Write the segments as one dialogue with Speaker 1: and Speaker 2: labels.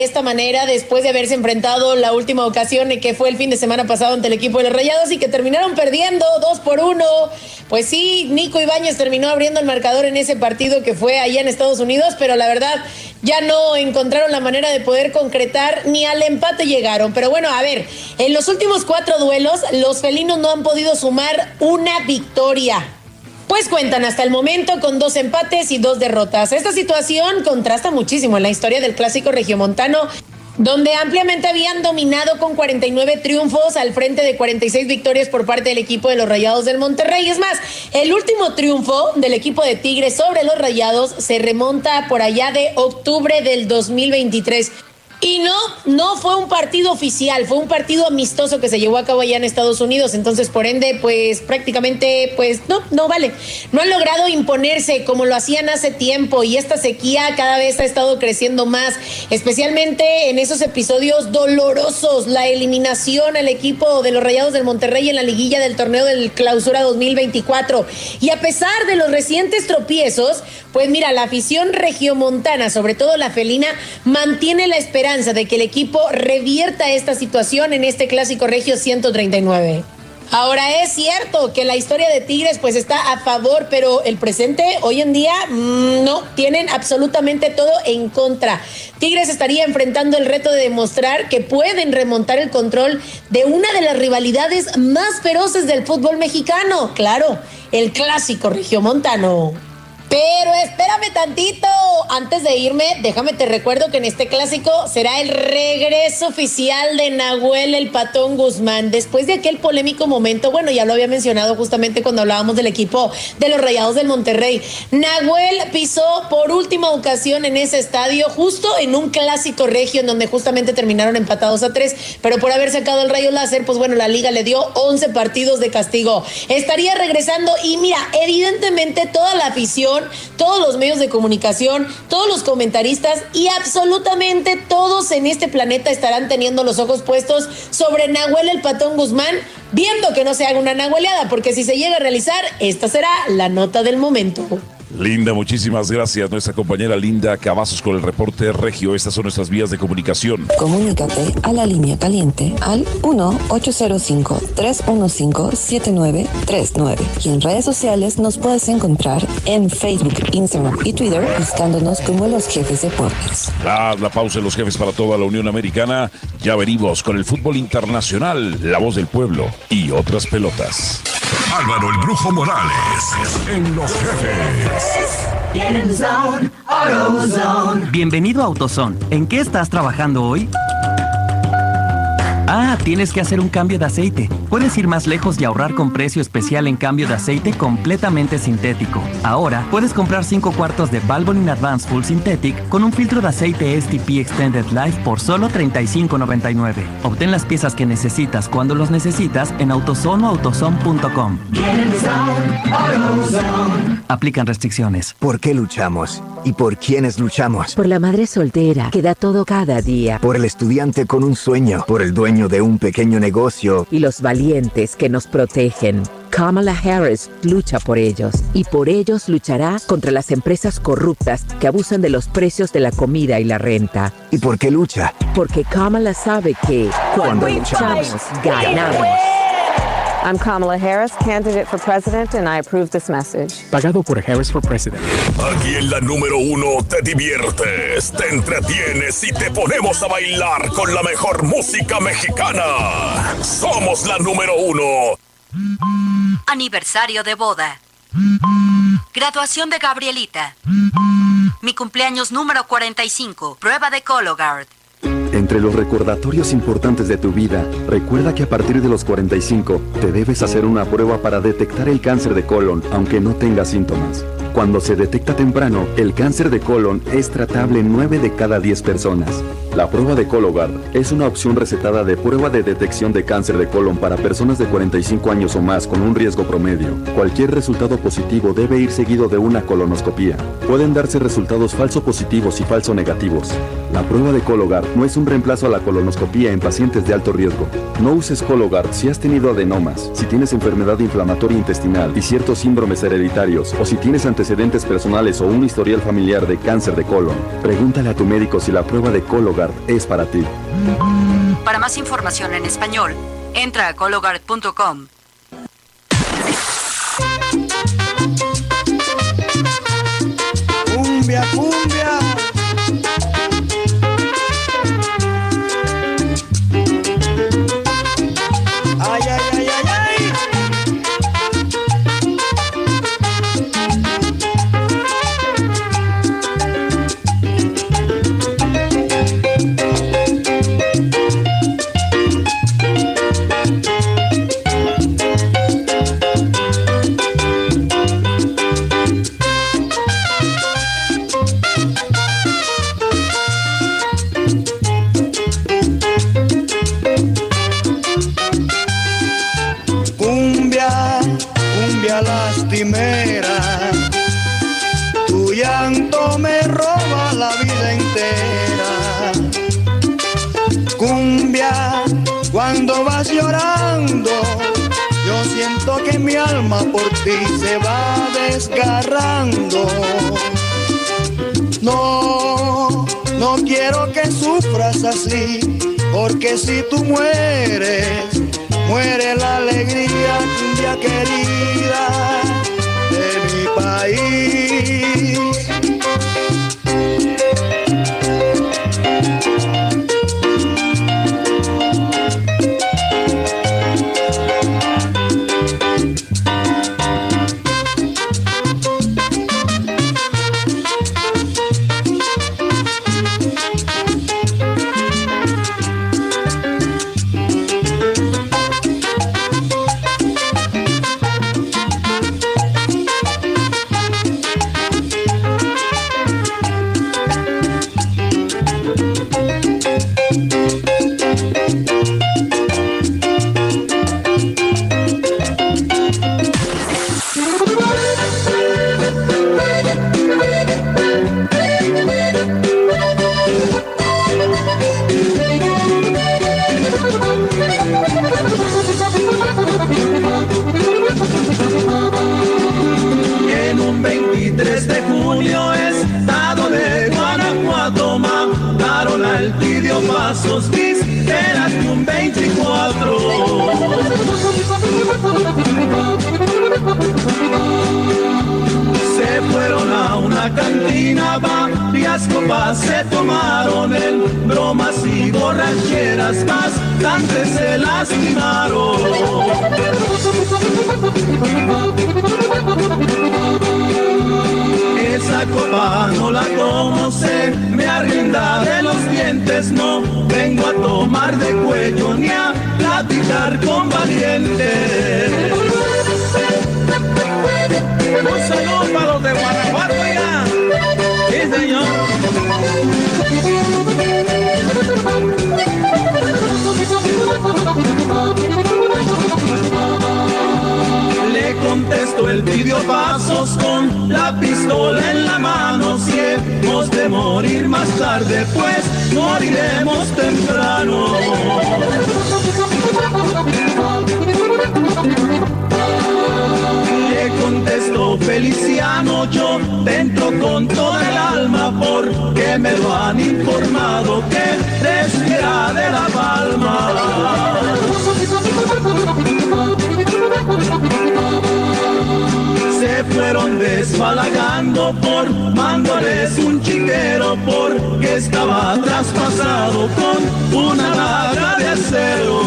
Speaker 1: de esta manera después de haberse enfrentado la última ocasión que fue el fin de semana pasado ante el equipo de los Rayados y que terminaron perdiendo 2-1. Pues sí, Nico Ibáñez terminó abriendo el marcador en ese partido que fue allá en Estados Unidos, pero la verdad ya no encontraron la manera de poder concretar, ni al empate llegaron. Pero bueno, a ver, en los últimos 4 duelos los felinos no han podido sumar una victoria. Pues cuentan hasta el momento con 2 empates y 2 derrotas. Esta situación contrasta muchísimo en la historia del clásico regiomontano, donde ampliamente habían dominado con 49 triunfos al frente de 46 victorias por parte del equipo de los Rayados del Monterrey. Es más, el último triunfo del equipo de Tigres sobre los Rayados se remonta por allá de octubre del 2023. Y no fue un partido oficial, fue un partido amistoso que se llevó a cabo allá en Estados Unidos. Entonces, por ende, pues prácticamente, pues no vale. No han logrado imponerse como lo hacían hace tiempo, y esta sequía cada vez ha estado creciendo más, especialmente en esos episodios dolorosos, la eliminación al equipo de los Rayados del Monterrey en la liguilla del torneo del Clausura 2024. Y a pesar de los recientes tropiezos, pues mira, la afición regiomontana, sobre todo la felina, mantiene la esperanza de que el equipo revierta esta situación en este clásico regio 139. Ahora, es cierto que la historia de Tigres pues está a favor, pero el presente hoy en día no, tienen absolutamente todo en contra. Tigres estaría enfrentando el reto de demostrar que pueden remontar el control de una de las rivalidades más feroces del fútbol mexicano, claro, el clásico regiomontano. Pero espérame tantito, antes de irme, déjame te recuerdo que en este clásico será el regreso oficial de Nahuel el Patón Guzmán, después de aquel polémico momento. Bueno, ya lo había mencionado justamente cuando hablábamos del equipo de los Rayados del Monterrey. Nahuel pisó por última ocasión en ese estadio, justo en un clásico regio en donde justamente terminaron empatados a 3, pero por haber sacado el rayo láser, pues bueno, la liga le dio 11 partidos de castigo. Estaría regresando y mira, evidentemente toda la afición, todos los medios de comunicación, todos los comentaristas y absolutamente todos en este planeta estarán teniendo los ojos puestos sobre Nahuel el Patón Guzmán, viendo que no se haga una nahueleada, porque si se llega a realizar, esta será la nota del momento.
Speaker 2: Linda, muchísimas gracias, nuestra compañera Linda Cavazos con el reporte regio. Estas son nuestras vías de comunicación.
Speaker 3: Comunícate a la línea caliente al 1-805-315-7939. Y en redes sociales nos puedes encontrar en Facebook, Instagram y Twitter buscándonos como Los Jefes Deportes.
Speaker 2: La pausa de Los Jefes para toda la Unión Americana. Ya venimos con el fútbol internacional, la voz del pueblo y otras pelotas.
Speaker 4: Álvaro el Brujo Morales en Los Jefes.
Speaker 5: Bienvenido a AutoZone. ¿En qué estás trabajando hoy? Tienes que hacer un cambio de aceite. Puedes ir más lejos y ahorrar con precio especial en cambio de aceite completamente sintético. Ahora, puedes comprar 5 cuartos de Valvoline Advanced Full Synthetic con un filtro de aceite STP Extended Life por solo $35.99. Obtén las piezas que necesitas cuando los necesitas en AutoZone o AutoZone.com. Aplican restricciones.
Speaker 6: ¿Por qué luchamos? ¿Y por quiénes luchamos?
Speaker 7: Por la madre soltera que da todo cada día.
Speaker 6: Por el estudiante con un sueño. Por el dueño de un pequeño negocio.
Speaker 7: Y los valientes que nos protegen. Kamala Harris lucha por ellos. Y por ellos luchará contra las empresas corruptas que abusan de los precios de la comida y la renta.
Speaker 6: ¿Y por qué lucha?
Speaker 7: Porque Kamala sabe que cuando luchamos, ganamos.
Speaker 8: I'm Kamala Harris, candidate for president, and I approve this message.
Speaker 9: Pagado por Harris for President.
Speaker 4: Aquí en la número 1 te diviertes, te entretienes y te ponemos a bailar con la mejor música mexicana. Somos la número 1.
Speaker 10: Aniversario de boda. Graduación de Gabrielita. Mi cumpleaños número 45. Prueba de Goddard.
Speaker 11: Entre los recordatorios importantes de tu vida, recuerda que a partir de los 45 te debes hacer una prueba para detectar el cáncer de colon, aunque no tengas síntomas. Cuando se detecta temprano, el cáncer de colon es tratable en 9 de cada 10 personas. La prueba de Goddard es una opción recetada de prueba de detección de cáncer de colon para personas de 45 años o más con un riesgo promedio. Cualquier resultado positivo debe ir seguido de una colonoscopía. Pueden darse resultados falso positivos y falso negativos. La prueba de Cologuard no es un reemplazo a la colonoscopia en pacientes de alto riesgo. No uses Cologuard si has tenido adenomas, si tienes enfermedad inflamatoria intestinal y ciertos síndromes hereditarios, o si tienes antecedentes personales o un historial familiar de cáncer de colon. Pregúntale a tu médico si la prueba de Cologuard es para ti.
Speaker 10: Para más información en español, entra a Cologuard.com.
Speaker 12: Cumbia, cumbia. Ay, ay, ay, ay, ay. Lastimera, tu llanto me roba la vida entera. Cumbia, cuando vas llorando, yo siento que mi alma por ti se va desgarrando. No, no quiero que sufras así, porque si tú mueres, muere la alegría, cumbia querida de mi país.
Speaker 13: Pasos vísperas de un 24. Se fueron a una cantina, varias copas se tomaron, en bromas y borracheras bastante se lastimaron. Esa copa no la tomo, se me arrinda de los dientes, no vengo a tomar de cuello ni a platicar con valientes. Un saludo para los de Guanajuato, ya. Sí, señor. Le contesto, él pidió pasos con la pistola en la mano. Si hemos de morir más tarde, pues moriremos temprano. Le contesto, Feliciano, yo te entro con toda el alma, porque me lo han informado que eres fiera de La Palma. Se fueron desbalagando formándoles un chiquero, porque estaba traspasado con una daga de acero.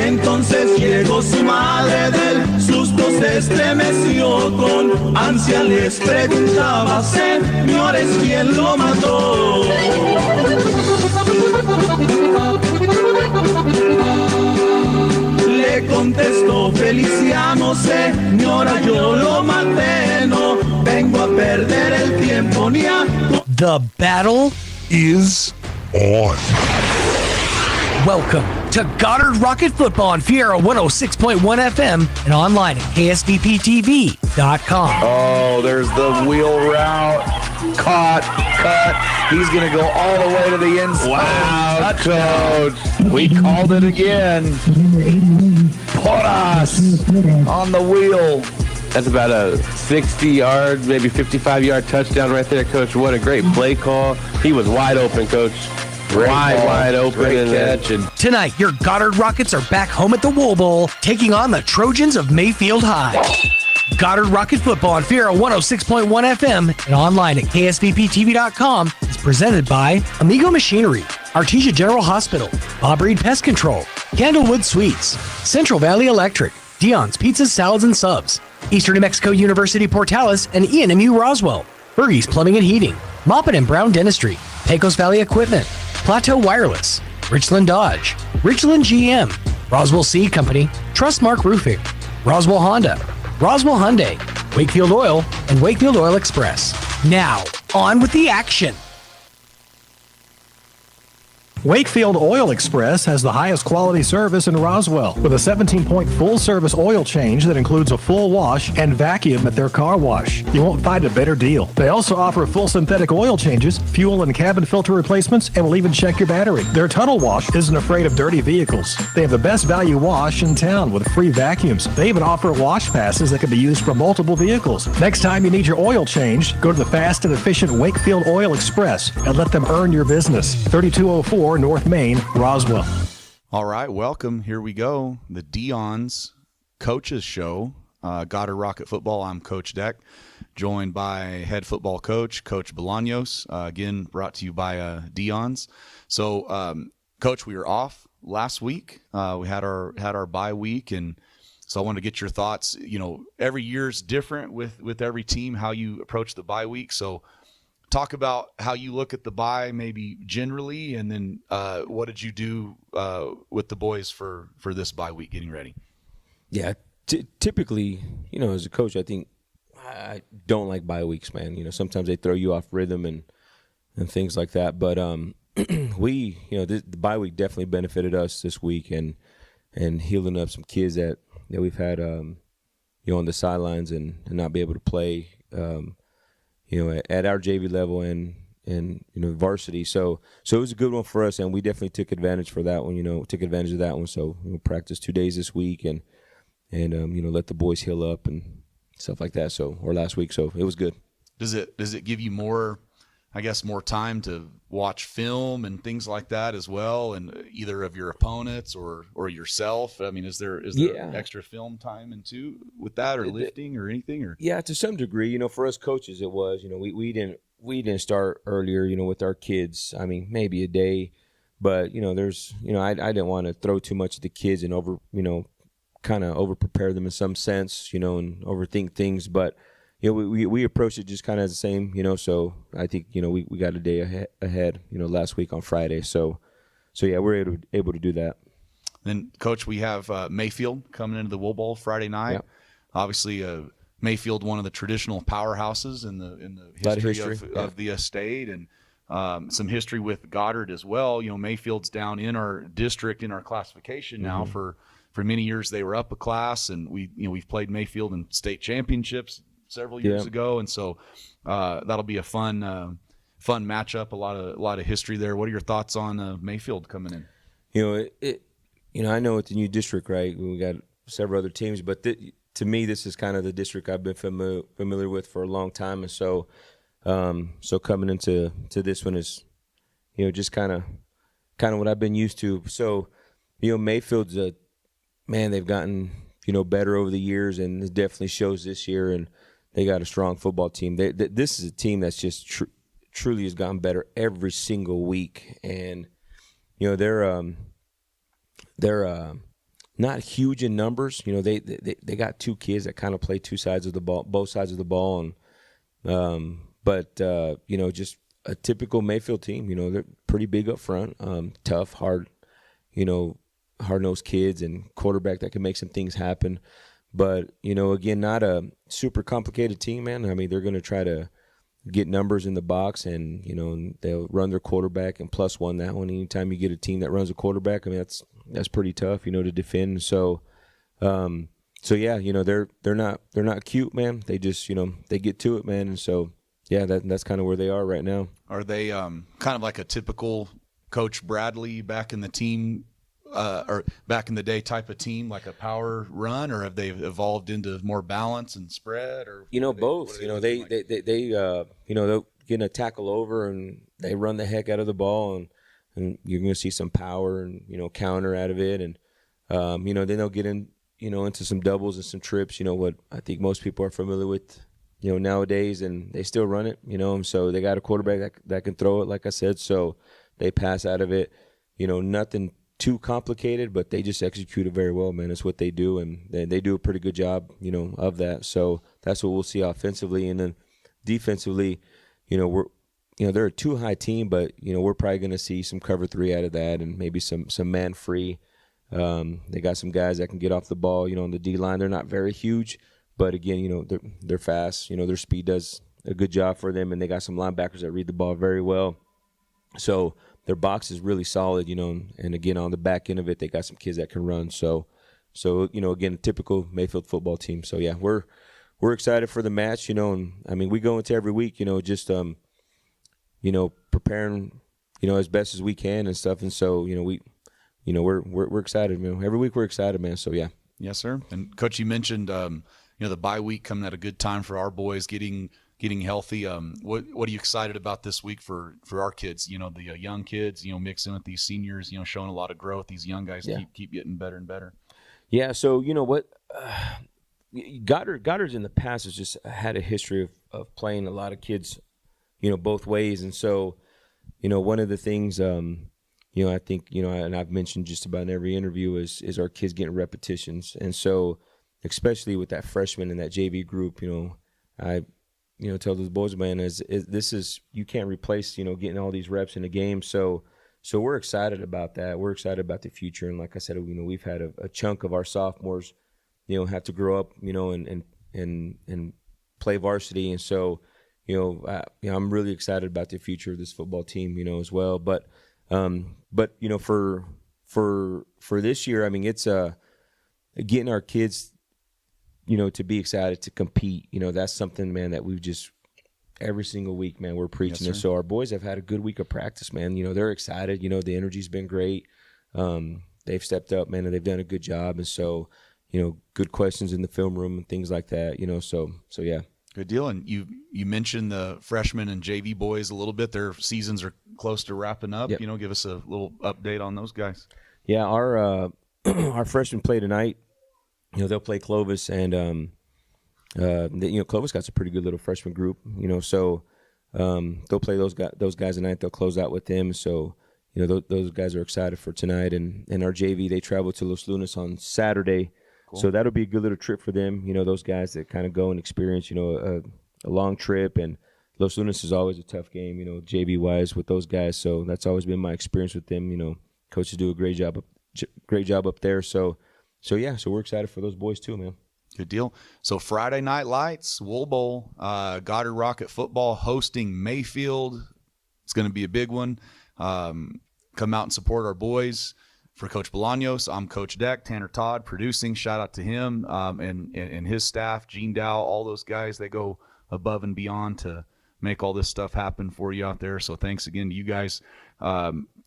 Speaker 13: Entonces llegó su madre, del susto se estremeció, con ansia les preguntaba: señores, ¿quién lo mató? Le contestó Feliciano: señora, yo lo maté, no vengo a perder el tiempo ni a...
Speaker 14: The battle
Speaker 4: is on.
Speaker 14: Welcome to Goddard Rocket Football on Fiera 106.1 FM and online at ksdptv.com.
Speaker 15: Oh, there's the wheel route. Cut. He's going to go all the way to the end zone. Wow, Coach. We called it again. Put us on the wheel.
Speaker 16: That's about a 60-yard, maybe 55-yard touchdown right there, Coach. What a great play call. He was wide open, Coach. Wide open.
Speaker 15: Great catch.
Speaker 14: Tonight, your Goddard Rockets are back home at the Wool Bowl, taking on the Trojans of Mayfield High. Goddard Rocket Football on Fiera 106.1 FM and online at ksvptv.com is presented by Amigo Machinery, Artesia General Hospital, Bob Reed Pest Control, Candlewood Suites, Central Valley Electric, Dion's Pizzas, Salads, and Subs, Eastern New Mexico University Portales and ENMU Roswell, Bergie's Plumbing and Heating, Moppet and Brown Dentistry, Pecos Valley Equipment, Plateau Wireless, Richland Dodge, Richland GM, Roswell Seed Company, Trustmark Roofing, Roswell Honda, Roswell Hyundai, Wakefield Oil, and Wakefield Oil Express. Now, on with the action.
Speaker 17: Wakefield Oil Express has the highest quality service in Roswell with a 17-point full-service oil change that includes a full wash and vacuum at their car wash. You won't find a better deal. They also offer full synthetic oil changes, fuel and cabin filter replacements, and will even check your battery. Their tunnel wash isn't afraid of dirty vehicles. They have the best value wash in town with free vacuums. They even offer wash passes that can be used for multiple vehicles. Next time you need your oil changed, go to the fast and efficient Wakefield Oil Express and let them earn your business. 3204 North Main, Roswell.
Speaker 18: All right, welcome. Here we go. The Dion's Coaches Show, Goddard Rocket Football. I'm Coach Deck, joined by head football coach, Coach Bolaños. Again, brought to you by Dion's. So, Coach, we were off last week. We had our bye week, and so I wanted to get your thoughts. You know, every year's different with every team, how you approach the bye week. So, talk about how you look at the bye maybe generally, and then what did you do with the boys for this bye week getting ready?
Speaker 19: Yeah, typically, you know, as a coach, I think I don't like bye weeks, man. You know, sometimes they throw you off rhythm and things like that. But we, you know, the bye week definitely benefited us this week and healing up some kids that we've had, you know, on the sidelines and not be able to play. You know, at our JV level and you know, varsity. So it was a good one for us, and we definitely took advantage for that one. You know, took advantage of that one. So practiced 2 days this week and you know, let the boys heal up and stuff like that. So or last week, so it was good.
Speaker 18: Does it give you more, I guess, more time to watch film and things like that as well, and either of your opponents or yourself? I mean, is there extra film time into with that, or lifting or anything? Or
Speaker 19: yeah, to some degree. You know, for us coaches, it was. You know, we didn't start earlier. You know, with our kids. I mean, maybe a day, but you know, I didn't want to throw too much at the kids and kind of over prepare them in some sense. You know, and overthink things, but. You know, we approached it just kind of the same, you know, so I think, you know, we got a day ahead, you know, last week on Friday. So yeah, we're able to do that.
Speaker 18: Then, Coach, we have Mayfield coming into the Wool Bowl Friday night. Yep. Obviously, Mayfield, one of the traditional powerhouses in the history of the state, and some history with Goddard as well. You know, Mayfield's down in our district, in our classification now. For many years they were up a class, and we've played Mayfield in state championships several years ago, and so that'll be a fun matchup. A lot of history there. What are your thoughts on Mayfield coming in?
Speaker 19: You know, I know it's a new district, right? We got several other teams, but to me, this is kind of the district I've been familiar with for a long time, and so coming into this one is, you know, just kind of what I've been used to. So, you know, Mayfield's they've gotten, you know, better over the years, and it definitely shows this year. And they got a strong football team. This is a team that's just truly has gotten better every single week. And you know, they're not huge in numbers. You know, they got two kids that kind of play both sides of the ball, and but you know, just a typical Mayfield team. You know, they're pretty big up front, tough, hard, you know, hard-nosed kids, and quarterback that can make some things happen. But, you know, again, not a super complicated team, man. I mean, they're going to try to get numbers in the box, and they'll run their quarterback and +1 that one. Anytime you get a team that runs a quarterback, I mean that's pretty tough, to defend. So yeah, they're not cute, man. They just they get to it, man. And so yeah, that's kind of where they are right now.
Speaker 18: Are they kind of like a typical Coach Bradley back in the team? Or back in the day type of team, like a power run, or have they evolved into more balance and spread? Or
Speaker 19: both. They'll get a tackle over and they run the heck out of the ball, and you're going to see some power and counter out of it, and then they'll get in into some doubles and some trips. What I think most people are familiar with nowadays, and they still run it. So they got a quarterback that can throw it, like I said. So they pass out of it. Nothing too complicated, but they just execute it very well, man. It's what they do, and they do a pretty good job, of that. So that's what we'll see offensively, and then defensively, we're, they're a too high team, but we're probably going to see some cover 3 out of that, and maybe some man free. They got some guys that can get off the ball, on the D line. They're not very huge, but again, they're fast. Their speed does a good job for them, and they got some linebackers that read the ball very well. So their box is really solid, and again, on the back end of it, they got some kids that can run. So again, a typical Mayfield football team. So yeah, we're excited for the match, and I mean, we go into every week, just preparing, as best as we can and stuff. And so, we're excited, man. Every week we're excited, man. So yeah.
Speaker 18: Yes, sir. And Coach, you mentioned, the bye week coming at a good time for our boys getting healthy. What are you excited about this week for our kids? The young kids, mixing with these seniors, showing a lot of growth. These young guys keep getting better and better.
Speaker 19: Yeah. So what, Goddard's in the past has just had a history of playing a lot of kids, both ways. And so, one of the things, I think, and I've mentioned just about in every interview is our kids getting repetitions. And so, especially with that freshman and that JV group, I tell those boys, man, you can't replace, getting all these reps in a game. So we're excited about that. We're excited about the future. And like I said, we've had a chunk of our sophomores, have to grow up, and play varsity. And so, I'm really excited about the future of this football team, as well. But for this year, I mean, it's getting our kids, to be excited to compete. That's something, man, that we've just every single week, man, we're preaching.
Speaker 18: Yes,
Speaker 19: and so our boys have had a good week of practice, man. They're excited. The energy's been great. They've stepped up, man, and they've done a good job. And so, good questions in the film room and things like that. So yeah.
Speaker 18: Good deal. And you mentioned the freshmen and JV boys a little bit. Their seasons are close to wrapping up.
Speaker 19: Yep.
Speaker 18: Give us a little update on those guys.
Speaker 19: Yeah, our freshmen play tonight. They'll play Clovis, and Clovis got a pretty good little freshman group. So they'll play those guys tonight. They'll close out with them. So those guys are excited for tonight. And our JV, they travel to Los Lunas on Saturday. Cool. So that'll be a good little trip for them. Those guys that kind of go and experience a long trip. And Los Lunas is always a tough game, JV wise with those guys. So that's always been my experience with them. Coaches do a great job up there. So yeah, so we're excited for those boys too, man.
Speaker 18: Good deal. So Friday Night Lights, Wool Bowl, Goddard Rocket Football hosting Mayfield. It's going to be a big one. Come out and support our boys. For Coach Bolaños, I'm Coach Deck, Tanner Todd producing. Shout out to him and his staff, Gene Dow, all those guys. They go above and beyond to make all this stuff happen for you out there. So thanks again to you guys.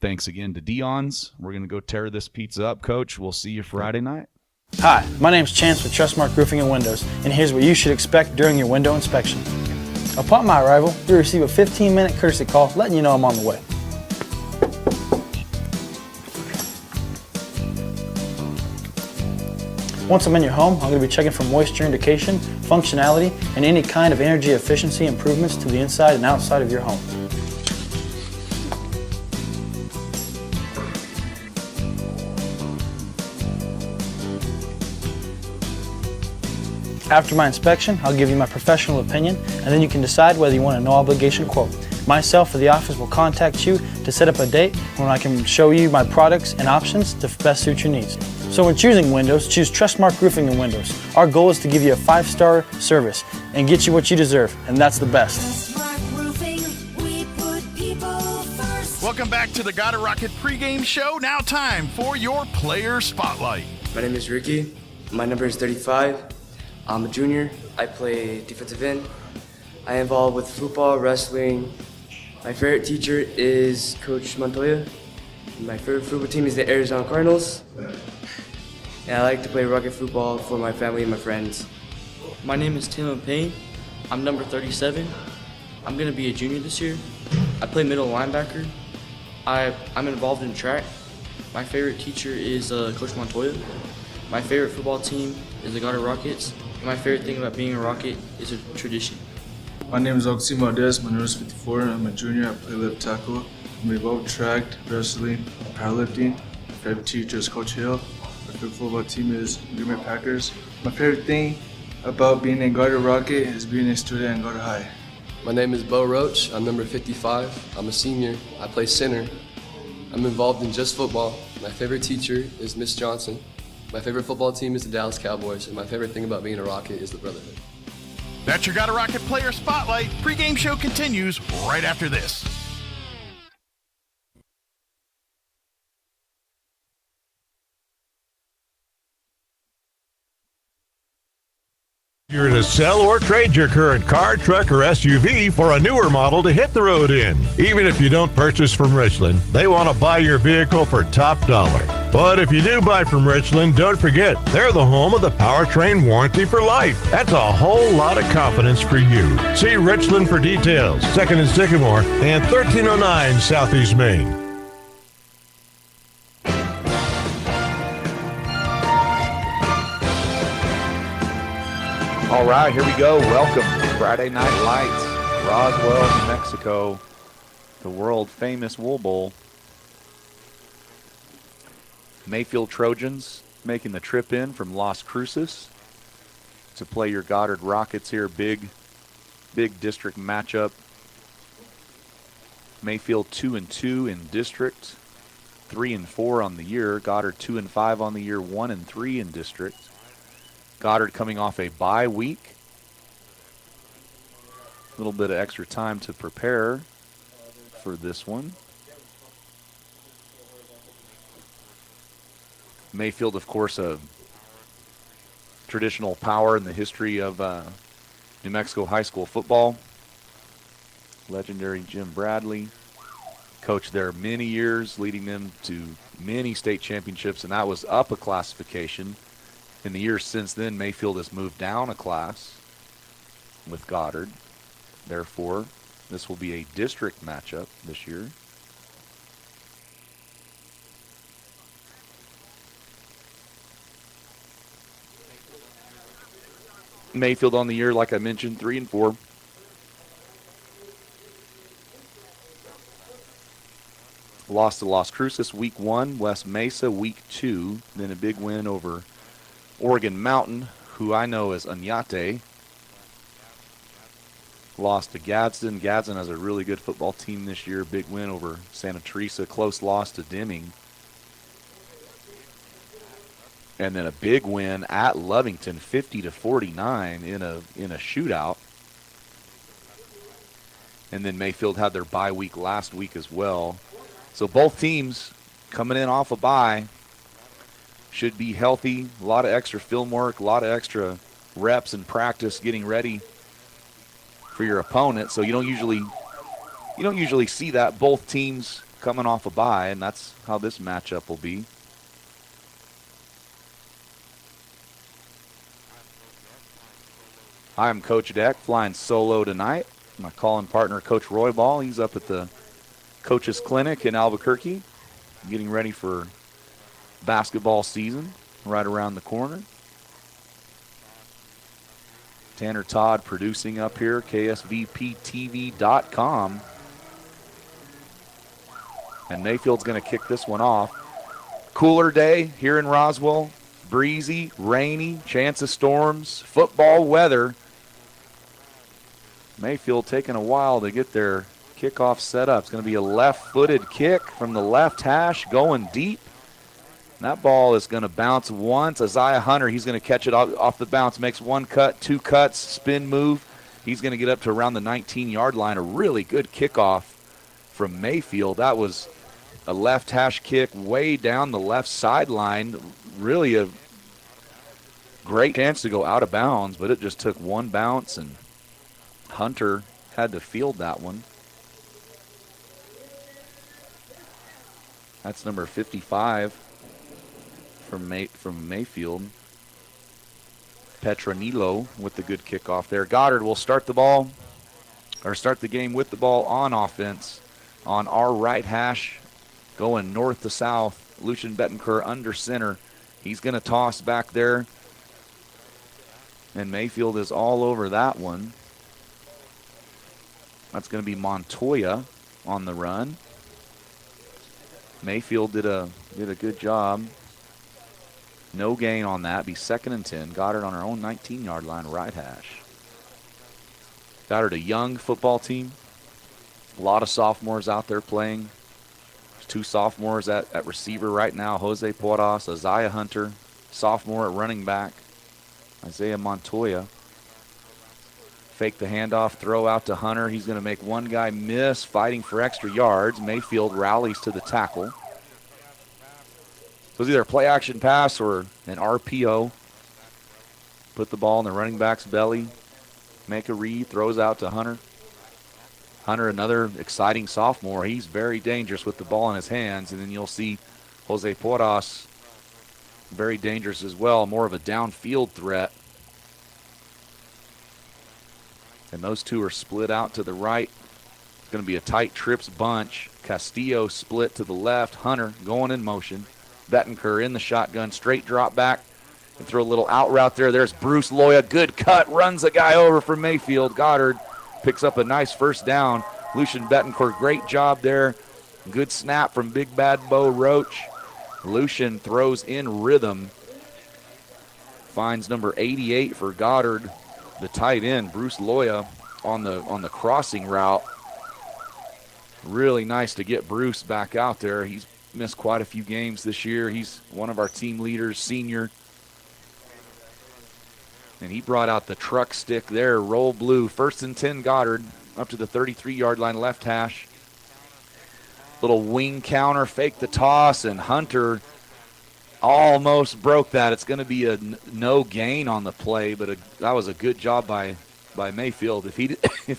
Speaker 18: Thanks again to Dion's. We're going to go tear this pizza up, Coach. We'll see you Friday night.
Speaker 20: Hi, my name's Chance with Trustmark Roofing and Windows, and here's what you should expect during your window inspection. Upon my arrival, you'll receive a 15-minute courtesy call letting you know I'm on the way. Once I'm in your home, I'm going to be checking for moisture indication, functionality, and any kind of energy efficiency improvements to the inside and outside of your home. After my inspection, I'll give you my professional opinion, and then you can decide whether you want a no-obligation quote. Myself or the office will contact you to set up a date when I can show you my products and options to best suit your needs. So when choosing windows, choose Trustmark Roofing and Windows. Our goal is to give you a 5-star service and get you what you deserve, and that's the best.
Speaker 21: to the Goddard Rocket pregame show. Now time for your player spotlight.
Speaker 22: My name is Ricky. My number is 35. I'm a junior. I play defensive end. I am involved with football, wrestling. My favorite teacher is Coach Montoya. My favorite football team is the Arizona Cardinals. And I like to play rocket football for my family and my friends.
Speaker 23: My name is Tim Payne. I'm number 37. I'm going to be a junior this year. I play middle linebacker. I'm involved in track. My favorite teacher is Coach Montoya. My favorite football team is the Goddard Rockets. And my favorite thing about being a Rocket is a tradition.
Speaker 24: My name is Oximo Des. My number is 54. I'm a junior. I play left tackle. I'm involved in track, wrestling, powerlifting. My favorite teacher is Coach Hill. My favorite football team is Green Bay Packers. My favorite thing about being a Goddard Rocket is being a student at Goddard High.
Speaker 25: My name is Bo Roach. I'm number 55. I'm a senior. I play center. I'm involved in just football. My favorite teacher is Miss Johnson. My favorite football team is the Dallas Cowboys, and my favorite thing about being a Rocket is the brotherhood.
Speaker 21: That's your Goddard Rocket player spotlight. Pregame show continues right after this.
Speaker 26: You're to sell or trade your current car, truck, or SUV for a newer model to hit the road in. Even if you don't purchase from Richland, they want to buy your vehicle for top dollar. But if you do buy from Richland, don't forget, they're the home of the powertrain warranty for life. That's a whole lot of confidence for you. See Richland for details. 2nd and Sycamore and 1309 Southeast Main.
Speaker 18: All right, here we go. Welcome to Friday Night Lights, Roswell, New Mexico, the world-famous Wool Bowl. Mayfield Trojans making the trip in from Las Cruces to play your Goddard Rockets here. Big district matchup. Mayfield 2-2 in district, 3-4 on the year. Goddard 2-5 on the year, 1-3 in district. Goddard coming off a bye week. A little bit of extra time to prepare for this one. Mayfield, of course, a traditional power in the history of New Mexico high school football. Legendary Jim Bradley coached there many years, leading them to many state championships, and that was up a classification. In the years since then, Mayfield has moved down a class with Goddard. Therefore, this will be a district matchup this year. Mayfield on the year, like I mentioned, 3-4. Lost to Las Cruces week 1, West Mesa week 2, then a big win over Oregon Mountain, who I know as Oñate. Lost to Gadsden. Gadsden has a really good football team this year. Big win over Santa Teresa. Close loss to Deming. And then a big win at Lovington, 50-49 in a shootout. And then Mayfield had their bye week last week as well. So both teams coming in off a bye should be healthy. A lot of extra film work, a lot of extra reps and practice getting ready for your opponent. So you don't usually see that, both teams coming off a bye, and that's how this matchup will be. I'm Coach Deck, flying solo tonight. My calling partner, Coach Roy Ball, he's up at the Coaches Clinic in Albuquerque, getting ready for basketball season right around the corner. Tanner Todd producing up here, KSVPTV.com. And Mayfield's going to kick this one off. Cooler day here in Roswell. Breezy, rainy, chance of storms, football weather. Mayfield taking a while to get their kickoff set up. It's going to be a left-footed kick from the left hash going deep. That ball is going to bounce once. Isaiah Hunter, he's going to catch it off the bounce, makes one cut, two cuts, spin move. He's going to get up to around the 19-yard line. A really good kickoff from Mayfield. That was
Speaker 15: a left hash kick way down the left sideline. Really a great chance to go out of bounds, but it just took one bounce, and Hunter had to field that one. That's number 55 from Mayfield. Petronilo with the good kickoff there. Goddard will start the game with the ball on offense on our right hash, going north to south. Lucian Betancourt under center. He's going to toss back there, and Mayfield is all over that one. That's going to be Montoya on the run. Mayfield did a good job. No gain on that. Be 2nd and 10. Goddard on our own 19-yard line, right hash. Goddard, a young football team. A lot of sophomores out there playing. There's 2 sophomores at receiver right now. Jose Porras, Isaiah Hunter, sophomore at running back. Isaiah Montoya. Fake the handoff, throw out to Hunter. He's going to make one guy miss, fighting for extra yards. Mayfield rallies to the tackle. So it's either a play action pass or an RPO. Put the ball in the running back's belly, make a read, throws out to Hunter. Hunter, another exciting sophomore. He's very dangerous with the ball in his hands. And then you'll see Jose Porras, very dangerous as well, more of a downfield threat. And those two are split out to the right. It's going to be a tight trips bunch. Castillo split to the left. Hunter going in motion. Betancourt in the shotgun, straight drop back. And throw a little out route there. There's Bruce Loya. Good cut. Runs a guy over from Mayfield. Goddard picks up a nice first down. Lucian Betancourt, great job there. Good snap from Big Bad Bo Roach. Lucian throws in rhythm. Finds number 88 for Goddard, the tight end, Bruce Loya, on the crossing route. Really nice to get Bruce back out there. He's missed quite a few games this year. He's one of our team leaders, senior. And he brought out the truck stick there, roll blue. 1st and 10 Goddard, up to the 33-yard line, left hash. Little wing counter, fake the toss, and Hunter almost broke that. It's going to be a no gain on the play, but that was a good job by Mayfield. If he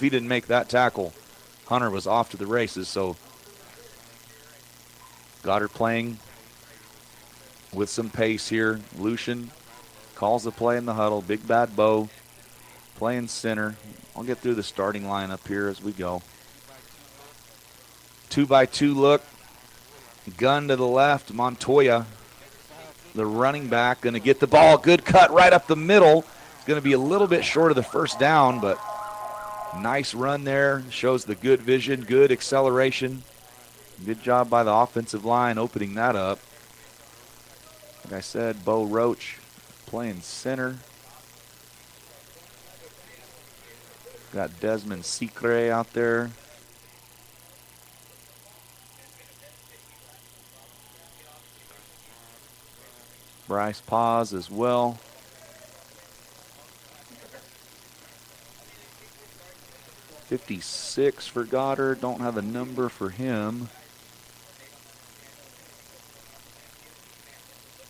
Speaker 15: didn't make that tackle, Hunter was off to the races. So Goddard playing with some pace here. Lucian calls the play in the huddle. Big Bad Bo playing center. I'll get through the starting lineup here as we go. 2-by-2 look. Gun to the left. Montoya, the running back, going to get the ball. Good cut right up the middle. It's going to be a little bit short of the first down, but nice run there. Shows the good vision, good acceleration. Good job by the offensive line opening that up. Like I said, Bo Roach playing center. Got Desmond Secre out there. Bryce Paz as well. .56 for Goddard. Don't have a number for him.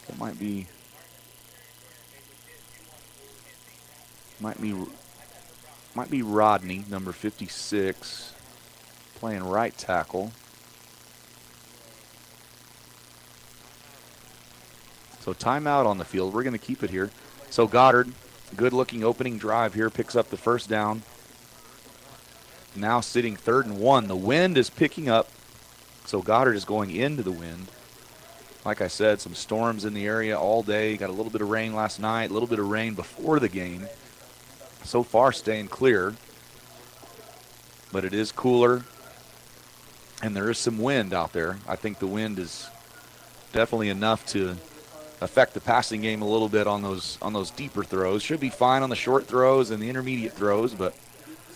Speaker 15: It might be Rodney, number 56, playing right tackle. So timeout on the field. We're going to keep it here. So Goddard, good-looking opening drive here, picks up the first down. Now sitting 3rd and 1. The wind is picking up, so Goddard is going into the wind. Like I said, some storms in the area all day. Got a little bit of rain last night, a little bit of rain before the game. So far staying clear, but it is cooler, and there is some wind out there. I think the wind is definitely enough to affect the passing game a little bit on those deeper throws. Should be fine on the short throws and the intermediate throws, but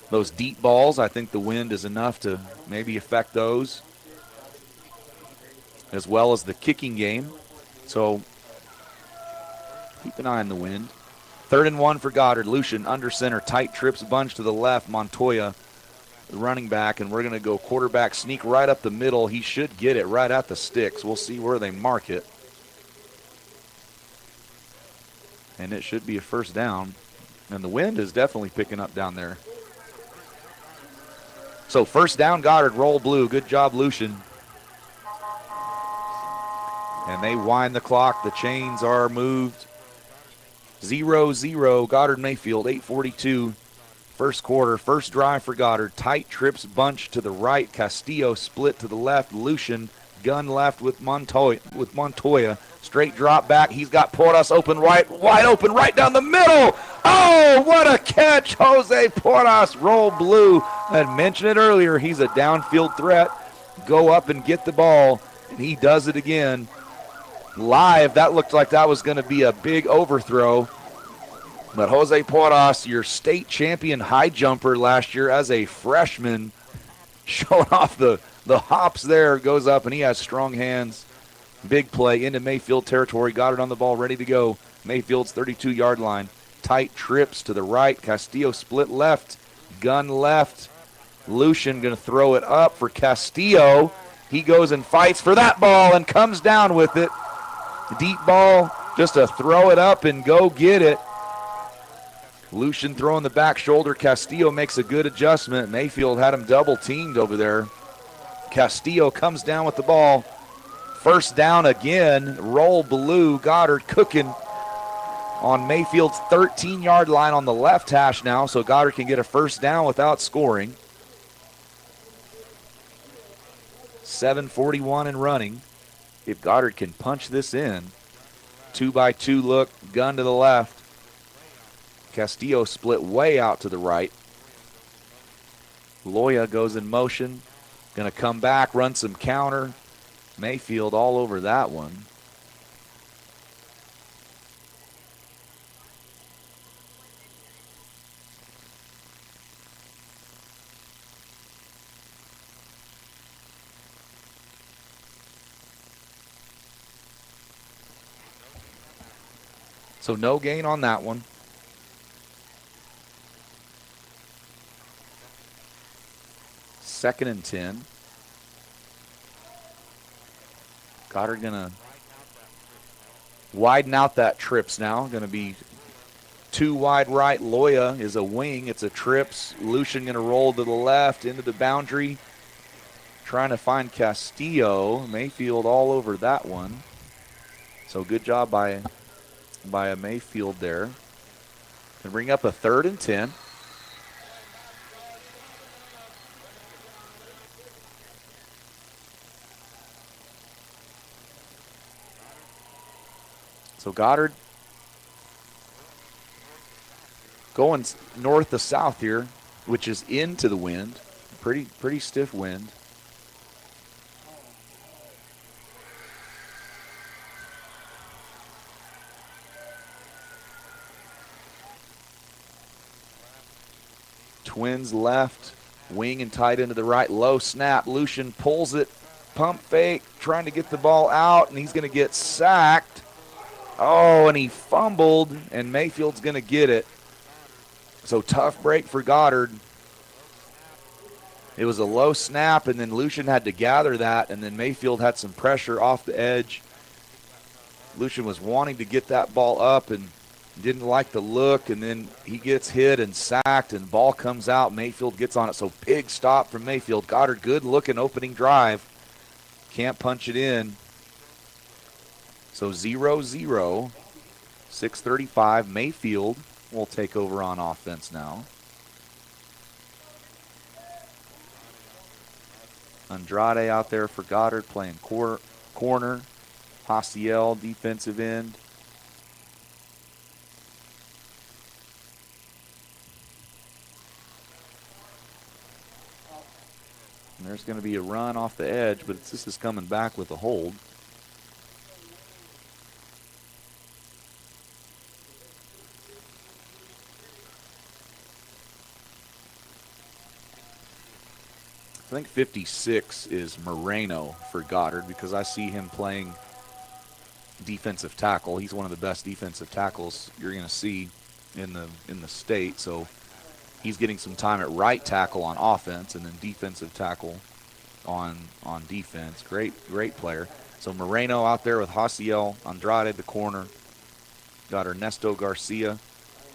Speaker 15: those deep balls, I think the wind is enough to maybe affect those, as well as the kicking game. So keep an eye on the wind. 3rd and 1 for Goddard. Lucian under center, tight trips bunch to the left. Montoya the running back, and we're going to go quarterback sneak right up the middle. He should get it right at the sticks. We'll see where they mark it. And it should be a first down. And the wind is definitely picking up down there. So first down, Goddard, roll blue. Good job, Lucian. And they wind the clock. The chains are moved. 0-0, Goddard Mayfield, 8:42. First quarter, first drive for Goddard. Tight trips bunch to the right. Castillo split to the left. Lucian gun left with Montoya. Straight drop back. He's got Porras open wide open right down the middle. Oh, what a catch. Jose Porras, roll blue. I mentioned it earlier. He's a downfield threat. Go up and get the ball, and he does it again. Live, that looked like that was going to be a big overthrow. But Jose Porras, your state champion high jumper last year as a freshman, showing off the hops there, goes up, and he has strong hands. Big play into Mayfield territory. Goddard on the ball, ready to go. Mayfield's 32-yard line. Tight trips to the right. Castillo split left. Gun left. Lucian going to throw it up for Castillo. He goes and fights for that ball and comes down with it. Deep ball, just to throw it up and go get it. Lucian throwing the back shoulder. Castillo makes a good adjustment. Mayfield had him double teamed over there. Castillo comes down with the ball. First down again. Roll blue. Goddard cooking on Mayfield's 13-yard line on the left hash now, so Goddard can get a first down without scoring. 7:41 and running. If Goddard can punch this in, 2-by-2 look, gun to the left. Castillo split way out to the right. Loya goes in motion, going to come back, run some counter. Mayfield all over that one. So no gain on that one. Second and 10. Goddard going to widen out that trips now. Going to be 2 wide right. Loya is a wing. It's a trips. Lucian going to roll to the left into the boundary. Trying to find Castillo. Mayfield all over that one. So good job by a Mayfield there. And bring up a 3rd and 10. So Goddard going north to south here, which is into the wind. Pretty stiff wind. Twins left, wing and tight into the right, low snap. Lucian pulls it, pump fake, trying to get the ball out, and he's going to get sacked. Oh, and he fumbled, and Mayfield's going to get it. So tough break for Goddard. It was a low snap, and then Lucian had to gather that, and then Mayfield had some pressure off the edge. Lucian was wanting to get that ball up and didn't like the look, and then he gets hit and sacked, and ball comes out. Mayfield gets on it, so big stop from Mayfield. Goddard, good-looking opening drive. Can't punch it in. So 0-0, 6:35. Mayfield will take over on offense now. Andrade out there for Goddard playing corner. Haciel, defensive end. And there's going to be a run off the edge, but this is coming back with a hold. I think 56 is Moreno for Goddard because I see him playing defensive tackle. He's one of the best defensive tackles you're going to see in the state. So
Speaker 18: he's getting some time at right tackle on offense and then defensive tackle on defense. Great player. So Moreno out there with Jaciel Andrade at the corner. Got Ernesto Garcia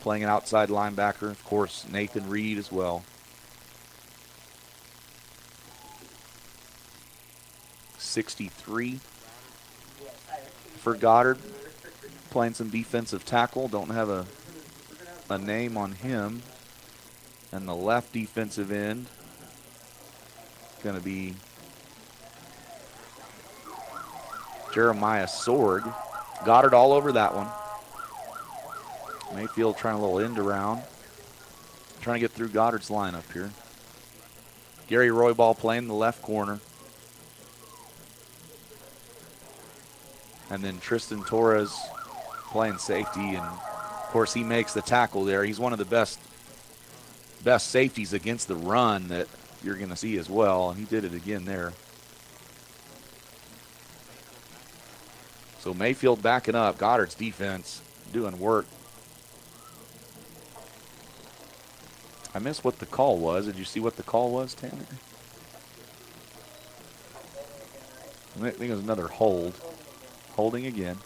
Speaker 18: playing an outside linebacker. Of course, Nathan Reed as well. .63 for Goddard. Playing some defensive tackle. Don't have a name on him. And the left defensive end going to be Jeremiah Sorg. Goddard all over that one. Mayfield trying a little end around. Trying to get through Goddard's lineup here. Gary Roybal playing the left corner. And then Tristan Torres playing safety. And, of course, he makes the tackle there. He's one of the best safeties against the run that you're going to see as well. And he did it again there. So Mayfield backing up. Goddard's defense doing work. I missed what the call was. Did you see what the call was, Tanner? I think it was another hold. Holding again.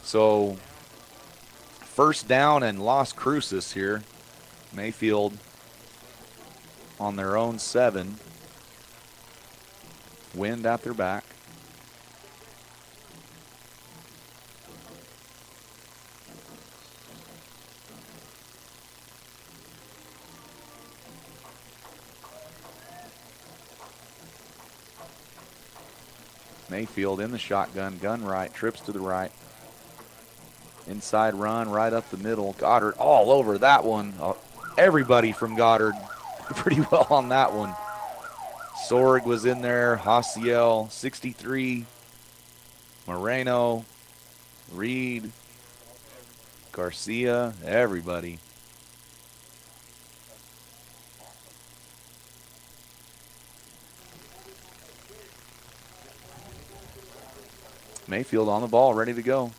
Speaker 18: So first down and Las Cruces here. Mayfield on their own 7. Wind at their back. Mayfield in the shotgun, gun right, trips to the right. Inside run, right up the middle. Goddard all over that one. Everybody from Goddard pretty well on that one. Sorg was in there, Jaciel, 63. Moreno, Reed, Garcia, everybody. Mayfield on the ball, ready to go.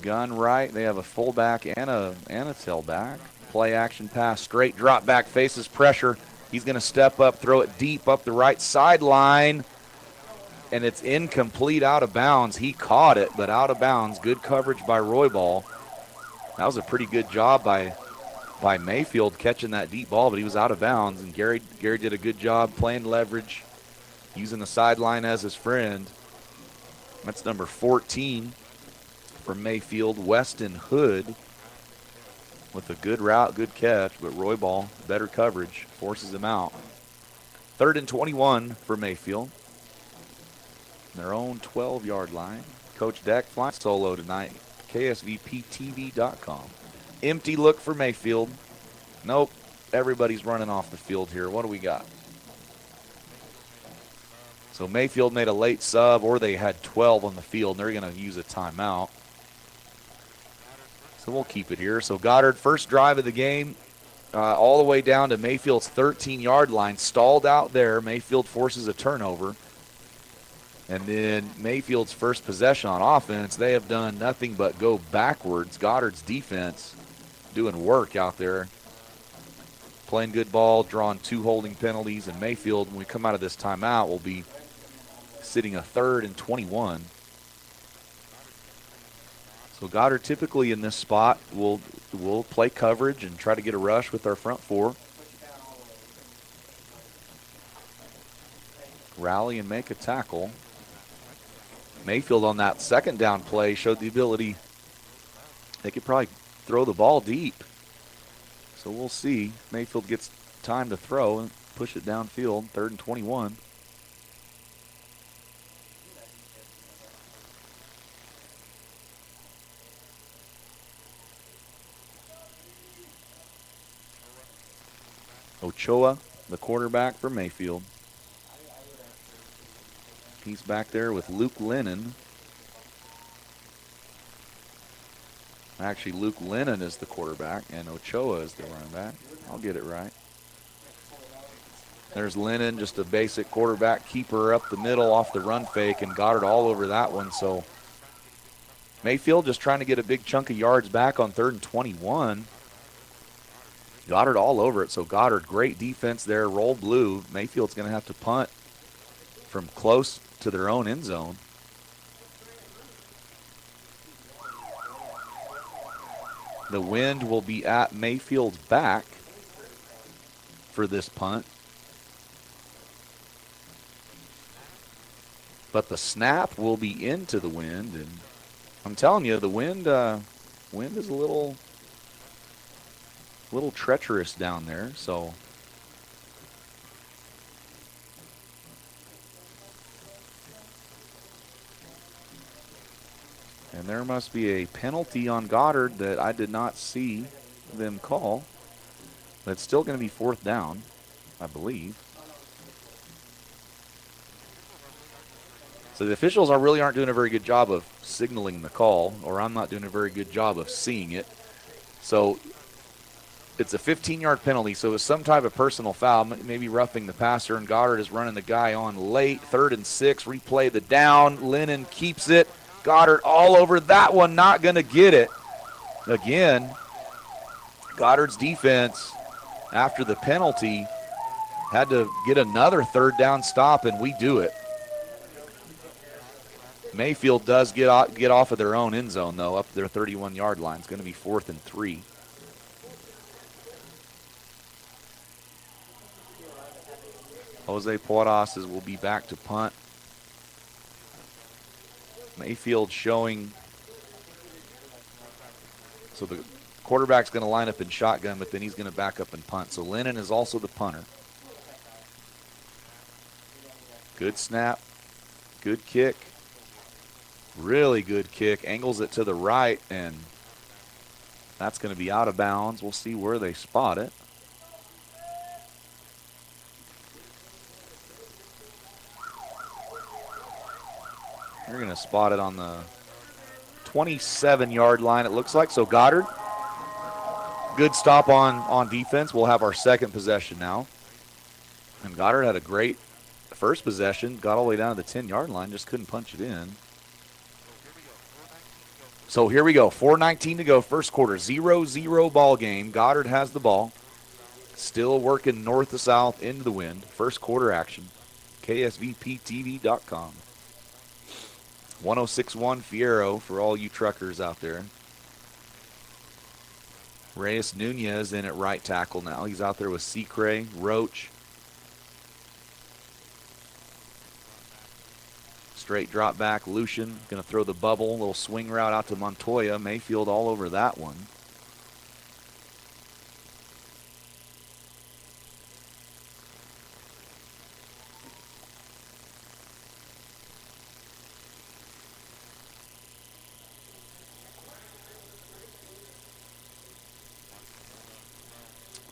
Speaker 18: Gun right. They have a fullback and a tailback. Play action pass, straight drop back, faces pressure. He's going to step up, throw it deep up the right sideline. And it's incomplete, out of bounds. He caught it, but out of bounds. Good coverage by Roybal. That was a pretty good job by Mayfield catching that deep ball, but he was out of bounds. And Gary did a good job playing leverage, using the sideline as his friend. That's number 14 for Mayfield, Weston Hood, with a good route, good catch, but Roybal, better coverage, forces him out. 3rd and 21 for Mayfield. Their own 12-yard line. Coach Deck flying solo tonight. KSVPTV.com. Empty look for Mayfield. Nope. Everybody's running off the field here. What do we got? So Mayfield made a late sub, or they had 12 on the field, and they're going to use a timeout. So we'll keep it here. So Goddard, first drive of the game, all the way down to Mayfield's 13-yard line. Stalled out there. Mayfield forces a turnover. And then Mayfield's first possession on offense, they have done nothing but go backwards. Goddard's defense doing work out there. Playing good ball, drawing 2 holding penalties. And Mayfield, when we come out of this timeout, will be sitting a 3rd and 21. So Goddard typically in this spot will play coverage and try to get a rush with our front 4. Rally and make a tackle. Mayfield on that second down play showed the ability. They could probably throw the ball deep. So we'll see. Mayfield gets time to throw and push it downfield. 3rd and 21. Ochoa, the quarterback for Mayfield. He's back there with Luke Lennon. Actually, Luke Lennon is the quarterback, and Ochoa is the running back. I'll get it right. There's Lennon, just a basic quarterback keeper up the middle off the run fake, and Goddard all over that one. So Mayfield just trying to get a big chunk of yards back on 3rd and 21. Goddard all over it. So Goddard, great defense there, roll blue. Mayfield's going to have to punt from close to their own end zone. The wind will be at Mayfield's back for this punt. But the snap will be into the wind, and I'm telling you, the wind is a little treacherous down there. So and there must be a penalty on Goddard that I did not see them call. But it's still going to be 4th down, I believe. So the officials really aren't doing a very good job of signaling the call, or I'm not doing a very good job of seeing it. So it's a 15-yard penalty, so it's some type of personal foul, maybe roughing the passer, and Goddard is running the guy on late. 3rd and 6, replay the down. Lennon keeps it. Goddard all over that one, not going to get it. Again, Goddard's defense, after the penalty, had to get another 3rd down stop, and we do it. Mayfield does get off of their own end zone, though, up their 31-yard line. It's going to be 4th and 3. Jose Porras will be back to punt. Mayfield showing. So the quarterback's going to line up in shotgun, but then he's going to back up and punt. So Lennon is also the punter. Good snap. Good kick. Really good kick. Angles it to the right, and that's going to be out of bounds. We'll see where they spot it. They're going to spot it on the 27-yard line, it looks like. So Goddard, good stop on defense. We'll have our second possession now. And Goddard had a great first possession, got all the way down to the 10-yard line, just couldn't punch it in. So here we go, 4:19 to go, first quarter, 0-0 ball game. Goddard has the ball. Still working north to south into the wind. First quarter action. KSVPTV.com. 106.1 Fierro for all you truckers out there. Reyes Nunez in at right tackle now. He's out there with Secre, Roach. Straight drop back, Lucian going to throw the bubble, little swing route out to Montoya. Mayfield all over that one.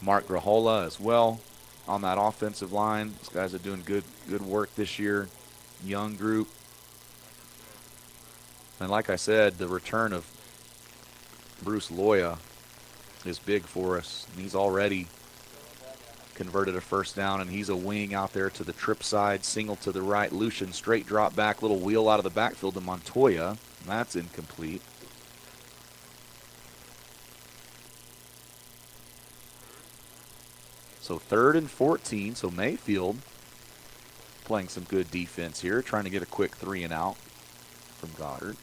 Speaker 18: Mark Grahola as well on that offensive line. These guys are doing good work this year. Young group. And like I said, the return of Bruce Loya is big for us. And he's already converted a first down, and he's a wing out there to the trip side, single to the right. Lucian straight drop back, little wheel out of the backfield to Montoya. That's incomplete. So 3rd and 14, so Mayfield playing some good defense here, trying to get a quick 3 and out from Goddard.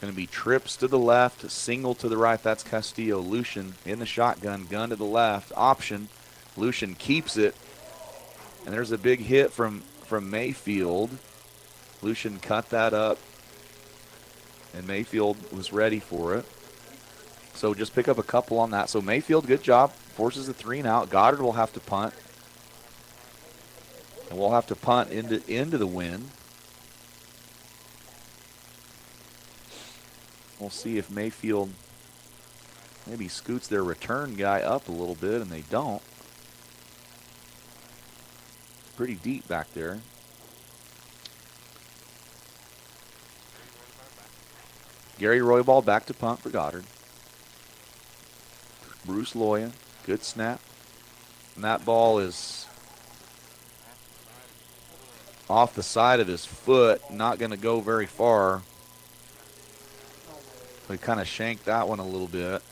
Speaker 18: Going to be trips to the left, single to the right. That's Castillo. Lucian in the shotgun, gun to the left, option. Lucian keeps it, and there's a big hit from Mayfield. Lucian cut that up, and Mayfield was ready for it. So just pick up a couple on that. So Mayfield, good job, forces the 3 and out. Goddard will have to punt, and we'll have to punt into the wind. We'll see if Mayfield maybe scoots their return guy up a little bit, and they don't.
Speaker 15: pretty deep back there. Gary Roybal back to punt for Goddard. Bruce Loya, good snap. And that ball is off the side of his foot, not going to go very far. We kind of shanked that one a little bit.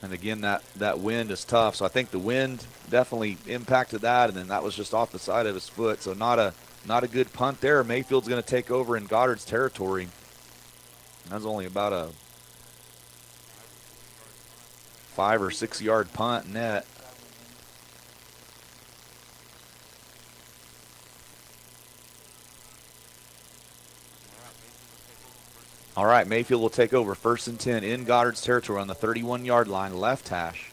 Speaker 15: And again, that wind is tough. So I think the wind definitely impacted that, and then that was just off the side of his foot. So not a good punt there. Mayfield's going to take over in Goddard's territory. That's only about a 5 or 6 yard punt net. All right, Mayfield will take over 1st and 10 in Goddard's territory on the 31-yard line, left hash.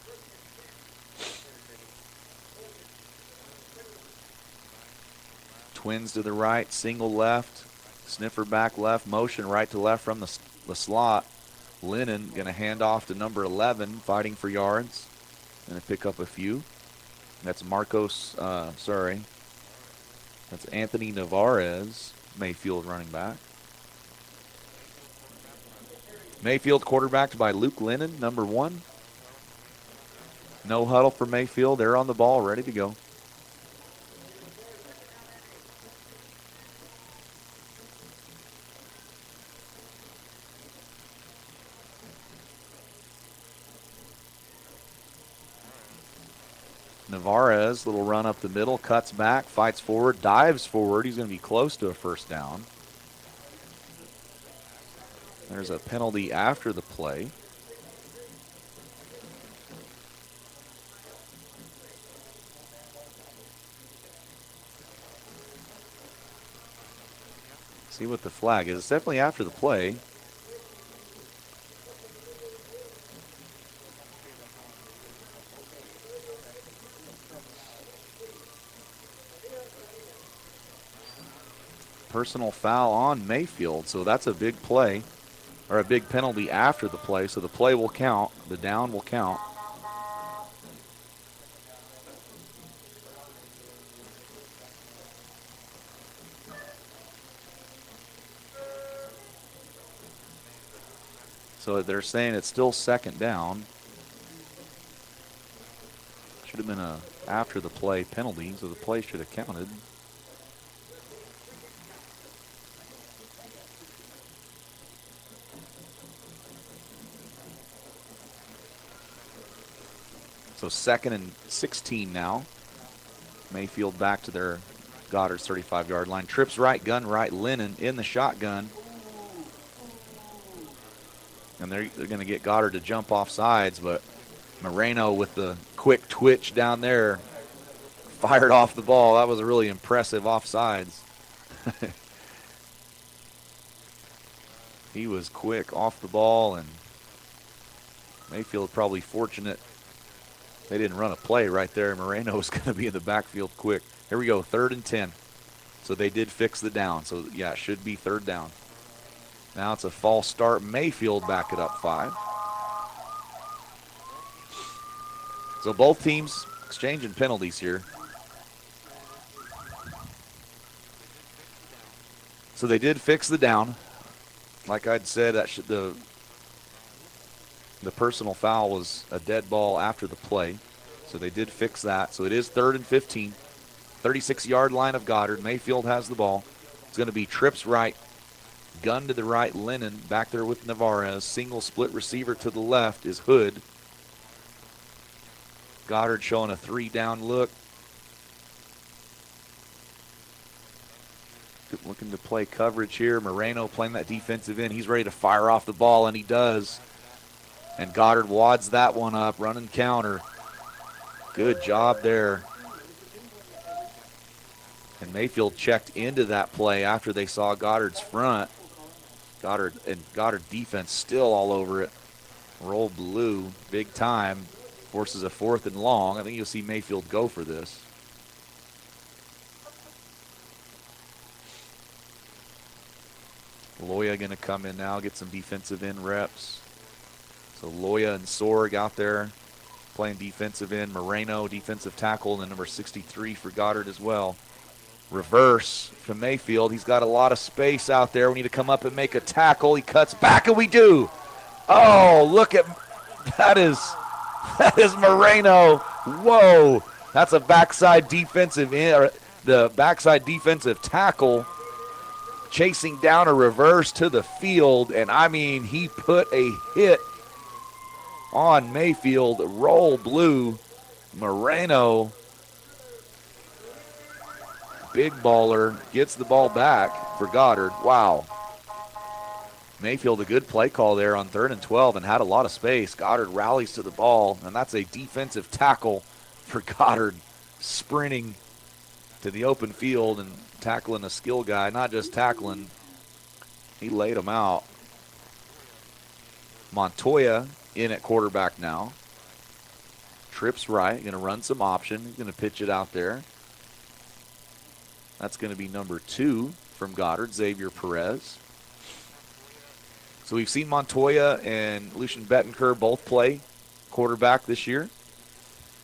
Speaker 15: Twins to the right, single left, sniffer back left, motion right to left from the slot. Lennon going to hand off to number 11, fighting for yards. Going to pick up a few. That's that's Anthony Navarez, Mayfield running back. Mayfield quarterbacked by Luke Lennon, number 1. No huddle for Mayfield. They're on the ball, ready to go. Navarez, little run up the middle, cuts back, fights forward, dives forward. He's going to be close to a first down. There's a penalty after the play. See what the flag is. It's definitely after the play. Personal foul on Mayfield, so that's a big play. Or a big penalty after the play, so the play will count, the down will count. So they're saying it's still second down. Should have been a after the play penalty, so the play should have counted. So 2nd and 16 now. Mayfield back to their Goddard's 35-yard line. Trips right, gun right, Lennon in the shotgun. And they're going to get Goddard to jump off sides, but Moreno with the quick twitch down there fired off the ball. That was a really impressive offsides. He was quick off the ball, and Mayfield probably fortunate they didn't run a play right there. Moreno was going to be in the backfield quick. Here we go, 3rd and 10. So they did fix the down. So, yeah, it should be 3rd down. Now it's a false start. Mayfield back it up 5. So both teams exchanging penalties here. So they did fix the down. Like I'd said, that should the personal foul was a dead ball after the play. So they did fix that. So it is 3rd and 15. 36-yard line of Goddard. Mayfield has the ball. It's going to be trips right. Gun to the right, Lennon back there with Navarez. Single split receiver to the left is Hood. Goddard showing a 3-down look. Looking to play coverage here. Moreno playing that defensive end. He's ready to fire off the ball, and he does. And Goddard wads that one up, running counter. Good job there. And Mayfield checked into that play after they saw Goddard's front. Goddard defense still all over it. Roll blue, big time. Forces a 4th and long. I think you'll see Mayfield go for this. Loya going to come in now, get some defensive end reps. So Loya and Sorg out there playing defensive end. Moreno, defensive tackle, and then number 63 for Goddard as well. Reverse from Mayfield. He's got a lot of space out there. We need to come up and make a tackle. He cuts back, and we do. Oh, look at that is Moreno. Whoa, that's a backside defensive end, or the backside defensive tackle chasing down a reverse to the field, and I mean he put a hit on Mayfield. Roll blue. Moreno, big baller, gets the ball back for Goddard. Wow. Mayfield, a good play call there on 3rd and 12 and had a lot of space. Goddard rallies to the ball, and that's a defensive tackle for Goddard, sprinting to the open field and tackling a skill guy. Not just tackling, he laid him out. Montoya in at quarterback now. Trips right, going to run some option. He's going to pitch it out there. That's going to be number 2 from Goddard, Xavier Perez. So we've seen Montoya and Lucian Bettencourt both play quarterback this year.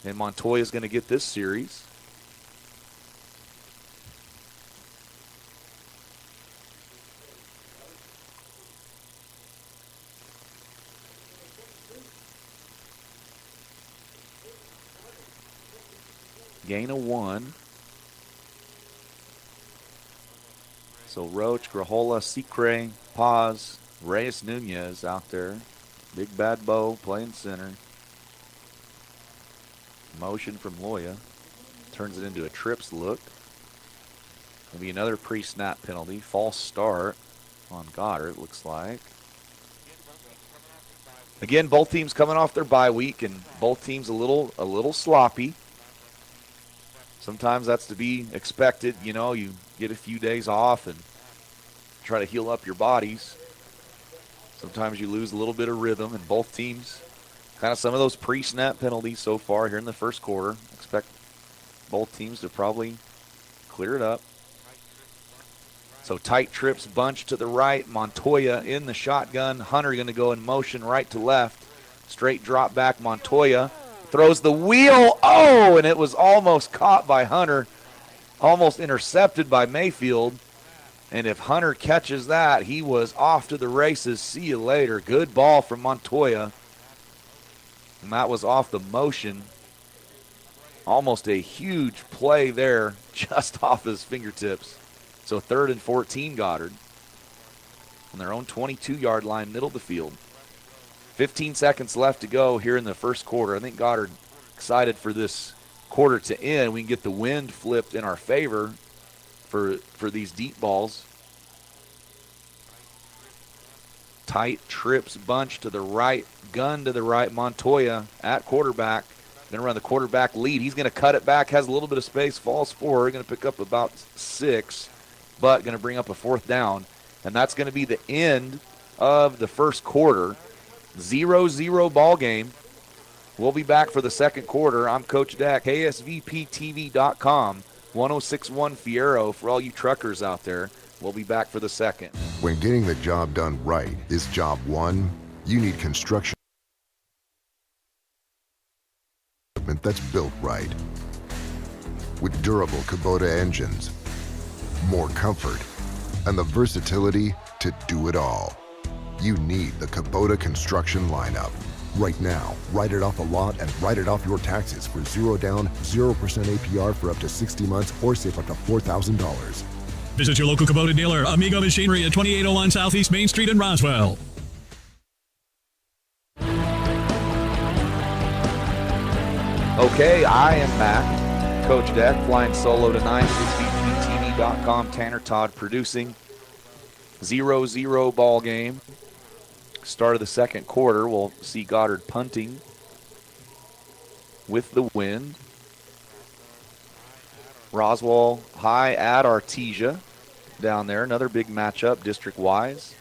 Speaker 15: And Montoya is going to get this series. Gain of 1. So Roach, Grajola, Secre, Paz, Reyes Nunez out there. Big Bad Bo playing center. Motion from Loya. Turns it into a trips look. There'll be another pre-snap penalty. False start on Goddard, it looks like. Again, both teams coming off their bye week, and both teams a little sloppy. Sometimes that's to be expected. You know, you get a few days off and try to heal up your bodies. Sometimes you lose a little bit of rhythm, and both teams kind of some of those pre-snap penalties so far here in the first quarter. Expect both teams to probably clear it up. So tight trips, bunch to the right. Montoya in the shotgun. Hunter going to go in motion right to left. Straight drop back. Montoya throws the wheel. Oh, and it was almost caught by Hunter. Almost intercepted by Mayfield. And if Hunter catches that, he was off to the races. See you later. Good ball from Montoya. And that was off the motion. Almost a huge play there, just off his fingertips. So 3rd and 14, Goddard. On their own 22-yard line, middle of the field. 15 seconds left to go here in the first quarter. I think Goddard excited for this quarter to end. We can get the wind flipped in our favor for these deep balls. Tight trips, bunch to the right, gun to the right. Montoya at quarterback. Going to run the quarterback lead. He's going to cut it back, has a little bit of space, falls forward. Going to pick up about 6, but going to bring up a 4th down. And that's going to be the end of the first quarter. 0-0 ball game. We'll be back for the second quarter. I'm Coach Dak, KSVPTV.com, 1061 Fierro for all you truckers out there. We'll be back for the second.
Speaker 1: When getting the job done right is job 1, you need construction equipment that's built right. With durable Kubota engines, more comfort, and the versatility to do it all. You need the Kubota construction lineup. Right now, write it off a lot and write it off your taxes for 0 down, 0% APR for up to 60 months or save up to $4,000.
Speaker 2: Visit your local Kubota dealer, Amigo Machinery at 2801 Southeast Main Street in Roswell.
Speaker 15: Okay, I am back. Coach Dak flying solo tonight. KSVPTV.com. Tanner Todd producing. 0-0 ball game. Start of the second quarter, we'll see Goddard punting with the wind. Roswell High at Artesia down there. Another big matchup district-wise.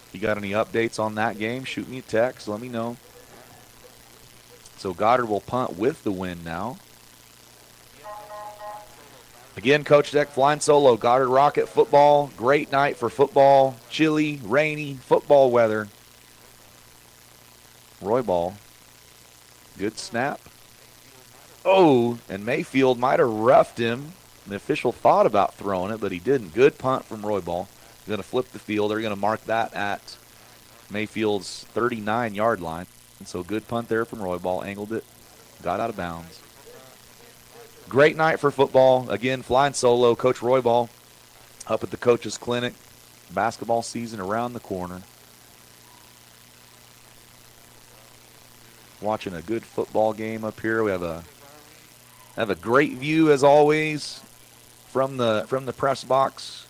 Speaker 15: If you got any updates on that game, shoot me a text. Let me know. So Goddard will punt with the wind now. Again, Coach Dak flying solo. Goddard Rocket football. Great night for football. Chilly, rainy, football weather. Roy Ball Good snap. Oh, and Mayfield might have roughed him. The official thought about throwing it, but he didn't. Good punt from Roybal. Going to flip the field. They're going to mark that at Mayfield's 39-yard line. And so good punt there from Roybal. Angled it. Got out of bounds. Great night for football. Again, flying solo. Coach Roybal up at the coaches' clinic. Basketball season around the corner. Watching a good football game up here. We have a great view as always from the press box.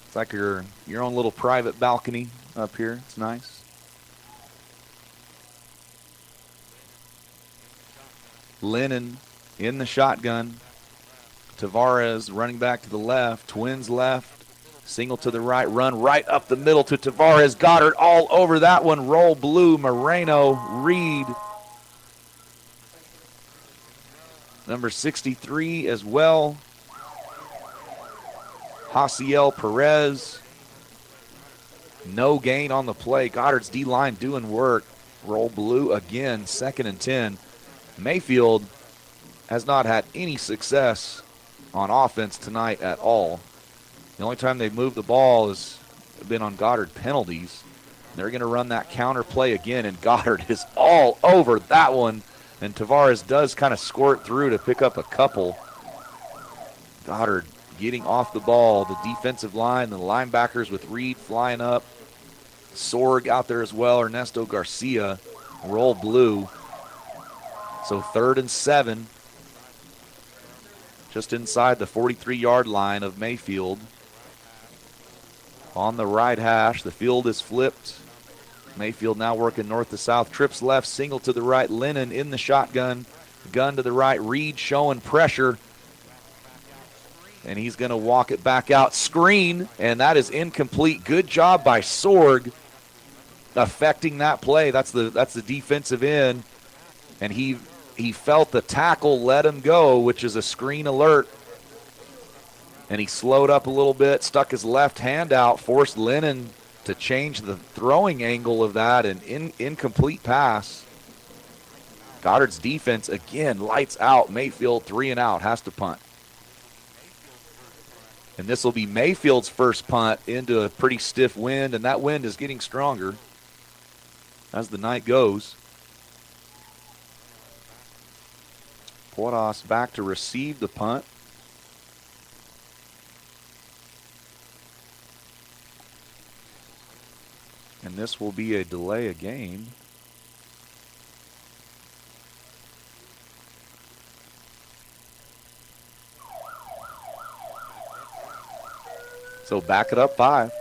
Speaker 15: It's like your own little private balcony up here. It's nice. Lennon in the shotgun. Tavares running back to the left. Twins left. Single to the right. Run right up the middle to Tavares. Goddard all over that one. Roll blue. Moreno. Reed. Number 63 as well. Haciel Perez. No gain on the play. Goddard's D-line doing work. Roll blue again. 2nd and 10. Mayfield has not had any success on offense tonight at all. The only time they've moved the ball has been on Goddard penalties. They're going to run that counter play again, and Goddard is all over that one. And Tavares does kind of squirt through to pick up a couple. Goddard getting off the ball. The defensive line, the linebackers with Reed flying up. Sorg out there as well. Ernesto Garcia. Roll blue. So 3rd and 7. Just inside the 43-yard line of Mayfield. On the right hash, the field is flipped. Mayfield now working north to south. Trips left, single to the right. Lennon in the shotgun. Gun to the right. Reed showing pressure. And he's going to walk it back out. Screen, and that is incomplete. Good job by Sorg affecting that play. That's the defensive end. And he felt the tackle let him go, which is a screen alert. And he slowed up a little bit, stuck his left hand out, forced Lennon to change the throwing angle of that, and incomplete pass. Goddard's defense, again, lights out. Mayfield 3 and out, has to punt. And this will be Mayfield's first punt into a pretty stiff wind, and that wind is getting stronger as the night goes. Porras back to receive the punt. And this will be a delay of game. So back it up 5.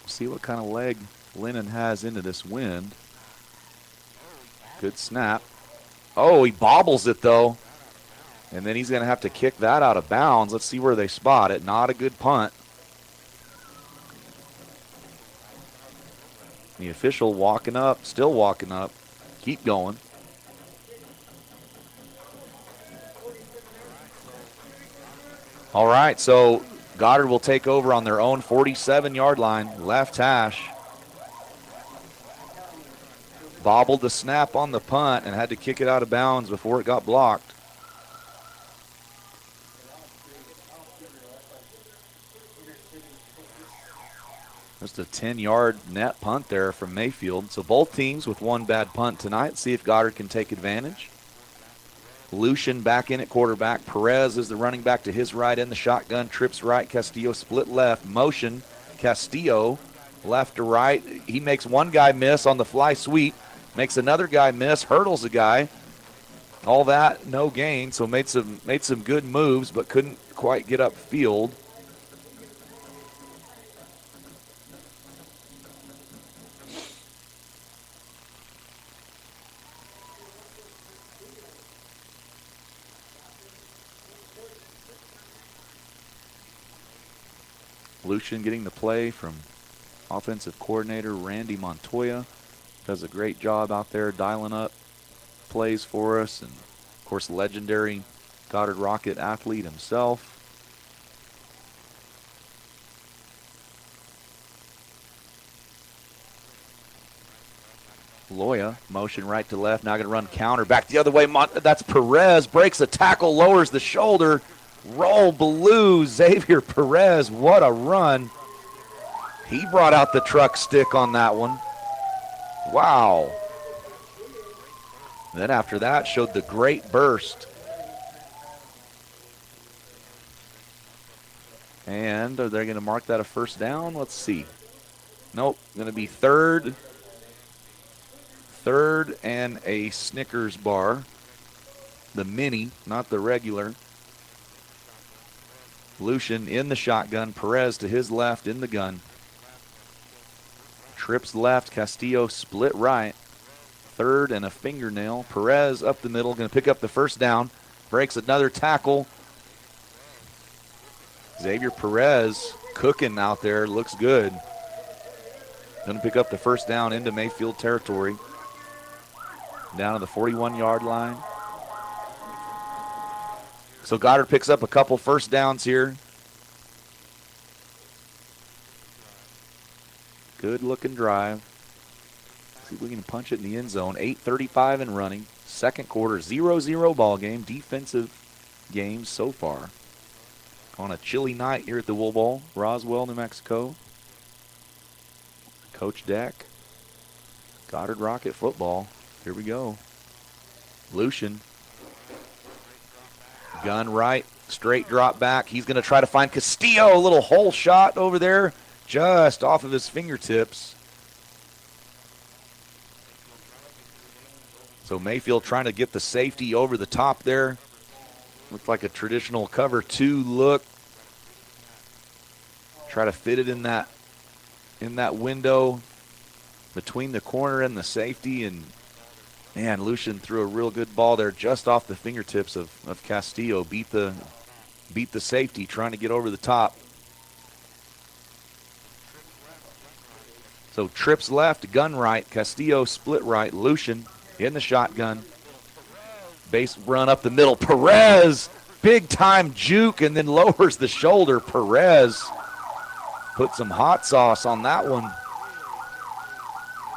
Speaker 15: See what kind of leg Lennon has into this wind. Good snap. Oh, he bobbles it though. And then he's going to have to kick that out of bounds. Let's see where they spot it. Not a good punt. The official walking up, still walking up. Keep going. All right, so Goddard will take over on their own 47-yard line, left hash. Bobbled the snap on the punt and had to kick it out of bounds before it got blocked. Just a 10-yard net punt there from Mayfield. So both teams with one bad punt tonight. See if Goddard can take advantage. Lucian back in at quarterback. Perez is the running back to his right in the shotgun. Trips right. Castillo split left. Motion. Castillo left to right. He makes one guy miss on the fly sweep. Makes another guy miss. Hurdles a guy. All that, no gain. So made some good moves, but couldn't quite get upfield. Lucian getting the play from offensive coordinator Randy Montoya.
Speaker 18: does a great job out there dialing up plays for us. And, of course, legendary Goddard Rocket athlete himself. Loya, motion right to left, now going to run counter, back the other way. That's Perez, breaks the tackle, lowers the shoulder. Roll blue, Xavier Perez, what a run. He brought out the truck stick on that one. Wow. Then after that, showed the great burst. And are they going to mark that a first down? Let's see. Nope, going to be third and a Snickers bar. The mini, not the regular. Lucian in the shotgun. Perez to his left in the gun. Trips left. Castillo split right. Third and a fingernail. Perez up the middle. Going to pick up the first down. Breaks another tackle. Xavier Perez cooking out there. Looks good. Going to pick up the first down into Mayfield territory. Down to the 41-yard line. So Goddard picks up a couple first downs here. Good looking drive. See if we can punch it in the end zone. 8:35 and running. Second quarter, 0-0 ball game. Defensive games so far. On a chilly night here at the Wool Bowl, Roswell, New Mexico. Coach Deck. Goddard Rocket football. Here we go. Lucian. Gun right. Straight drop back. He's going to try to find Castillo. A little hole shot over there. Just off of his fingertips. So Mayfield trying to get the safety over the top there. Looked like a traditional cover 2 look. Try to fit it in that window between the corner and the safety. And man, Lucian threw a real good ball there just off the fingertips of Castillo. Beat the safety trying to get over the top. So trips left, gun right, Castillo split right, Lucian in the shotgun. Base run up the middle. Perez, big time juke and then lowers the shoulder. Perez put some hot sauce on that one.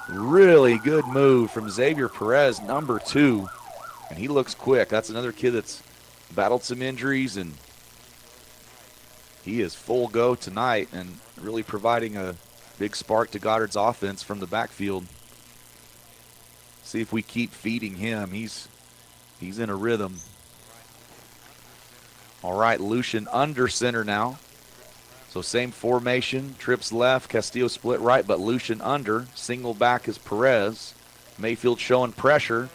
Speaker 18: Really good move from Xavier Perez, number 2. And he looks quick. That's another kid that's battled some injuries, and he is full go tonight and really providing a big spark to Goddard's offense from the backfield. See if we keep feeding him. He's in a rhythm. All right, Lucian under center now. So same formation, trips left, Castillo split right, but Lucian under. Single back is Perez. Mayfield showing pressure.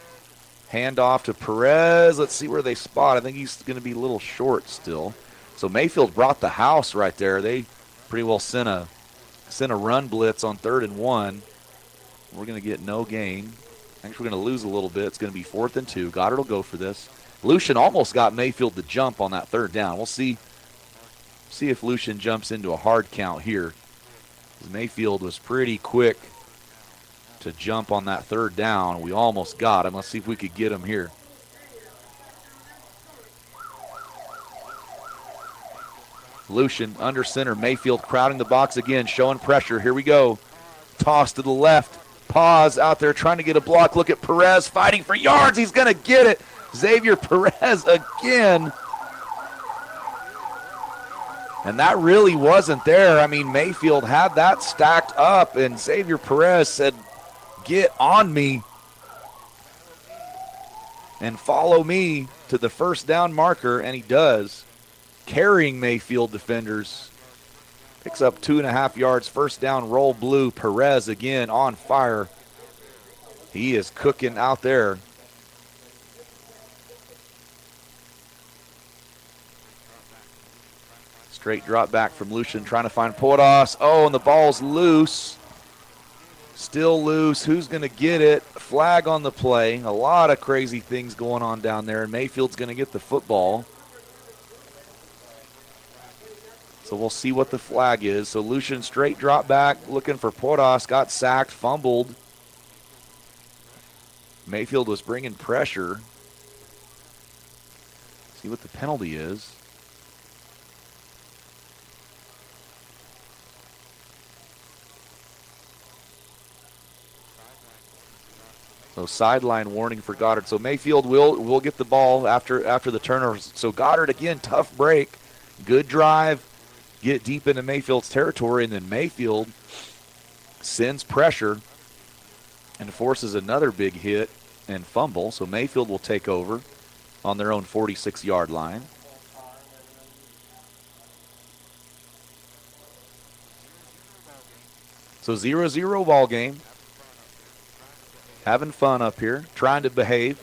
Speaker 18: Hand off to Perez. Let's see where they spot. I think he's going to be a little short still. So Mayfield brought the house right there. They pretty well sent a run blitz on 3rd and 1. We're going to get no gain. Actually, we're going to lose a little bit. It's going to be 4th and 2. Goddard will go for this. Lucian almost got Mayfield to jump on that 3rd down. We'll see if Lucian jumps into a hard count here. Mayfield was pretty quick to jump on that 3rd down. We almost got him. Let's see if we could get him here. Lucian under center. Mayfield crowding the box again, showing pressure. Here we go. Toss to the left. Pause out there trying to get a block. Look at Perez fighting for yards. He's going to get it. Xavier Perez again. And that really wasn't there. I mean, Mayfield had that stacked up, and Xavier Perez said, "Get on me and follow me to the first down marker," and he does. Carrying Mayfield defenders. Picks up 2.5 yards. First down, roll blue. Perez again on fire. He is cooking out there. Straight drop back from Lucian, trying to find Portas. Oh, and the ball's loose. Still loose. Who's going to get it? Flag on the play. A lot of crazy things going on down there, and Mayfield's going to get the football. So we'll see what the flag is. So Lucian straight drop back, looking for Portas. Got sacked, fumbled. Mayfield was bringing pressure. See what the penalty is. So sideline warning for Goddard. So Mayfield will get the ball after the turnover. So Goddard again, tough break, good drive, get deep into Mayfield's territory, and then Mayfield sends pressure and forces another big hit and fumble. So Mayfield will take over on their own 46-yard line. So 0-0 ball game. Having fun up here, trying to behave.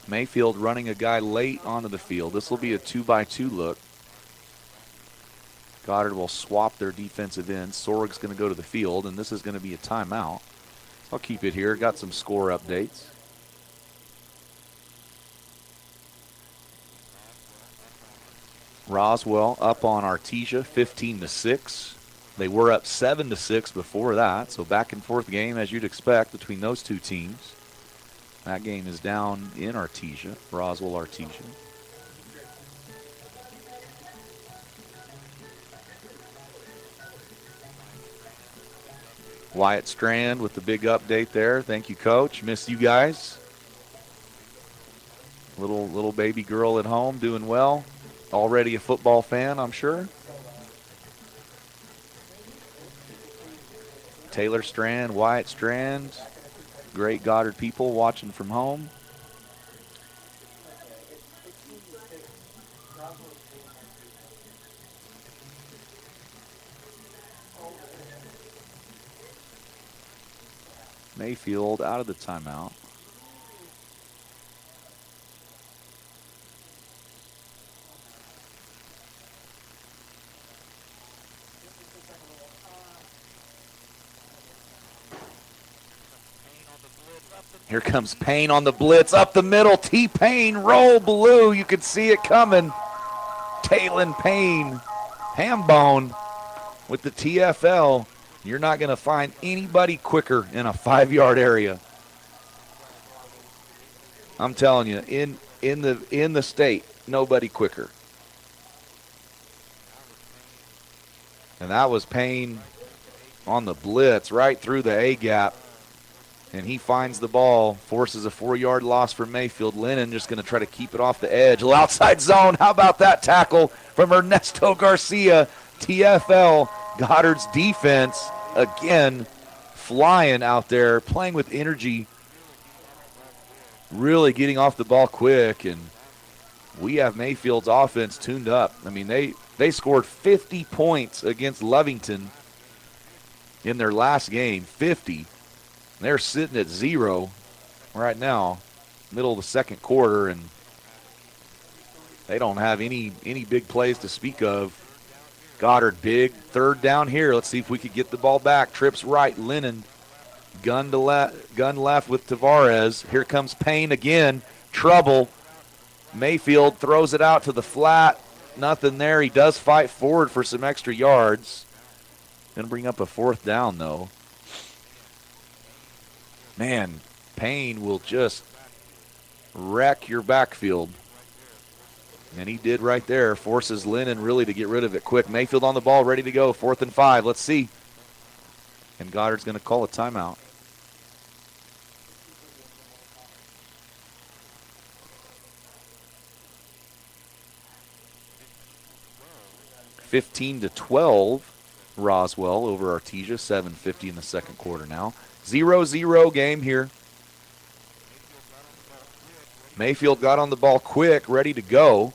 Speaker 18: Mayfield running a guy late onto the field. This will be a 2-by-2 look. Goddard will swap their defensive ends. Sorg's going to go to the field, and this is going to be a timeout. I'll keep it here. Got some score updates. Roswell up on Artesia 15-6. They were up 7-6 before that, so back and forth game as you'd expect between those two teams. That game is down in Artesia, Roswell, Artesia. Wyatt Strand with the big update there. Thank you, Coach. Miss you guys. Little baby girl at home doing well. Already a football fan, I'm sure. Taylor Strand, Wyatt Strand, great Goddard people watching from home. Mayfield out of the timeout. Here comes Payne on the blitz, up the middle, T-Payne, roll blue, you could see it coming. Talon Payne, Hambone with the TFL. You're not going to find anybody quicker in a 5-yard area. I'm telling you, in the state, nobody quicker. And that was Payne on the blitz right through the A-gap. And he finds the ball, forces a 4-yard loss for Mayfield. Lennon just going to try to keep it off the edge. A little outside zone. How about that tackle from Ernesto Garcia? TFL, Goddard's defense, again, flying out there, playing with energy, really getting off the ball quick. And we have Mayfield's offense tuned up. I mean, they scored 50 points against Lovington in their last game, 50. They're sitting at 0 right now, middle of the second quarter, and they don't have any big plays to speak of. Goddard big, third down here. Let's see if we could get the ball back. Trips right, Lennon, gun left with Tavares. Here comes Payne again, trouble. Mayfield throws it out to the flat, nothing there. He does fight forward for some extra yards. Going to bring up a 4th down, though. Man, Payne will just wreck your backfield. And he did right there. Forces Lennon really to get rid of it quick. Mayfield on the ball, ready to go. 4th and 5. Let's see. And Goddard's going to call a timeout. (15-12) Roswell over Artesia. 7:50 in the second quarter now. 0-0 game here. Mayfield got on the ball quick, ready to go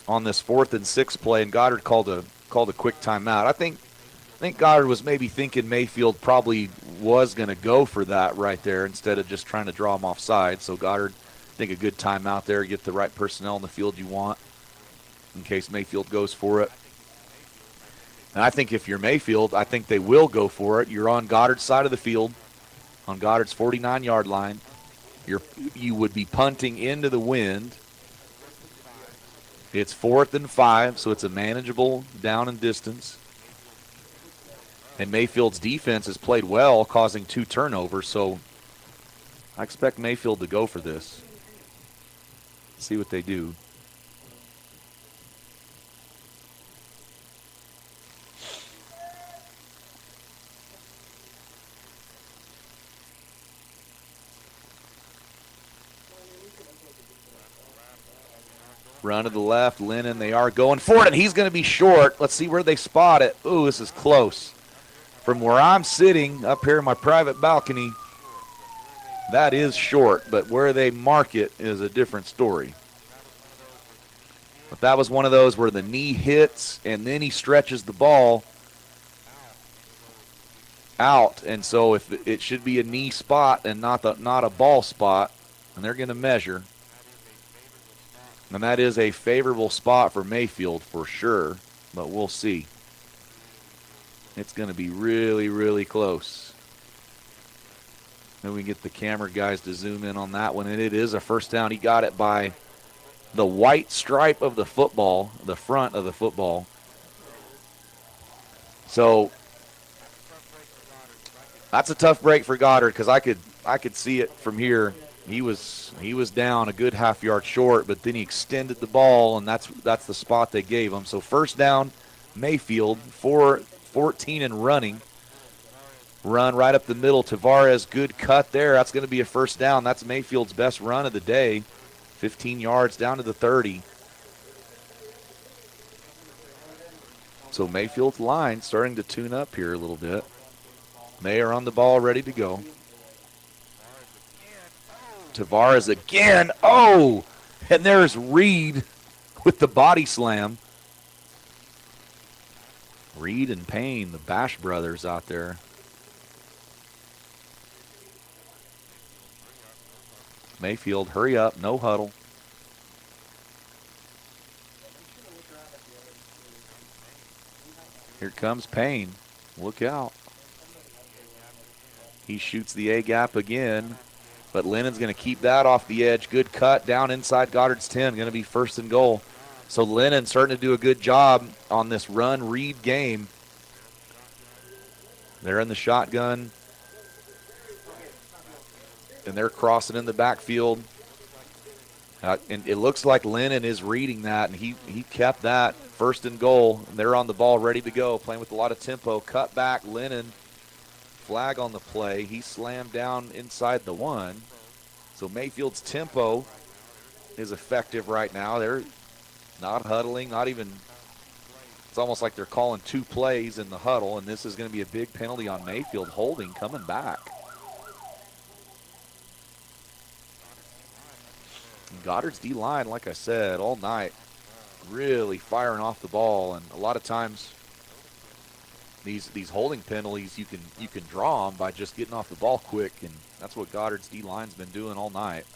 Speaker 18: on this 4th and 6 play, and Goddard called a quick timeout. I think Goddard was maybe thinking Mayfield probably was going to go for that right there instead of just trying to draw him offside. So Goddard, I think a good timeout there, get the right personnel in the field you want in case Mayfield goes for it. And I think if you're Mayfield, I think they will go for it. You're on Goddard's side of the field, on Goddard's 49-yard line. You would be punting into the wind.
Speaker 15: It's 4th and 5, so it's a manageable down and distance. And Mayfield's defense has played well, causing 2 turnovers, so I expect Mayfield to go for this. See what they do. Run to the left, Lennon, they are going for it, and he's going to be short. Let's see where they spot it. Ooh, this is close. From where I'm sitting up here in my private balcony, that is short, but where they mark it is a different story. But that was one of those where the knee hits, and then he stretches the ball out, and so if it should be a knee spot and not a ball spot, and they're going to measure. And that is a favorable spot for Mayfield for sure, but we'll see. It's going to be really, really close. Then we get the camera guys to zoom in on that one, and it is a first down. He got it by the white stripe of the football, the front of the football. So that's a tough break for Goddard because I could see it from here. He was down a good half yard short, but then he extended the ball, and that's the spot they gave him. So first down, Mayfield, 14 and running. Run right up the middle. Tavares, good cut there. That's going to be a first down. That's Mayfield's best run of the day. 15 yards down to the 30. So Mayfield's line starting to tune up here a little bit. They are on the ball, ready to go. Tavares again. Oh, and there's Reed with the body slam. Reed and Payne, the Bash brothers out there. Mayfield, hurry up, no huddle. Here comes Payne. Look out. He shoots the A-gap again. But Lennon's going to keep that off the edge. Good cut down inside Goddard's 10. Going to be first and goal. So Lennon starting to do a good job on this run-read game. They're in the shotgun. And they're crossing in the backfield. And it looks like Lennon is reading that, and he kept that first and goal. And they're on the ball ready to go, playing with a lot of tempo. Cut back, Lennon. Flag on the play. He slammed down inside the 1. So Mayfield's tempo is effective right now. They're not huddling, not even. It's almost like they're calling 2 plays in the huddle, and this is going to be a big penalty on Mayfield. Holding coming back. And Goddard's D-line, like I said, all night, really firing off the ball, and a lot of times these holding penalties you can draw them by just getting off the ball quick, and that's what Goddard's D-line's been doing all night.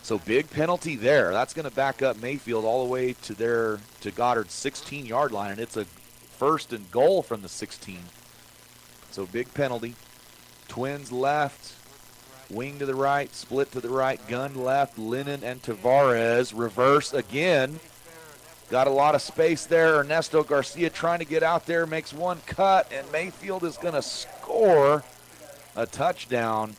Speaker 15: So big penalty there. That's going to back up Mayfield all the way to Goddard's 16-yard line, and it's a first and goal from the 16. So big penalty. Twins left, wing to the right, split to the right, gun left, Lennon and Tavares. Reverse again. Got a lot of space there. Ernesto Garcia trying to get out there, makes one cut, and Mayfield is going to score a touchdown.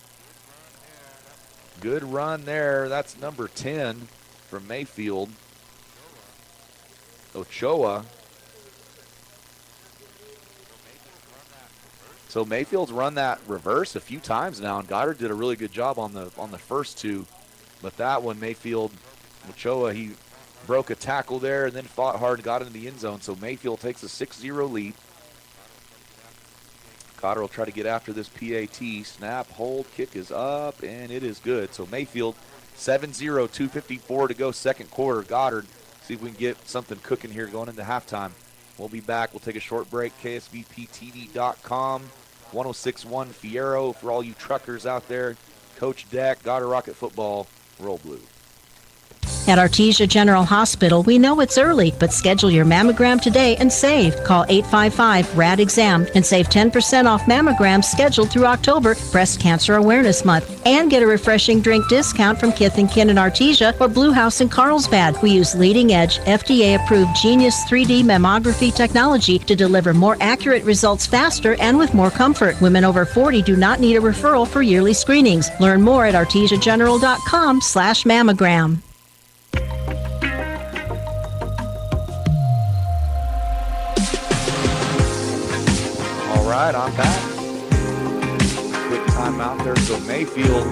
Speaker 15: Good run there. That's number 10 from Mayfield. Ochoa. So Mayfield's run that reverse a few times now, and Goddard did a really good job on the first 2. But that one, Mayfield, Ochoa, he broke a tackle there and then fought hard and got into the end zone. So Mayfield takes a 6-0 lead. Goddard will try to get after this PAT. Snap, hold, kick is up, and it is good. So Mayfield, 7-0, 2:54 to go, second quarter. Goddard, see if we can get something cooking here going into halftime. We'll be back. We'll take a short break. KSVPTV.com, 106.1 Fierro for all you truckers out there. Coach Deck, Goddard Rocket Football, roll blue.
Speaker 3: At Artesia General Hospital, we know it's early, but schedule your mammogram today and save. Call 855-RAD-EXAM and save 10% off mammograms scheduled through October, Breast Cancer Awareness Month. And get a refreshing drink discount from Kith & Kin in Artesia or Blue House in Carlsbad. We use leading-edge, FDA-approved Genius 3D mammography technology to deliver more accurate results faster and with more comfort. Women over 40 do not need a referral for yearly screenings. Learn more at artesiageneral.com/mammogram.
Speaker 15: All right, I'm back. Quick timeout there. So Mayfield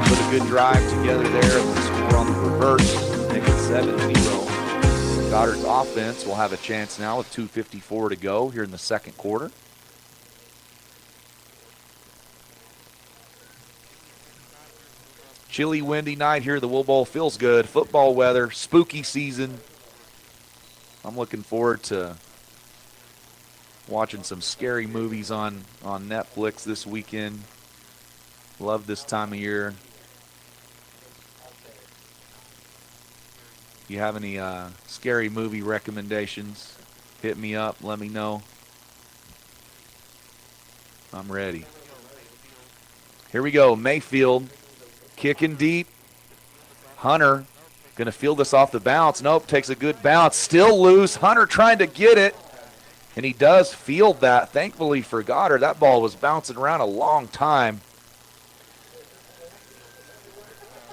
Speaker 15: put a good drive together there and the score on the reverse, make it 7-0. Goddard's offense will have a chance now with 2:54 to go here in the second quarter. Chilly, windy night here. The Wool Bowl feels good. Football weather, spooky season. I'm looking forward to watching some scary movies on Netflix this weekend. Love this time of year. If you have any scary movie recommendations, hit me up. Let me know. I'm ready. Here we go. Mayfield kicking deep. Hunter going to field this off the bounce. Nope, takes a good bounce. Still loose. Hunter trying to get it. And he does field that. Thankfully for Goddard, that ball was bouncing around a long time.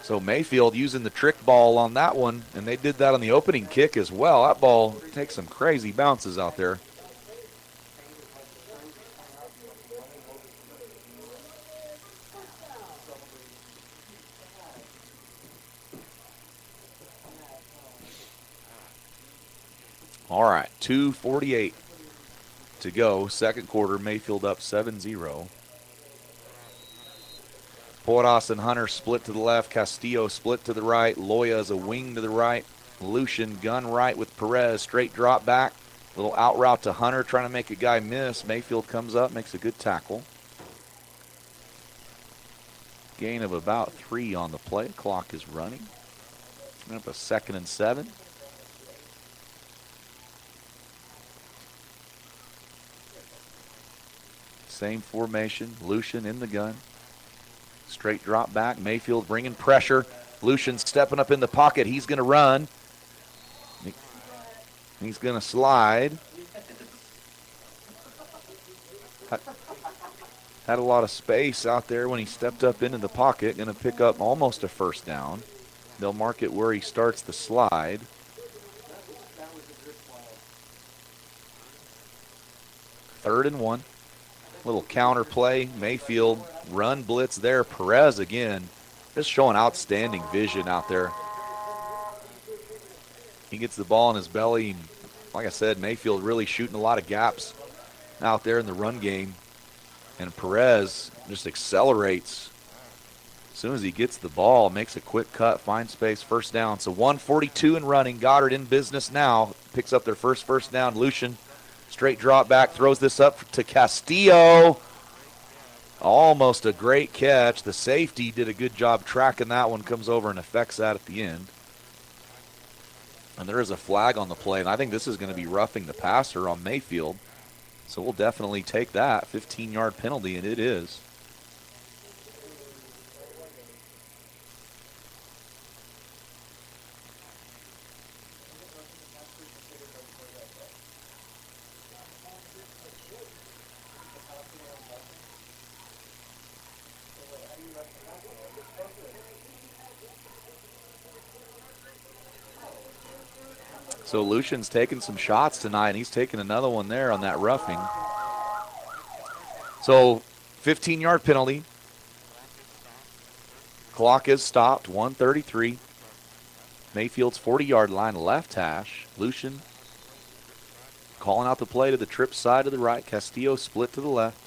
Speaker 15: So Mayfield using the trick ball on that one, and they did that on the opening kick as well. That ball takes some crazy bounces out there. All right, 2:48 to go. Second quarter, Mayfield up 7-0. Porras and Hunter split to the left. Castillo split to the right. Loya is a wing to the right. Lucian gun right with Perez. Straight drop back. Little out route to Hunter trying to make a guy miss. Mayfield comes up, makes a good tackle. Gain of about 3 on the play. Clock is running. Up a 2nd and 7. Same formation. Lucian in the gun. Straight drop back. Mayfield bringing pressure. Lucian stepping up in the pocket. He's going to run. He's going to slide. Had a lot of space out there when he stepped up into the pocket. Going to pick up almost a first down. They'll mark it where he starts the slide. Third and 1. Little counter play. Mayfield run blitz there. Perez again. Just showing outstanding vision out there. He gets the ball in his belly. Like I said, Mayfield really shooting a lot of gaps out there in the run game. And Perez just accelerates. As soon as he gets the ball, makes a quick cut, finds space, first down. So 1:42 and running. Goddard in business now. Picks up their first down. Lucian, straight drop back, throws this up to Castillo. Almost a great catch. The safety did a good job tracking that one, comes over and affects that at the end. And there is a flag on the play, and I think this is going to be roughing the passer on Mayfield. So we'll definitely take that 15-yard penalty, and it is. So Lucian's taking some shots tonight, and he's taking another one there on that roughing. So 15-yard penalty. Clock is stopped, 1:33. Mayfield's 40-yard line left hash. Lucian calling out the play to the trip side to the right. Castillo split to the left.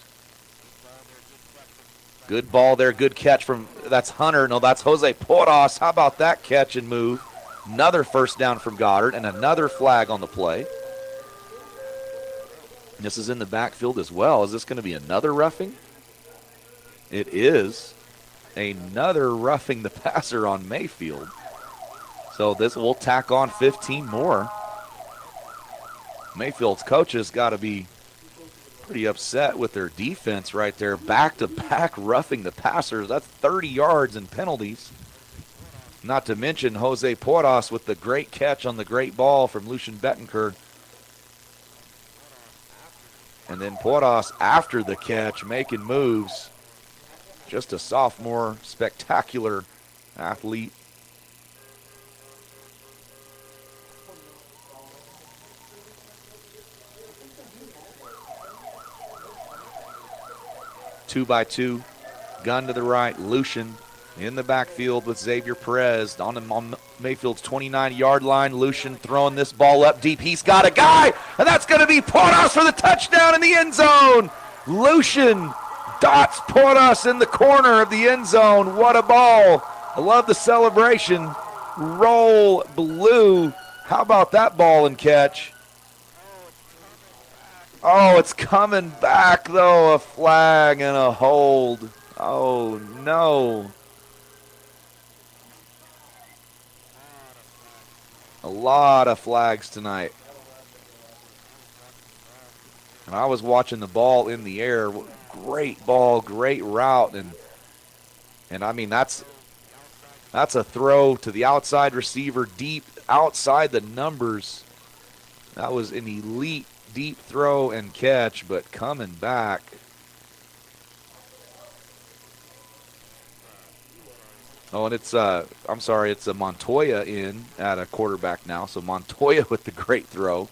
Speaker 15: Good ball there, good catch from, that's Hunter. No, that's Jose Porras. How about that catch and move? Another first down from Goddard and another flag on the play. This is in the backfield as well. Is this going to be another roughing? It is another roughing the passer on Mayfield. So this will tack on 15 more. Mayfield's coaches got to be pretty upset with their defense right there. Back-to-back roughing the passers. That's 30 yards in penalties. Not to mention Jose Porras with the great catch on the great ball from Lucian Bettencourt. And then Porras after the catch making moves. Just a sophomore, spectacular athlete. Two by two, gun to the right, Lucian in the backfield with Xavier Perez on Mayfield's 29-yard line. Lucian throwing this ball up deep. He's got a guy, and that's going to be Porras for the touchdown in the end zone. Lucian dots Porras in the corner of the end zone. What a ball. I love the celebration. Roll blue. How about that ball and catch? Oh, it's coming back, though. A flag and a hold. Oh, no. A lot of flags tonight. And I was watching the ball in the air. Great ball, great route. And I mean, that's a throw to the outside receiver deep outside the numbers. That was an elite deep throw and catch, but coming back. Oh, and it's it's a Montoya in at a quarterback now. So Montoya with the great throw.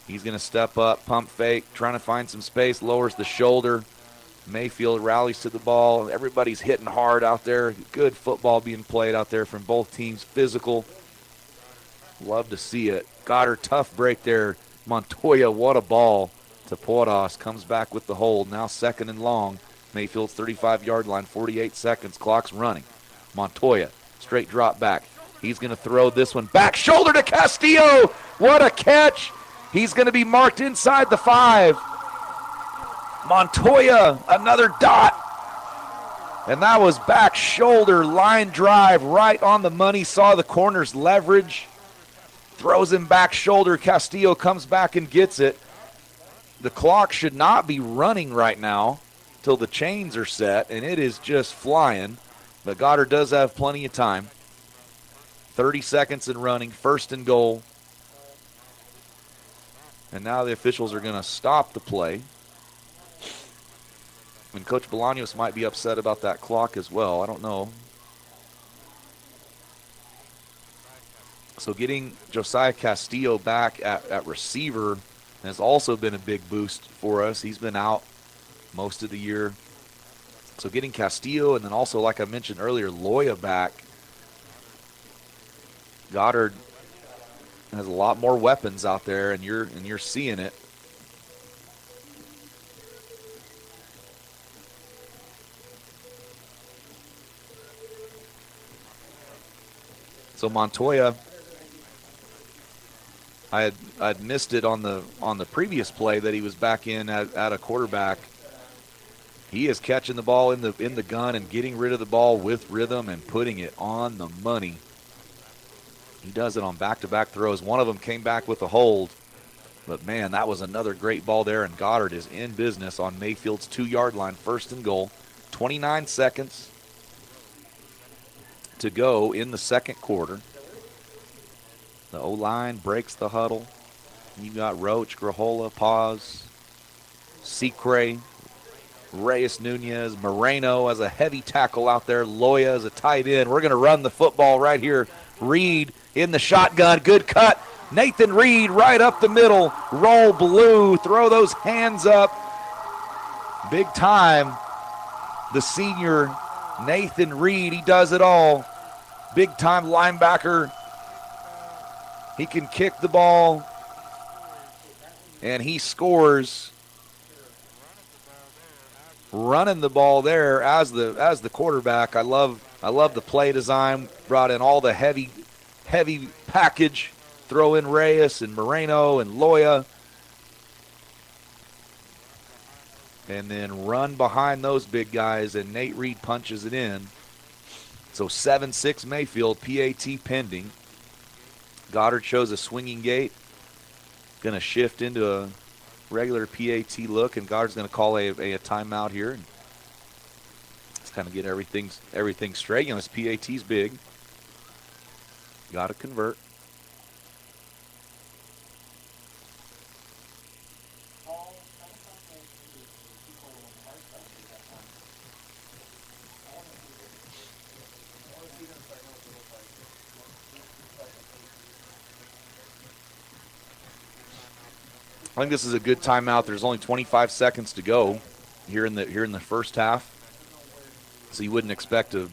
Speaker 15: He's going to step up, pump fake, trying to find some space, lowers the shoulder. Mayfield rallies to the ball. Everybody's hitting hard out there. Good football being played out there from both teams. Physical. Love to see it. Goddard, tough break there. Montoya, what a ball to Porras. Comes back with the hold. Now second and long. Mayfield's 35-yard line, 48 seconds. Clock's running. Montoya, straight drop back. He's going to throw this one back. Shoulder to Castillo. What a catch. He's going to be marked inside the 5. Montoya, another dot. And that was back shoulder, line drive, right on the money. Saw the corner's leverage. Throws him back shoulder. Castillo comes back and gets it. The clock should not be running right now till the chains are set, and it is just flying. But Goddard does have plenty of time. 30 seconds in running, first and goal. And now the officials are going to stop the play. And Coach Bolaños might be upset about that clock as well. I don't know. So getting Josiah Castillo back at receiver has also been a big boost for us. He's been out most of the year. So getting Castillo and then also, like I mentioned earlier, Loya back. Goddard has a lot more weapons out there, and you're seeing it. So Montoya, I'd missed it on the previous play that he was back in at a quarterback. He is catching the ball in the gun and getting rid of the ball with rhythm and putting it on the money. He does it on back-to-back throws. One of them came back with a hold. But, man, that was another great ball there, and Goddard is in business on Mayfield's 2-yard line, first and goal. 29 seconds to go in the second quarter. The O-line breaks the huddle. You got Roach, Grahola, Paz, Secre, Reyes Nunez, Moreno as a heavy tackle out there. Loya as a tight end. We're going to run the football right here. Reed in the shotgun. Good cut. Nathan Reed right up the middle. Roll blue. Throw those hands up. Big time. The senior Nathan Reed. He does it all. Big time linebacker. He can kick the ball. And he scores. Running the ball there as the quarterback. I love the play design. Brought in all the heavy package. Throw in Reyes and Moreno and Loya. And then run behind those big guys, and Nate Reed punches it in.
Speaker 5: So 7-6 Mayfield, PAT pending. Goddard shows a swinging gait. Going to shift into a regular PAT look, and Goddard's going to call a timeout here. And let's kind of get everything straight. You know, his PAT's big. Got to convert. I think this is a good timeout. There's only 25 seconds to go here in the first half, so you wouldn't expect to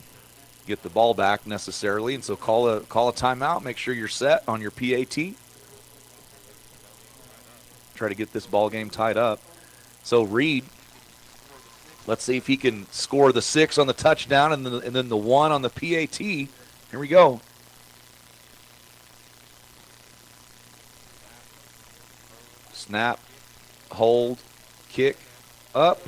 Speaker 5: get the ball back necessarily. And so call a timeout. Make sure you're set on your PAT. Try to get this ball game tied up. So Reed, let's see if he can score the 6 on the touchdown and then the 1 on the PAT. Here we go. Snap, hold, kick, up,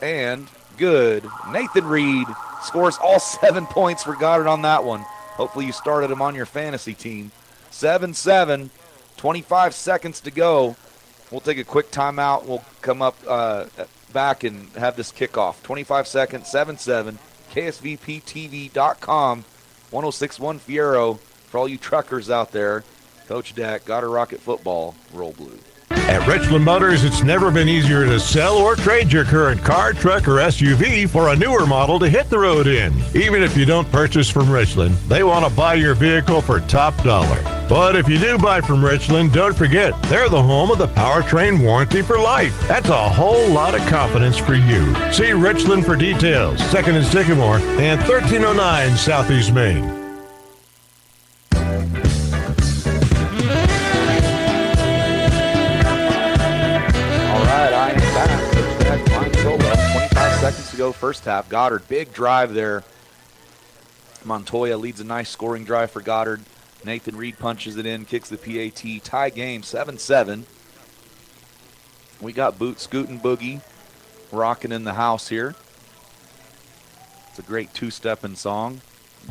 Speaker 5: and good. Nathan Reed scores all 7 points for Goddard on that one. Hopefully you started him on your fantasy team. 7-7, 25 seconds to go. We'll take a quick timeout. We'll come up back and have this kickoff. 25 seconds, 7-7, KSVPTV.com, 1061 Fierro. For all you truckers out there, Coach Deck, Goddard Rocket Football, roll blue.
Speaker 26: At Richland Motors, it's never been easier to sell or trade your current car, truck, or SUV for a newer model to hit the road in. Even if you don't purchase from Richland, they want to buy your vehicle for top dollar. But if you do buy from Richland, don't forget, they're the home of the powertrain warranty for life. That's a whole lot of confidence for you. See Richland for details. 2nd and Sycamore and 1309 Southeast Main.
Speaker 5: Seconds to go, first half. Goddard, big drive there. Montoya leads a nice scoring drive for Goddard. Nathan Reed punches it in, kicks the PAT. Tie game, 7-7. We got Boot Scootin' Boogie rocking in the house here. It's a great two-stepping song.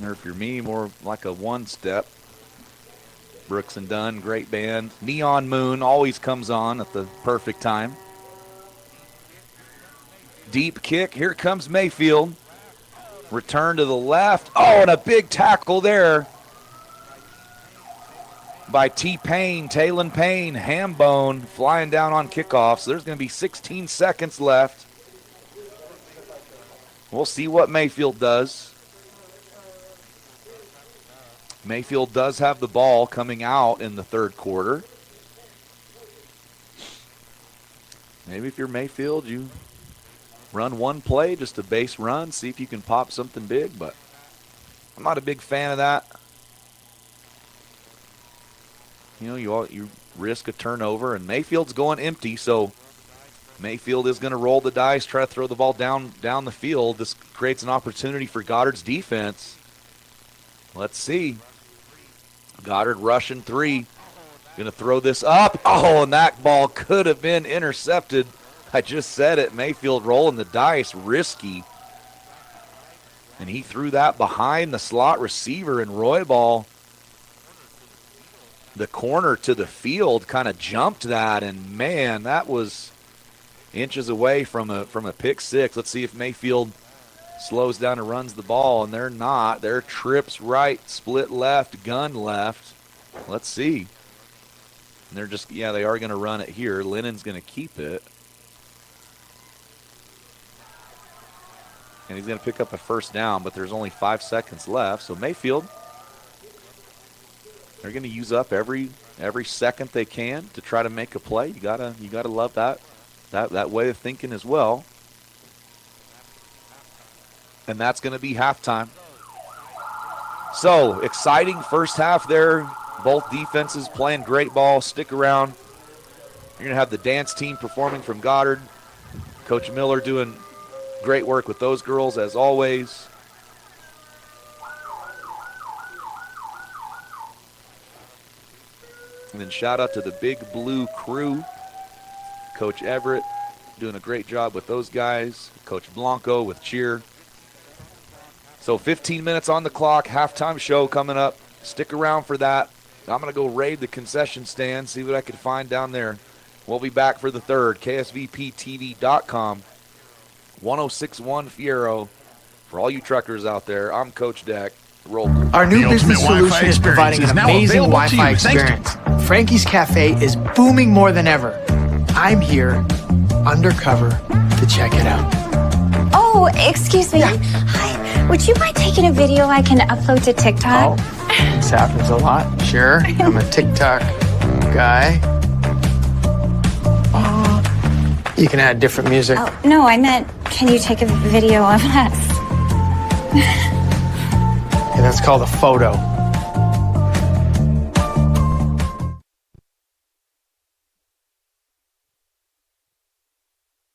Speaker 5: Or if you're me, more like a one-step. Brooks and Dunn, great band. Neon Moon always comes on at the perfect time. Deep kick. Here comes Mayfield. Return to the left. Oh, and a big tackle there by T-Payne, Talon Payne, ham bone, flying down on kickoff. So there's going to be 16 seconds left. We'll see what Mayfield does. Mayfield does have the ball coming out in the third quarter. Maybe if you're Mayfield, you run one play, just a base run, see if you can pop something big, but I'm not a big fan of that. You know, you risk a turnover, and Mayfield's going empty, so Mayfield is going to roll the dice, try to throw the ball down the field. This creates an opportunity for Goddard's defense. Let's see. Goddard rushing 3. Going to throw this up. Oh, and that ball could have been intercepted. I just said it. Mayfield rolling the dice, risky. And he threw that behind the slot receiver, and Roybal, the corner to the field, kind of jumped that, and man, that was inches away from a pick six. Let's see if Mayfield slows down and runs the ball, and they're not. They're trips right, split left, gun left. Let's see. And they're just, yeah, they are going to run it here. Lennon's going to keep it. And he's going to pick up a first down, but there's only 5 seconds left. So Mayfield, they're going to use up every second they can to try to make a play. You gotta love that way of thinking as well. And that's going to be halftime. So exciting first half there. Both defenses playing great ball. Stick around. You're going to have the dance team performing from Goddard. Coach Miller doing great work with those girls, as always. And then shout out to the Big Blue crew. Coach Everett doing a great job with those guys. Coach Blanco with cheer. So 15 minutes on the clock, halftime show coming up. Stick around for that. I'm going to go raid the concession stand, see what I can find down there. We'll be back for the third. KSVPTV.com. 1061 Fiero. For all you truckers out there, I'm Coach Deck. Roll.
Speaker 6: Our new business solution is providing an amazing Wi-Fi experience. Frankie's Cafe is booming more than ever. I'm here, undercover, to check it out.
Speaker 7: Oh, excuse me. Yeah. Hi. Would you mind taking a video I can upload to TikTok?
Speaker 6: Oh, this happens a lot. Sure, I'm a TikTok guy. You can add different music.
Speaker 7: Oh, no, I meant, can you take a video of us?
Speaker 6: And that's called a photo.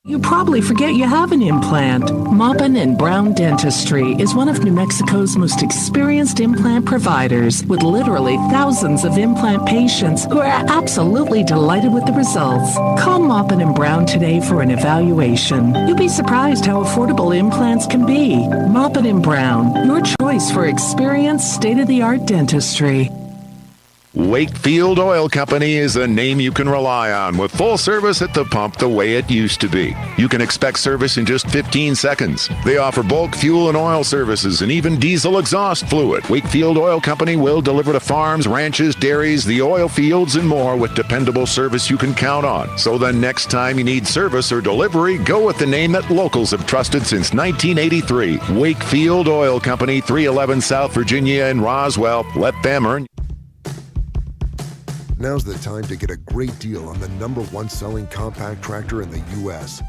Speaker 8: You probably forget you have an implant. Maupin and Brown Dentistry is one of New Mexico's most experienced implant providers, with literally thousands of implant patients who are absolutely delighted with the results. Call Maupin and Brown today for an evaluation. You'll be surprised how affordable implants can be. Maupin and Brown, your choice for experienced, state-of-the-art dentistry.
Speaker 9: Wakefield Oil Company is a name you can rely on, with full service at the pump the way it used to be. You can expect service in just 15 seconds. They offer bulk fuel and oil services and even diesel exhaust fluid. Wakefield Oil Company will deliver to farms, ranches, dairies, the oil fields, and more with dependable service you can count on. So the next time you need service or delivery, go with the name that locals have trusted since 1983. Wakefield Oil Company, 311 South Virginia in Roswell. Let them earn.
Speaker 1: Now's the time to get a great deal on the #1 selling compact tractor in the U.S.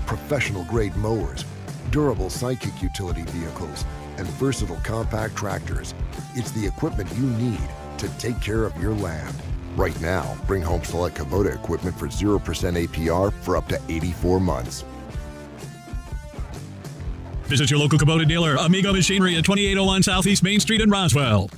Speaker 1: Professional-grade mowers, durable sidekick utility vehicles, and versatile compact tractors. It's the equipment you need to take care of your land. Right now, bring home select Kubota equipment for 0% APR for up to 84 months.
Speaker 2: Visit your local Kubota dealer, Amigo Machinery at 2801 Southeast Main Street in Roswell.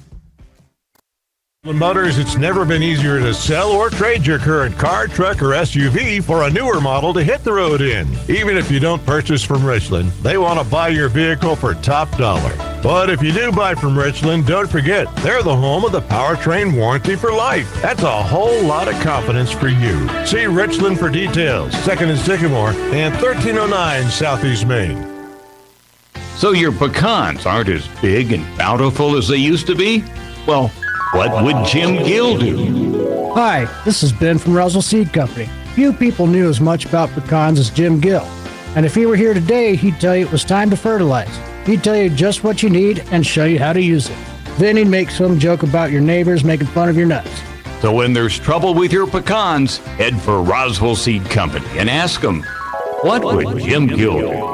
Speaker 26: Motors, it's never been easier to sell or trade your current car, truck, or SUV for a newer model to hit the road in. Even if you don't purchase from Richland, they want to buy your vehicle for top dollar. But if you do buy from Richland, don't forget, they're the home of the powertrain warranty for life. That's a whole lot of confidence for you. See Richland for details. 2nd and Sycamore and 1309 Southeast Main.
Speaker 10: So your pecans aren't as big and bountiful as they used to be? Well, what would Jim Gill do?
Speaker 11: Hi, this is Ben from Roswell Seed Company. Few people knew as much about pecans as Jim Gill. And if he were here today, he'd tell you it was time to fertilize. He'd tell you just what you need and show you how to use it. Then he'd make some joke about your neighbors making fun of your nuts.
Speaker 10: So when there's trouble with your pecans, head for Roswell Seed Company and ask them, what would Jim Gill do?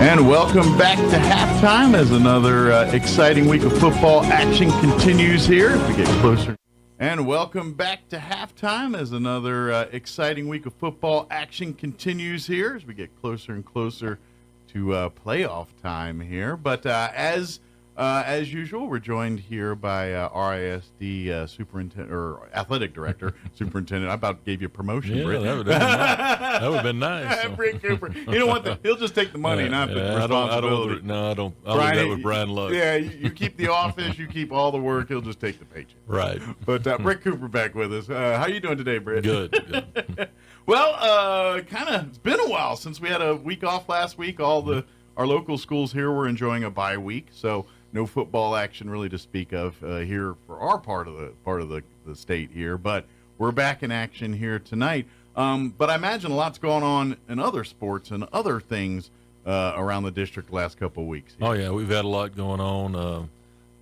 Speaker 21: And welcome back to halftime as another exciting week of football action continues here. As we get closer. And welcome back to halftime as another exciting week of football action continues here as we get closer and closer to playoff time here. But as usual, we're joined here by RISD superintendent or athletic director, superintendent. I about gave you a promotion.
Speaker 27: Yeah,
Speaker 21: Britt.
Speaker 27: that would have been nice.
Speaker 21: Britt Cooper. You know what? He'll just take the money, not the responsibility.
Speaker 27: I don't. I'll leave that with Brian Luck.
Speaker 21: Yeah, you keep the office, you keep all the work. He'll just take the paycheck.
Speaker 27: Right.
Speaker 21: But Britt Cooper back with us. How you doing today, Britt?
Speaker 27: Good.
Speaker 21: Well, it's been a while since we had a week off last week. Our local schools here were enjoying a bye week, so no football action really to speak of here for our part of the state here. But we're back in action here tonight. But I imagine a lot's going on in other sports and other things around the district the last couple of weeks.
Speaker 27: Oh yeah, we've had a lot going on.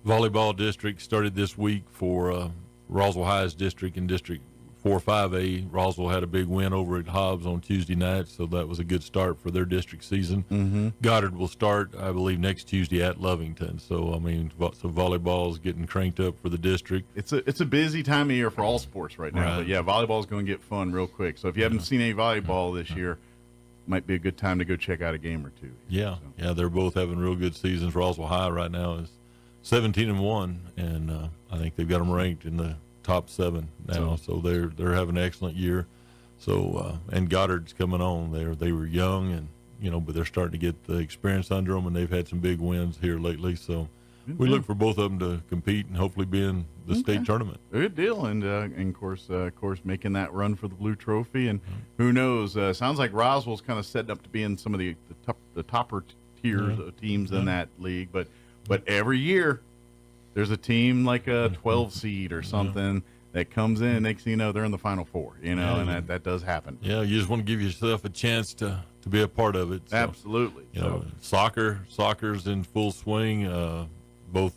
Speaker 27: Volleyball district started this week for Roswell High's district and District 4-5A. Roswell had a big win over at Hobbs on Tuesday night, so that was a good start for their district season.
Speaker 21: Mm-hmm.
Speaker 27: Goddard will start, I believe, next Tuesday at Lovington. So, volleyball is getting cranked up for the district.
Speaker 21: It's a busy time of year for all sports right now.
Speaker 27: Right.
Speaker 21: But, yeah, volleyball is going to get fun real quick. So if you haven't seen any volleyball this year, might be a good time to go check out a game or two.
Speaker 27: Yeah, they're both having real good seasons. Roswell High right now is 17-1, and I think they've got them ranked in the top 7 now, so they're having an excellent year. So and Goddard's coming on. They were young and but they're starting to get the experience under them, and they've had some big wins here lately. So we look for both of them to compete and hopefully be in the state tournament.
Speaker 21: Good deal, and of course, making that run for the Blue Trophy, and who knows? Sounds like Roswell's kind of setting up to be in some of the topper tiers of teams in that league. But every year, there's a team like a 12 seed or something that comes in. Next thing you know, they're in the Final Four. And that does happen.
Speaker 27: Yeah, you just want to give yourself a chance to be a part of it. So,
Speaker 21: absolutely.
Speaker 27: Soccer's in full swing. Both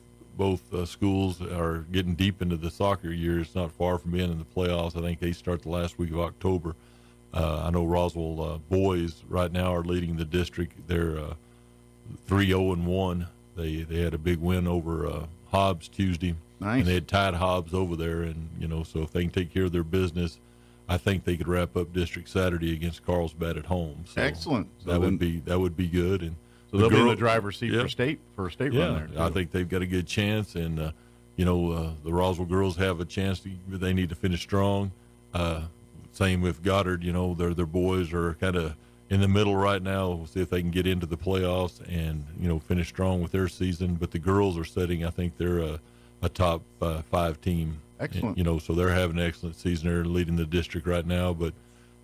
Speaker 27: schools are getting deep into the soccer year. It's not far from being in the playoffs. I think they start the last week of October. I know Roswell boys right now are leading the district. They're 3-0-1. They had a big win over Hobbs Tuesday.
Speaker 21: Nice.
Speaker 27: And they had tied Hobbs over there, and so if they can take care of their business, I think they could wrap up district Saturday against Carlsbad at home. So
Speaker 21: excellent. So
Speaker 27: that would be good. And
Speaker 21: so they'll be in the driver's seat for a state run there.
Speaker 27: I think they've got a good chance, and the Roswell girls have a chance. They need to finish strong. Same with Goddard. Their boys are kind of in the middle right now. We'll see if they can get into the playoffs and finish strong with their season. But the girls are setting. I think they're a top 5 team.
Speaker 21: Excellent.
Speaker 27: And, so they're having an excellent season. They're leading the district right now, but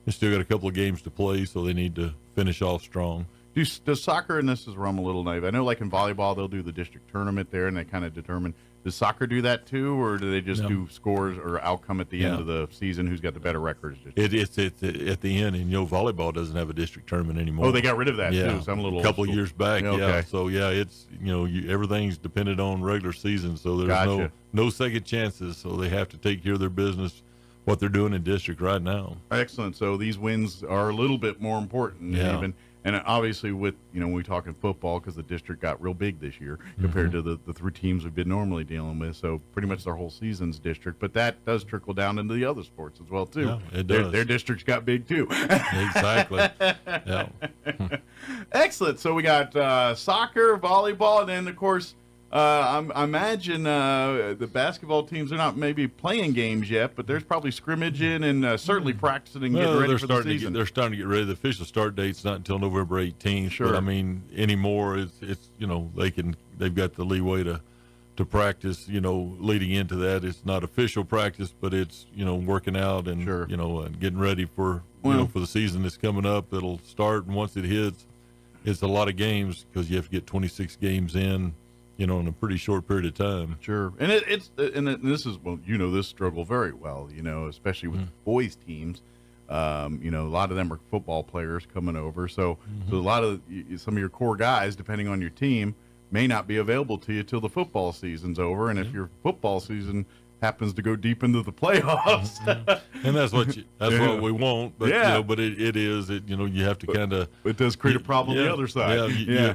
Speaker 27: they still got a couple of games to play, so they need to finish off strong.
Speaker 21: Does soccer, and this is where I'm a little naive, I know like in volleyball they'll do the district tournament there and they kind of determine, does soccer do that too, or do they just do scores or outcome at the end of the season, who's got the better records?
Speaker 27: It's at the end, and volleyball doesn't have a district tournament anymore.
Speaker 21: Oh, they got rid of that too, so I'm a little
Speaker 27: a couple of years back.
Speaker 21: Okay.
Speaker 27: So it's everything's dependent on regular season, so there's no second chances, so they have to take care of their business, what they're doing in district right now.
Speaker 21: Excellent. So these wins are a little bit more important even. And obviously with, when we talk in football, because the district got real big this year compared to the 3 teams we've been normally dealing with. So pretty much their whole season's district. But that does trickle down into the other sports as well, too.
Speaker 27: Yeah, it does.
Speaker 21: Their districts got big, too.
Speaker 27: Exactly. Yeah.
Speaker 21: Excellent. So we got soccer, volleyball, and then, of course, I imagine the basketball teams are not maybe playing games yet, but there's probably scrimmaging and certainly practicing and getting ready for the season.
Speaker 27: They're starting to get ready. The official start date's not until November 18th.
Speaker 21: Sure.
Speaker 27: But anymore it's they've got the leeway to practice. Leading into that, it's not official practice, but it's working out and and getting ready for for the season that's coming up. It'll start, and once it hits, it's a lot of games because you have to get 26 games in. In a pretty short period of time.
Speaker 21: Sure. And this is, this struggle very well, especially with boys teams. A lot of them are football players coming over. So a lot of some of your core guys, depending on your team, may not be available to you till the football season's over. And if your football season happens to go deep into the playoffs,
Speaker 27: and that's what what we want. But but it is you have to kind of,
Speaker 21: it does create a problem on the other side.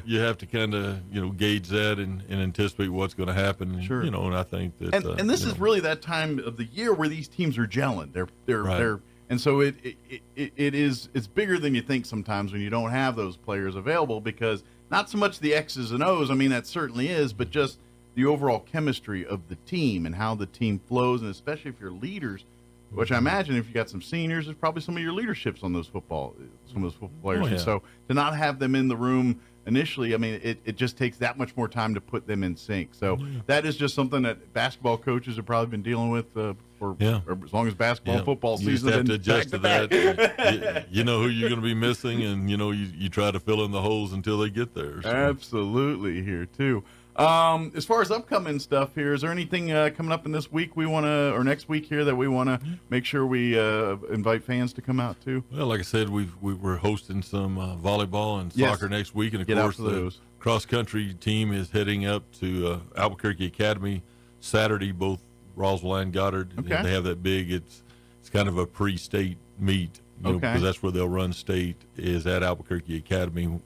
Speaker 27: You have to kind of gauge that and anticipate what's going to happen.
Speaker 21: Sure.
Speaker 27: And I think that
Speaker 21: and this is really that time of the year where these teams are gelling. They're and so it's bigger than you think sometimes when you don't have those players available, because not so much the X's and O's. That certainly is, but just the overall chemistry of the team and how the team flows, and especially if you're leaders, which I imagine if you got some seniors, there's probably some of your leaderships on some of those football players. And so to not have them in the room initially, it just takes that much more time to put them in sync. So that is just something that basketball coaches have probably been dealing with for as long as basketball and football season.
Speaker 27: You have to adjust to that. You know who you're going to be missing, and you try to fill in the holes until they get there. So.
Speaker 21: Absolutely, here too. As far as upcoming stuff here, is there anything coming up in this week or next week here that we want to make sure we invite fans to come out to?
Speaker 27: Well, like I said, we're hosting some volleyball and soccer next week, and of course the cross country team is heading up to Albuquerque Academy Saturday. Both Roswell and Goddard.
Speaker 21: Okay.
Speaker 27: They have that big. It's kind of a pre-state meet. Because that's where they'll run state, is at Albuquerque Academy,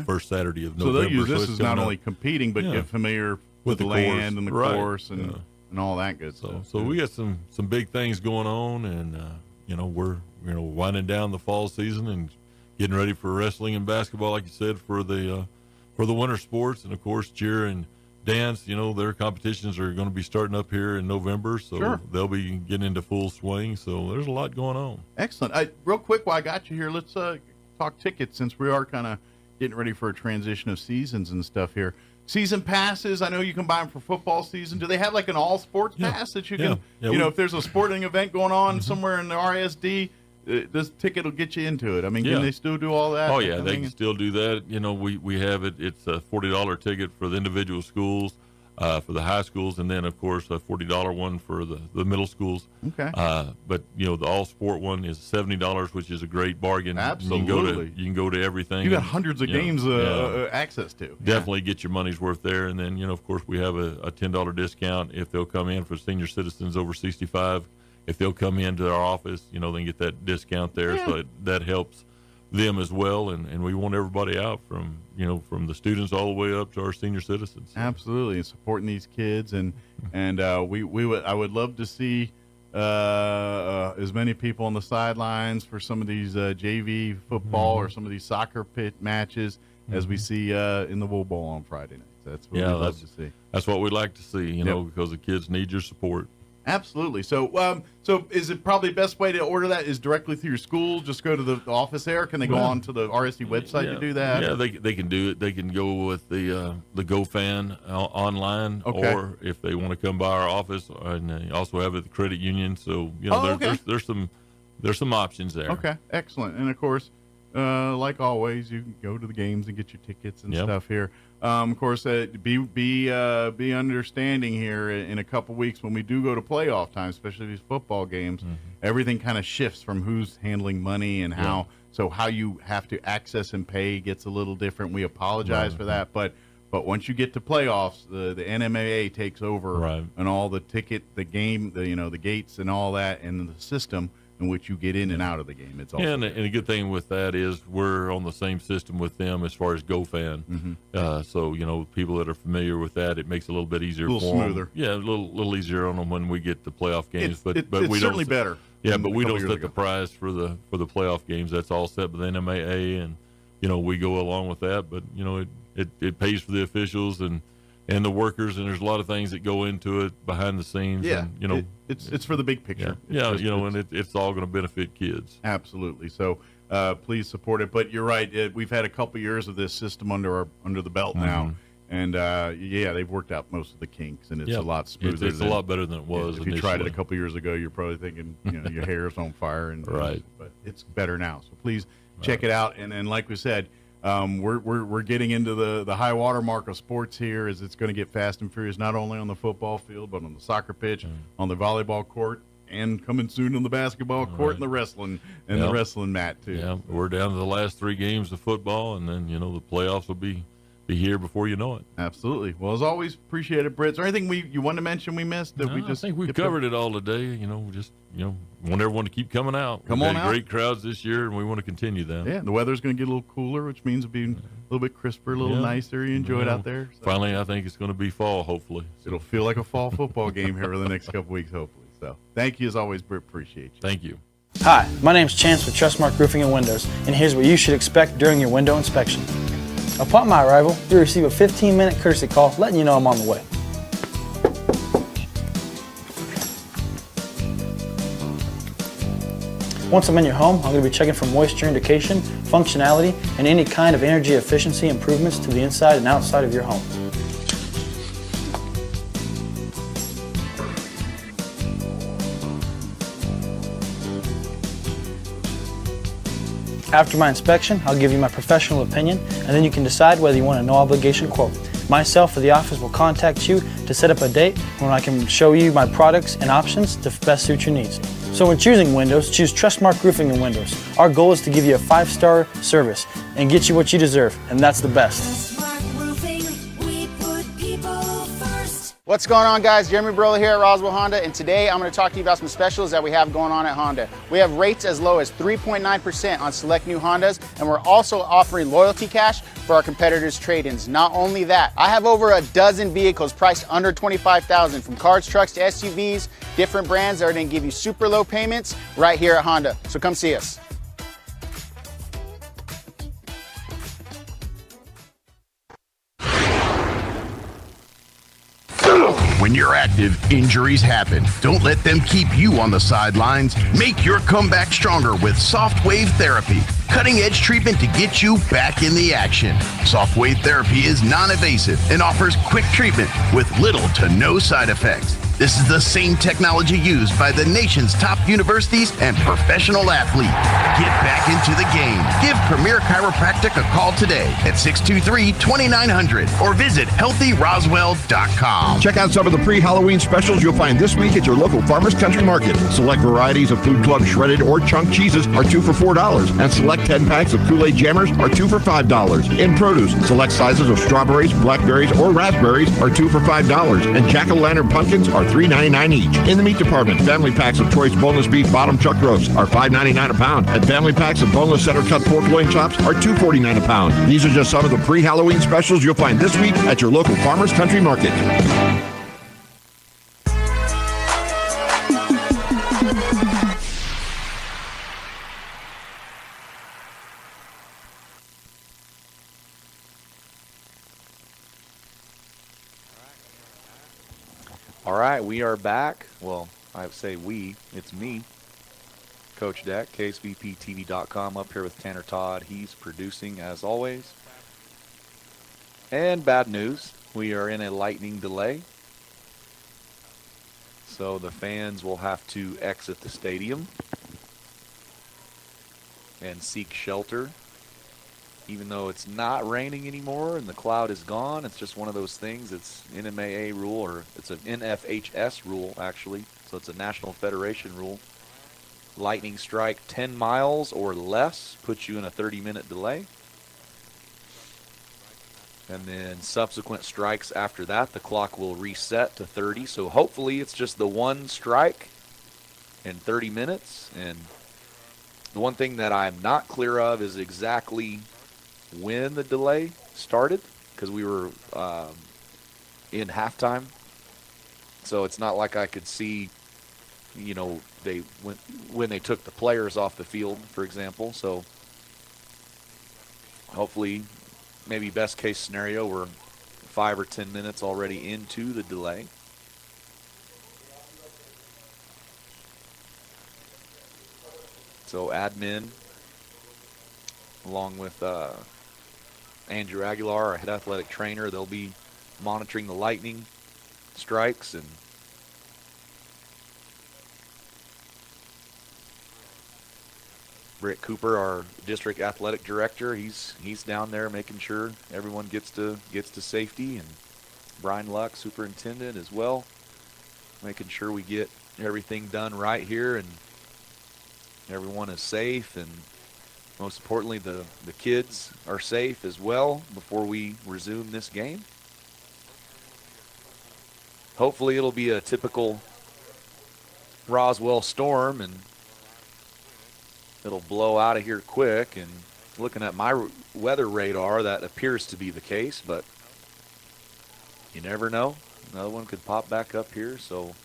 Speaker 27: first Saturday of November.
Speaker 21: So they'll use this as not only competing, but get familiar with the land and the course and all that good stuff.
Speaker 27: So we got some big things going on, and we're winding down the fall season and getting ready for wrestling and basketball, like you said, for the winter sports, and of course cheer and dance, their competitions are going to be starting up here in November, so
Speaker 21: Sure.
Speaker 27: they'll be getting into full swing. So there's a lot going on.
Speaker 21: Excellent. Real quick, while I got you here, let's talk tickets, since we are kind of getting ready for a transition of seasons and stuff here. Season passes, I know you can buy them for football season. Do they have like an all sports pass that you can, if there's a sporting event going on somewhere in the RSD, this ticket will get you into it? I mean, can they still do all that?
Speaker 27: Oh, yeah, they can still do that. We have it. It's a $40 ticket for the individual schools, for the high schools, and then, of course, a $40 one for the middle schools.
Speaker 21: Okay.
Speaker 27: But, the all-sport one is $70, which is a great bargain.
Speaker 21: Absolutely.
Speaker 27: You can go to everything.
Speaker 21: You got hundreds of games access to.
Speaker 27: Definitely get your money's worth there. And then, of course, we have a $10 discount if they'll come in for senior citizens over 65. If they'll come into our office, they can get that discount there.
Speaker 21: Yeah.
Speaker 27: So that helps them as well. And we want everybody out from the students all the way up to our senior citizens.
Speaker 21: Absolutely, and supporting these kids, and I would love to see as many people on the sidelines for some of these JV football or some of these soccer pit matches as we see in the Wool Bowl on Friday night. That's what we'd love to see.
Speaker 27: That's what we'd like to see, because the kids need your support.
Speaker 21: Absolutely. So, so is it probably the best way to order that is directly through your school? Just go to the office there. Can they go on to the RSD website to do that?
Speaker 27: Yeah, they can do it. They can go with the GoFan online, or if they want to come by our office, and they also have it at the credit union. So there's some options there.
Speaker 21: Okay, excellent. And of course, like always, you can go to the games and get your tickets and stuff here. Of course, be understanding here in a couple weeks when we do go to playoff time, especially these football games. Everything kind of shifts from who's handling money and how. So how you have to access and pay gets a little different. We apologize for that, but once you get to playoffs, the NMAA takes over and all the the game, the gates and all that, and the system in which you get in and out of the game. It's also
Speaker 27: and a good thing with that is we're on the same system with them as far as GoFan. So people that are familiar with that, it makes it a little bit easier,
Speaker 21: a little
Speaker 27: for
Speaker 21: smoother.
Speaker 27: them. Yeah, a little easier on them when we get to playoff games. But
Speaker 21: it's
Speaker 27: we
Speaker 21: certainly
Speaker 27: don't,
Speaker 21: better.
Speaker 27: Yeah, but we don't
Speaker 21: years
Speaker 27: set
Speaker 21: ago.
Speaker 27: the price for the playoff games. That's all set by the NMAA, and we go along with that. But it pays for the officials and the workers, and there's a lot of things that go into it behind the scenes.
Speaker 21: Yeah, and, it's for the big picture.
Speaker 27: It's all going to benefit kids.
Speaker 21: Absolutely. So please support it. But you're right. We've had a couple years of this system under the belt now, and they've worked out most of the kinks, and it's a lot smoother.
Speaker 27: It's a lot better than it was.
Speaker 21: If you tried it a couple years ago, you're probably thinking your hair's on fire, but it's better now. So please check it out. And like we said, we're getting into the high water mark of sports here, as it's going to get fast and furious, not only on the football field, but on the soccer pitch, on the volleyball court, and coming soon on the basketball court and the wrestling the wrestling mat too.
Speaker 27: Yeah, we're down to the last 3 games of football, and then the playoffs will be here before you know it.
Speaker 21: Absolutely. Well, as always, appreciate it, Britt. Is there anything you wanted to mention we missed that
Speaker 27: I think we've covered it all today. Want everyone to keep coming out.
Speaker 21: Come
Speaker 27: We've
Speaker 21: on
Speaker 27: had
Speaker 21: out.
Speaker 27: great crowds this year, and we want to continue that.
Speaker 21: Yeah, the weather's going to get a little cooler, which means it'll be a little bit crisper, a little nicer. You enjoy it out there. So.
Speaker 27: Finally, I think it's going to be fall, hopefully.
Speaker 21: It'll feel like a fall football game here over the next couple weeks, hopefully. So thank you as always, Britt. Appreciate you.
Speaker 27: Thank you.
Speaker 20: Hi, my name's Chance with Trustmark Roofing and Windows, and here's what you should expect during your window inspection. Upon my arrival, you'll receive a 15-minute courtesy call letting you know I'm on the way. Once I'm in your home, I'm going to be checking for moisture indication, functionality, and any kind of energy efficiency improvements to the inside and outside of your home. After my inspection, I'll give you my professional opinion, and then you can decide whether you want a no-obligation quote. Myself or the office will contact you to set up a date when I can show you my products and options to best suit your needs. So when choosing windows, choose Trustmark Roofing and Windows. Our goal is to give you a 5-star service and get you what you deserve, and that's the best.
Speaker 4: What's going on, guys? Jeremy Brola here at Roswell Honda, and today I'm going to talk to you about some specials that we have going on at Honda. We have rates as low as 3.9% on select new Hondas, and we're also offering loyalty cash for our competitors' trade-ins. Not only that, I have over a dozen vehicles priced under $25,000, from cars, trucks to SUVs, different brands that are going to give you super low payments right here at Honda. So come see us.
Speaker 12: When you're active, injuries happen. Don't let them keep you on the sidelines. Make your comeback stronger with Soft Wave Therapy. Cutting-edge treatment to get you back in the action. Soft Wave Therapy is non-invasive and offers quick treatment with little to no side effects. This is the same technology used by the nation's top universities and professional athletes. Get back into the game. Give Premier Chiropractic a call today at 623-2900 or visit healthyroswell.com.
Speaker 26: Check out some of the pre-Halloween specials you'll find this week at your local Farmers Country Market. Select varieties of Food Club shredded or chunk cheeses are 2 for $4, and select 10 packs of Kool-Aid Jammers are 2 for $5. In produce, select sizes of strawberries, blackberries, or raspberries are 2 for $5, and jack-o'-lantern pumpkins are $3.99 each. In the meat department, family packs of choice boneless beef bottom chuck roasts are $5.99 a pound, and family packs of boneless center cut pork loin chops are $2.49 a pound. These are just some of the pre-Halloween specials you'll find this week at your local Farmers Country Market.
Speaker 5: All right, we are back. Well, I say we. It's me, Coach Deck, KSVPTV.com, up here with Tanner Todd. He's producing, as always. And bad news, we are in a lightning delay. So the fans will have to exit the stadium and seek shelter. Even though it's not raining anymore and the cloud is gone, it's just one of those things. It's NMAA rule, or it's an NFHS rule, actually. So it's a National Federation rule. Lightning strike 10 miles or less puts you in a 30-minute delay. And then subsequent strikes after that, the clock will reset to 30. So hopefully it's just the one strike in 30 minutes. And the one thing that I'm not clear of is exactly when the delay started, because we were in halftime, so it's not like I could see, you know, when they took the players off the field, for example. So hopefully, maybe best case scenario, we're 5 or 10 minutes already into the delay. So admin, along with Andrew Aguilar, our head athletic trainer, they'll be monitoring the lightning strikes. And Britt Cooper, our district athletic director, he's down there making sure everyone gets to safety, and Brian Luck, superintendent, as well, making sure we get everything done right here and everyone is safe, and most importantly, the kids are safe as well before we resume this game. Hopefully it'll be a typical Roswell storm and it'll blow out of here quick. And looking at my weather radar, that appears to be the case, but you never know. Another one could pop back up here, so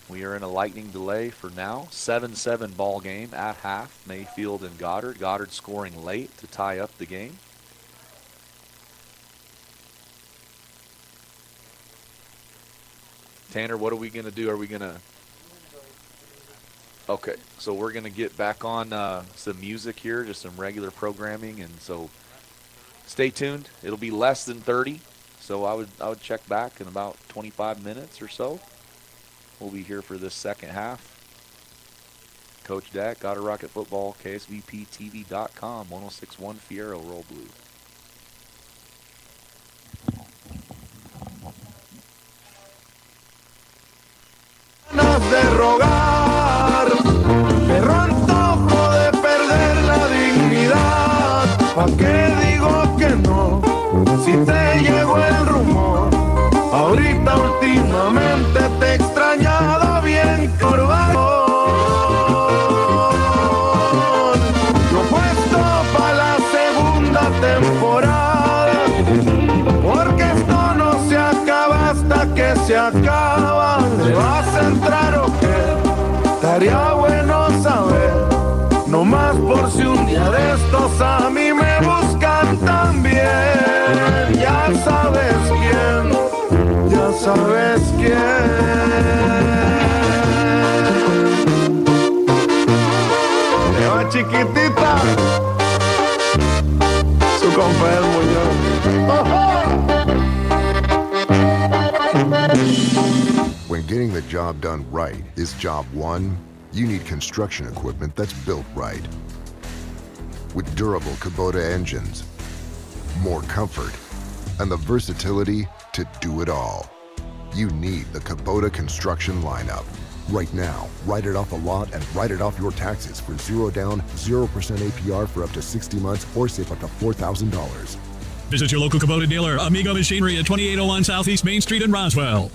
Speaker 5: we are in a lightning delay for now. 7-7 ball game at half. Mayfield and Goddard. Goddard scoring late to tie up the game. Tanner, what are we going to do? Are we going to... Okay, so we're going to get back on some music here, just some regular programming, and so stay tuned. It'll be less than 30, so I would check back in about 25 minutes or so. We'll be here for this second half. Coach Dak, Goddard Rocket Football, KSVPTV.com, 106.1 Fiero, Roll Blue.
Speaker 13: De rogar, pero antojo de perder la dignidad. ¿Pa' qué digo que no? Si te llegó el rumor, ahorita últimamente te he extrañado bien corbado. Yo puesto pa' la segunda temporada, porque esto no se acaba hasta que se acaba. ¿Te vas a entrar o qué? Estaría bueno saber, no más por si un día de estos a mí me buscan también. Ya sabes quién. sabes quién. Le va chiquitita. Su compa el Muñoz.
Speaker 1: When getting the job done right is job one, you need construction equipment that's built right. With durable Kubota engines, more comfort, and the versatility to do it all. You need the Kubota construction lineup. Right now, write it off a lot and write it off your taxes for 0 down, 0% APR for up to 60 months or save up to $4,000.
Speaker 2: Visit your local Kubota dealer, Amiga Machinery at 2801 Southeast Main Street in Roswell.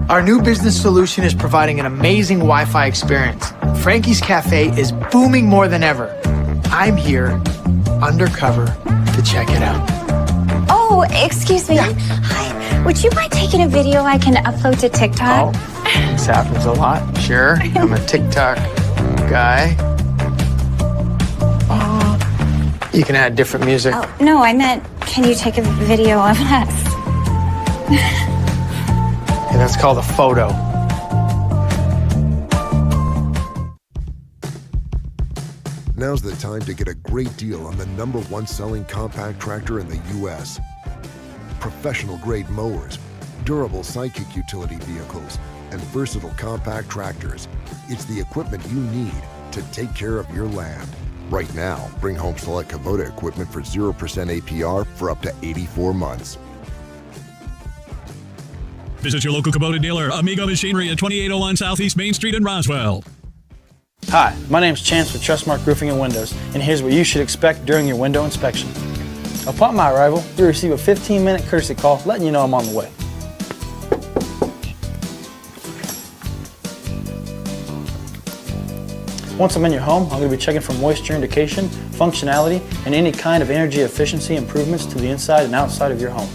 Speaker 6: Our new business solution is providing an amazing Wi-Fi experience. Frankie's Cafe is booming more than ever. I'm here, undercover, to check it out.
Speaker 7: Oh, excuse me. Hi. Would you mind taking a video I can upload to TikTok?
Speaker 6: Oh, this happens a lot. Sure, I'm a TikTok guy. You can add different music.
Speaker 7: Oh, no, I meant, can you take a video of us?
Speaker 6: And that's called a photo.
Speaker 1: Now's the time to get a great deal on the #1 selling compact tractor in the U.S. Professional-grade mowers, durable sidekick utility vehicles, and versatile compact tractors. It's the equipment you need to take care of your land. Right now, bring home select Kubota equipment for 0% APR for up to 84 months.
Speaker 2: Visit your local Kubota dealer, Amiga Machinery at 2801 Southeast Main Street in Roswell.
Speaker 20: Hi, my name's Chance with Trustmark Roofing and Windows, and here's what you should expect during your window inspection. Upon my arrival, you'll receive a 15-minute courtesy call letting you know I'm on the way. Once I'm in your home, I'm going to be checking for moisture indication, functionality, and any kind of energy efficiency improvements to the inside and outside of your home.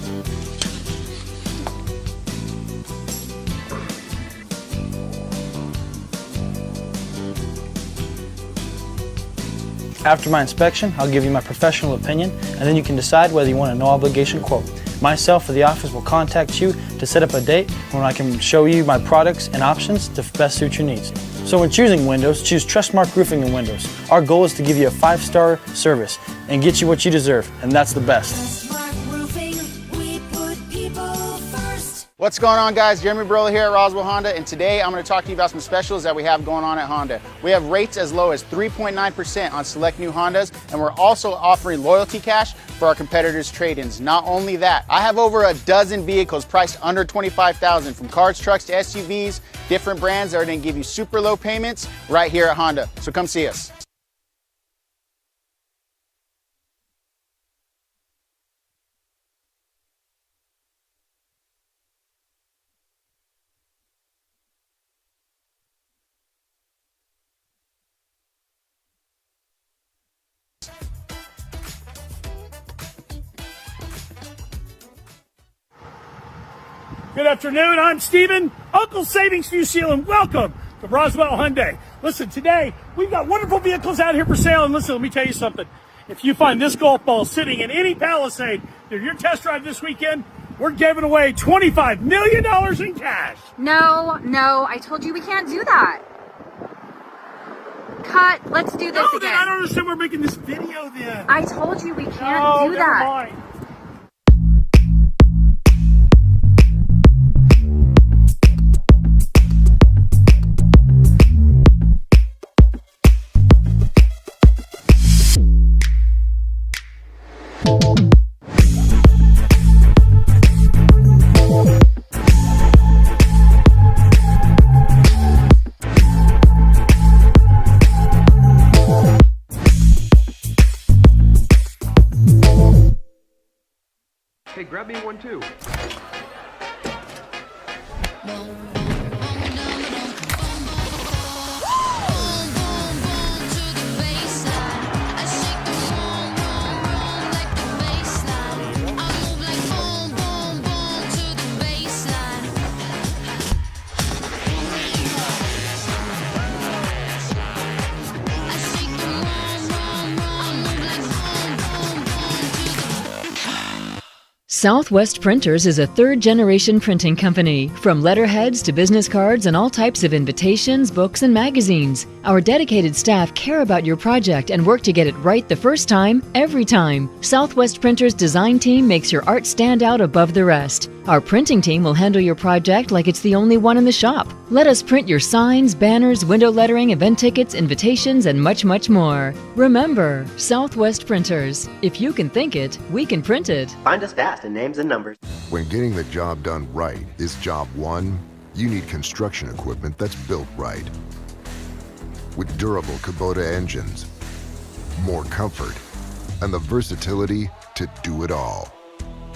Speaker 20: After my inspection, I'll give you my professional opinion, and then you can decide whether you want a no-obligation quote. Myself or the office will contact you to set up a date when I can show you my products and options to best suit your needs. So when choosing windows, choose Trustmark Roofing and Windows. Our goal is to give you a 5-star service and get you what you deserve, and that's the best.
Speaker 4: What's going on, guys? Jeremy Brola here at Roswell Honda, and today I'm going to talk to you about some specials that we have going on at Honda. We have rates as low as 3.9% on select new Hondas, and we're also offering loyalty cash for our competitors' trade-ins. Not only that, I have over a dozen vehicles priced under $25,000, from cars, trucks to SUVs, different brands that are going to give you super low payments right here at Honda. So come see us.
Speaker 14: Good afternoon, I'm Steven, Uncle Savings View Seal, and welcome to Roswell Hyundai. Listen, today we've got wonderful vehicles out here for sale, and listen, let me tell you something. If you find this golf ball sitting in any Palisade during your test drive this weekend, we're giving away $25 million in cash.
Speaker 16: No, I told you we can't do that. Cut, let's do this again.
Speaker 14: Then I don't understand we're making this video then.
Speaker 16: I told you we can't do
Speaker 14: never
Speaker 16: that.
Speaker 14: Mind.
Speaker 17: Hey, grab me one too.
Speaker 3: Southwest Printers is a third-generation printing company. From letterheads to business cards and all types of invitations, books, and magazines. Our dedicated staff care about your project and work to get it right the first time, every time. Southwest Printers' design team makes your art stand out above the rest. Our printing team will handle your project like it's the only one in the shop. Let us print your signs, banners, window lettering, event tickets, invitations, and much, much more. Remember, Southwest Printers. If you can think it, we can print it.
Speaker 18: Find us fast in names and numbers.
Speaker 1: When getting the job done right is job one, you need construction equipment that's built right. With durable Kubota engines, more comfort, and the versatility to do it all.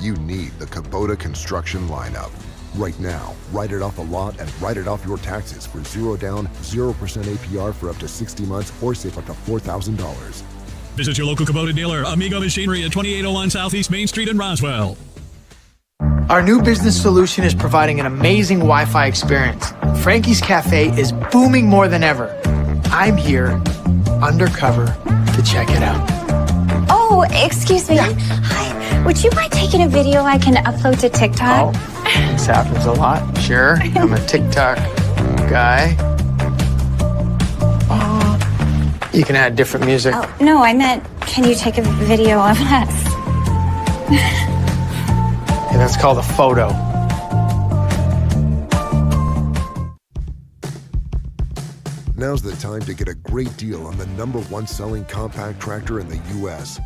Speaker 1: You need the Kubota construction lineup. Right now, write it off a lot and write it off your taxes for 0 down, 0% APR for up to 60 months or save up to $4,000.
Speaker 2: Visit your local Kubota dealer, Amigo Machinery at 2801 Southeast Main Street in Roswell.
Speaker 6: Our new business solution is providing an amazing Wi-Fi experience. Frankie's Cafe is booming more than ever. I'm here, undercover, to check it out.
Speaker 7: Oh, excuse me. Hi. Would you mind taking a video I can upload to TikTok?
Speaker 6: This happens a lot. Sure, I'm a TikTok guy. You can add different music.
Speaker 7: Oh, no, I meant, can you take a video of us?
Speaker 6: Yeah, that's called a photo.
Speaker 1: Now's the time to get a great deal on the #1 selling compact tractor in the U.S.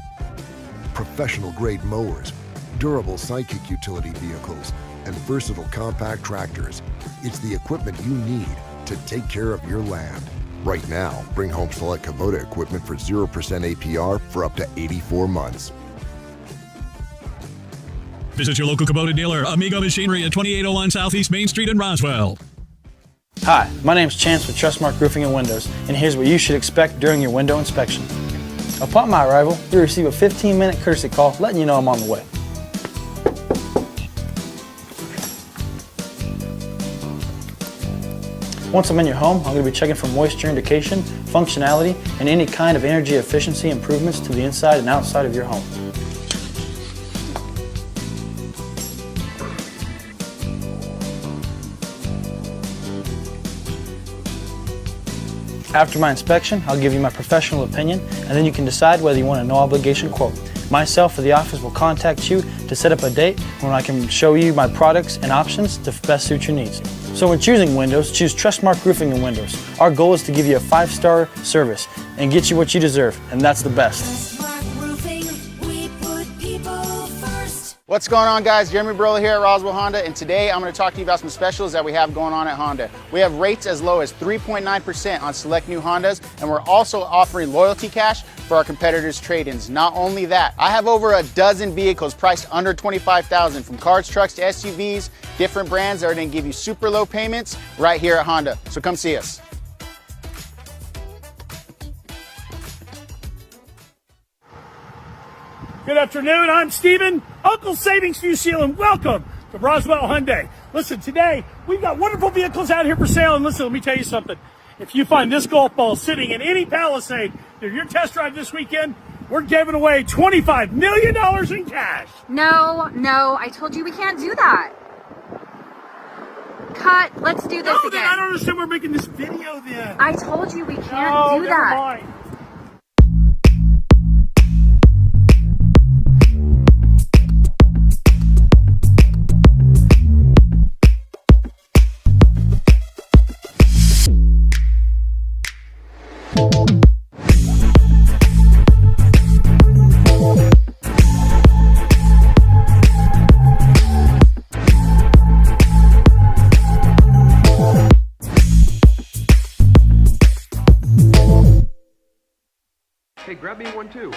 Speaker 1: Professional grade mowers, durable sidekick utility vehicles, and versatile compact tractors. It's the equipment you need to take care of your land. Right now, bring home select Kubota equipment for 0% APR for up to 84 months.
Speaker 2: Visit your local Kubota dealer, Amigo Machinery at 2801 Southeast Main Street in Roswell.
Speaker 20: Hi, my name's Chance with Trustmark Roofing and Windows, and here's what you should expect during your window inspection. Upon my arrival, you'll receive a 15-minute courtesy call letting you know I'm on the way. Once I'm in your home, I'm going to be checking for moisture indication, functionality, and any kind of energy efficiency improvements to the inside and outside of your home. After my inspection, I'll give you my professional opinion, and then you can decide whether you want a no-obligation quote. Myself or the office will contact you to set up a date when I can show you my products and options to best suit your needs. So when choosing windows, choose Trustmark Roofing and Windows. Our goal is to give you a 5-star service and get you what you deserve, and that's the best.
Speaker 4: What's going on, guys? Jeremy Brola here at Roswell Honda, and today I'm going to talk to you about some specials that we have going on at Honda. We have rates as low as 3.9% on select new Hondas, and we're also offering loyalty cash for our competitors' trade-ins. Not only that, I have over a dozen vehicles priced under $25,000, from cars, trucks to SUVs, different brands that are going to give you super low payments right here at Honda. So come see us.
Speaker 14: Good afternoon, I'm Steven, Uncle Savings View Seal, and welcome to Roswell Hyundai. Listen, today we've got wonderful vehicles out here for sale, and listen, let me tell you something. If you find this golf ball sitting in any Palisade during your test drive this weekend, we're giving away $25 million in cash.
Speaker 16: No, I told you we can't do that. Cut, let's do this again.
Speaker 14: I don't understand, we're making this video then.
Speaker 16: I told you we can't do that.
Speaker 14: Mind.
Speaker 17: Hey, grab me one too.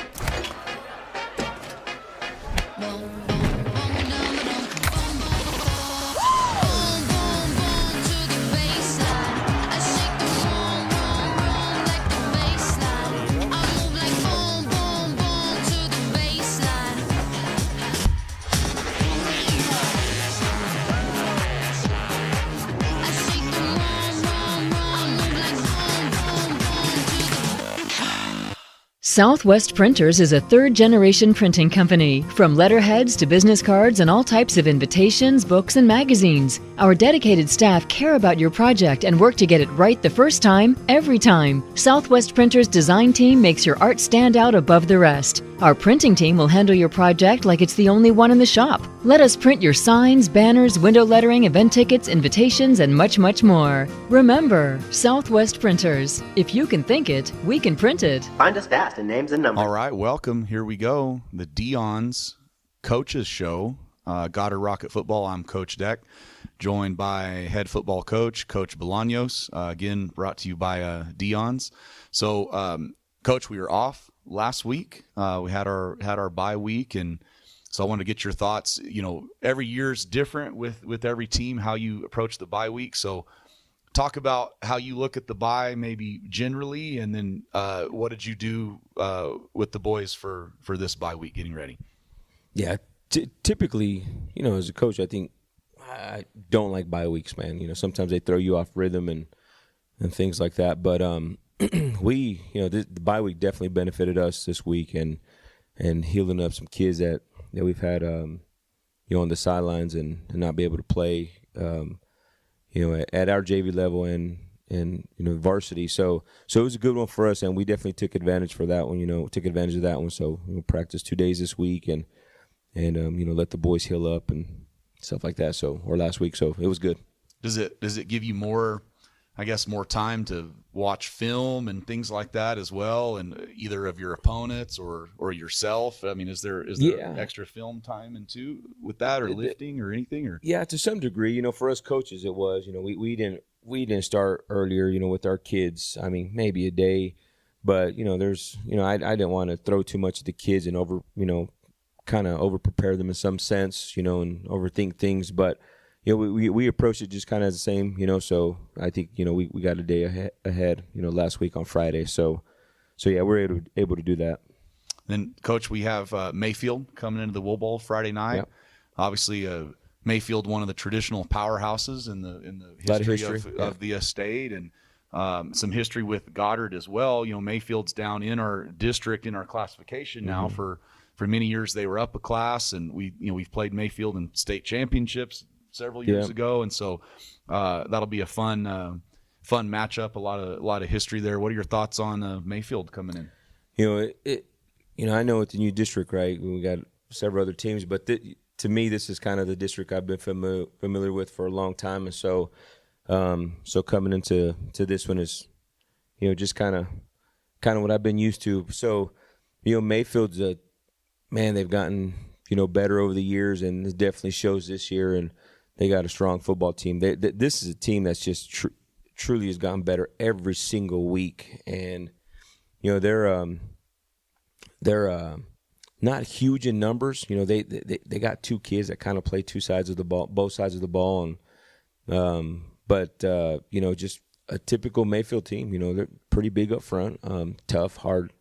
Speaker 3: Southwest Printers is a third-generation printing company. From letterheads to business cards and all types of invitations, books, and magazines. Our dedicated staff care about your project and work to get it right the first time, every time. Southwest Printers' design team makes your art stand out above the rest. Our printing team will handle your project like it's the only one in the shop. Let us print your signs, banners, window lettering, event tickets, invitations, and much, much more. Remember, Southwest Printers. If you can think it, we can print it.
Speaker 15: Find us fast in names and numbers.
Speaker 18: All right, welcome. Here we go. The Dion's Coaches Show. Goddard Rocket Football. I'm Coach Deck, joined by head football coach, Coach Bolaños. Again, brought to you by Dion's. So, Coach, we were off last week. We had our bye week, and so I wanted to get your thoughts. You know, every year's different with every team, how you approach the bye week. So talk about how you look at the bye, maybe generally, and then what did you do with the boys for this bye week, getting ready?
Speaker 19: Yeah, typically, you know, as a coach, I think I don't like bye weeks, man. You know, sometimes they throw you off rhythm and things like that. But we, you know, the bye week definitely benefited us this week, and healing up some kids that we've had, you know, on the sidelines and not be able to play, you know, at our JV level and you know, varsity. So it was a good one for us, and we definitely took advantage for that one. You know, took advantage of that one. So we practiced 2 days this week and you know, let the boys heal up and stuff like that. So, or last week. So it was good.
Speaker 18: Does it give you more, I guess, more time to watch film and things like that as well, and either of your opponents or yourself? I mean, is there extra film time into with that, or lifting or anything? Or
Speaker 19: yeah, to some degree, you know, for us coaches, it was, you know, we didn't start earlier, you know, with our kids. I mean, maybe a day, but you know, there's, you know, I didn't want to throw too much at the kids and kind of over prepare them in some sense, you know, and overthink things, but you know, we approached it just kind of as the same, you know. So I think, you know, we got a day ahead, you know, last week on Friday. So yeah, we're able to do that.
Speaker 18: Then, Coach, we have Mayfield coming into the Wool Bowl Friday night. Yep. Obviously, Mayfield, one of the traditional powerhouses in the history of the state, and some history with Goddard as well. You know, Mayfield's down in our district, in our classification now. For many years they were up a class, and we've played Mayfield in state championships several years ago, and so that'll be a fun matchup. A lot of history there. What are your thoughts on Mayfield coming in?
Speaker 19: You know, I know it's a new district, right? We got several other teams, but to me, this is kind of the district I've been familiar with for a long time, and so coming into this one is, you know, just kind of what I've been used to. So, you know, Mayfield's they've gotten, you know, better over the years, and it definitely shows this year, and they got a strong football team. This is a team that's just truly has gotten better every single week, and you know, they're not huge in numbers. You know, they got two kids that kind of play two sides of the ball, both sides of the ball, and but you know, just a typical Mayfield team. You know, they're pretty big up front, tough, hard,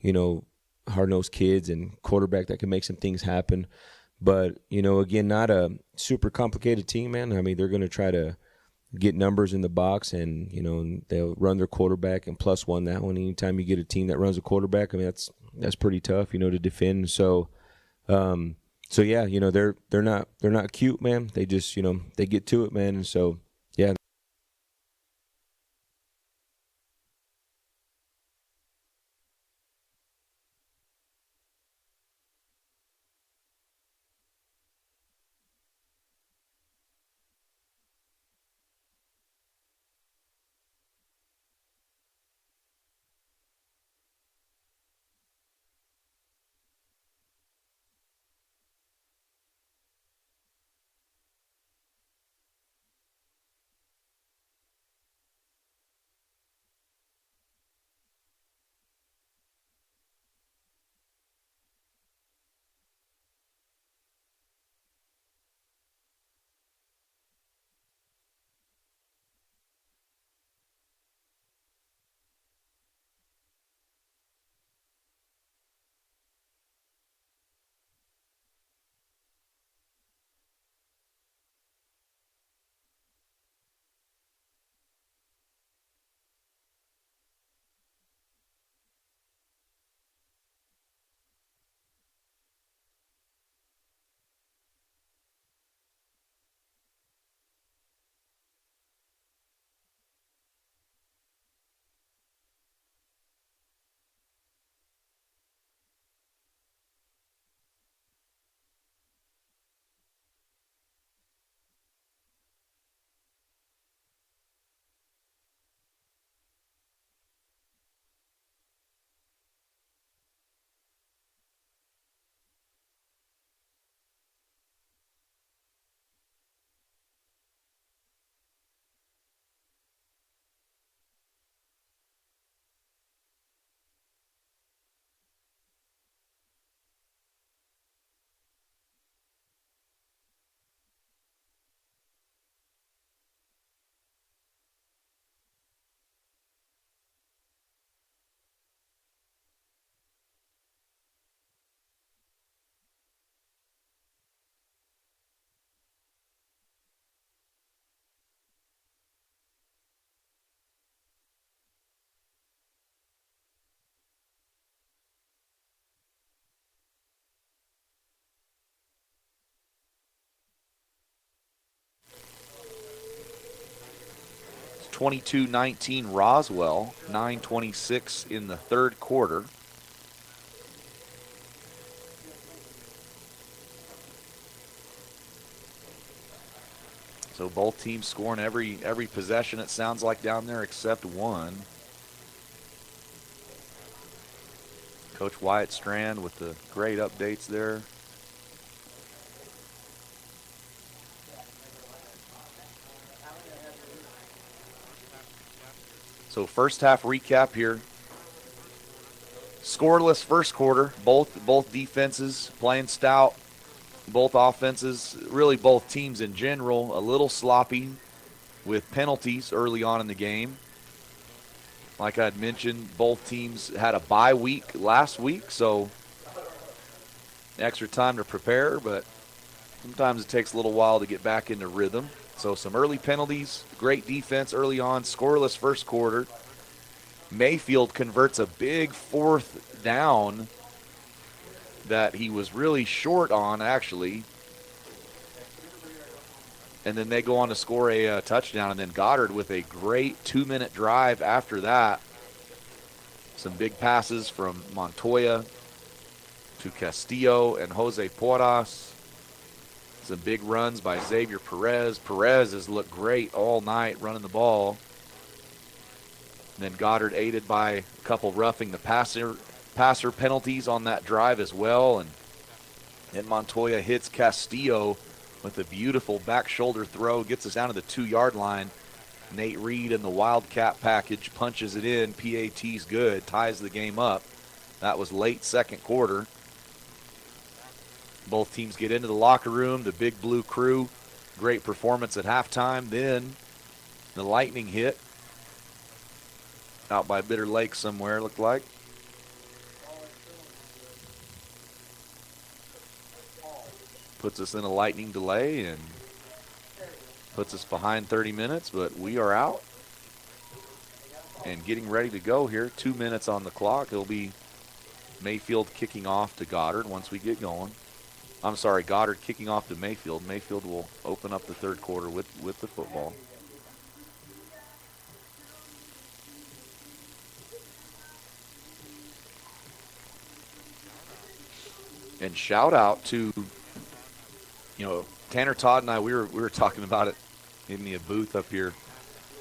Speaker 19: you know, hard-nosed kids, and quarterback that can make some things happen. But, you know, again, not a super complicated team, man. I mean, they're going to try to get numbers in the box, and, you know, and they'll run their quarterback and plus one that one. Anytime you get a team that runs a quarterback, I mean, that's pretty tough, you know, to defend. So, yeah, you know, they're not cute, man. They just, you know, they get to it, man. And so, yeah.
Speaker 5: 22-19 Roswell, 9:26 in the third quarter. So both teams scoring every possession, it sounds like, down there except one. Coach Wyatt Strand with the great updates there. So first half recap here. Scoreless first quarter. Both defenses playing stout. Both offenses, really both teams in general, a little sloppy with penalties early on in the game. Like I'd mentioned, both teams had a bye week last week, so extra time to prepare, but sometimes it takes a little while to get back into rhythm. So some early penalties, great defense early on, scoreless first quarter. Mayfield converts a big fourth down that he was really short on, actually. And then they go on to score a touchdown, and then Goddard with a great 2-minute drive after that. Some big passes from Montoya to Castillo and Jose Porras. Some big runs by Xavier Perez. Perez has looked great all night running the ball. And then Goddard aided by a couple roughing the passer penalties on that drive as well. And Montoya hits Castillo with a beautiful back shoulder throw, gets us down to the 2-yard line. Nate Reed in the Wildcat package punches it in. PAT's good, ties the game up. That was late second quarter. Both teams get into the locker room, the Big Blue Crew. Great performance at halftime. Then the lightning hit out by Bitter Lake somewhere, it looked like. Puts us in a lightning delay and puts us behind 30 minutes, but we are out and getting ready to go here. 2 minutes on the clock. It'll be Mayfield kicking off to Goddard once we get going. I'm sorry, Goddard kicking off to Mayfield. Mayfield will open up the third quarter with the football. And shout out to, Tanner Todd and I, we were talking about it in the booth up here.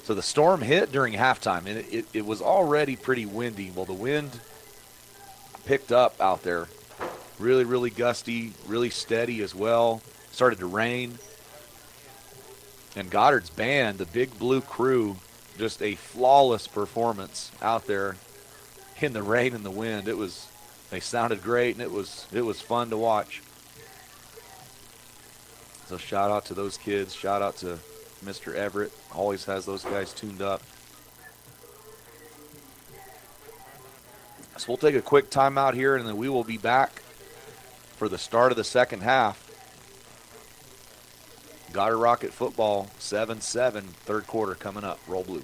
Speaker 5: So the storm hit during halftime, and it was already pretty windy. Well, the wind picked up out there. Really, really gusty, really steady as well. Started to rain. And Goddard's band, the Big Blue Crew, just a flawless performance out there in the rain and the wind. They sounded great, and it was fun to watch. So shout out to those kids. Shout out to Mr. Everett. Always has those guys tuned up. So we'll take a quick timeout here, and then we will be back for the start of the second half. Goddard Rocket football, 7-7, third quarter coming up. Roll Blue.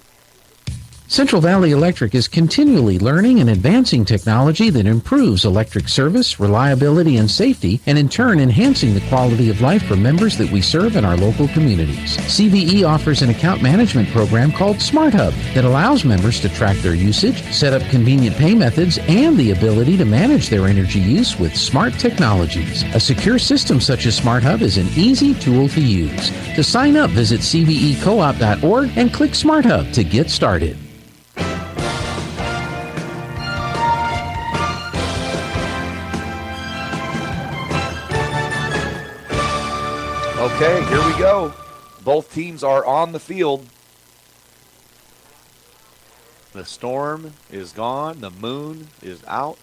Speaker 8: Central Valley Electric is continually learning and advancing technology that improves electric service, reliability, and safety, and in turn enhancing the quality of life for members that we serve in our local communities. CVE offers an account management program called Smart Hub that allows members to track their usage, set up convenient pay methods, and the ability to manage their energy use with smart technologies. A secure system such as Smart Hub is an easy tool to use. To sign up, visit cvecoop.org and click Smart Hub to get started.
Speaker 5: Okay, here we go. Both teams are on the field. The storm is gone. The moon is out.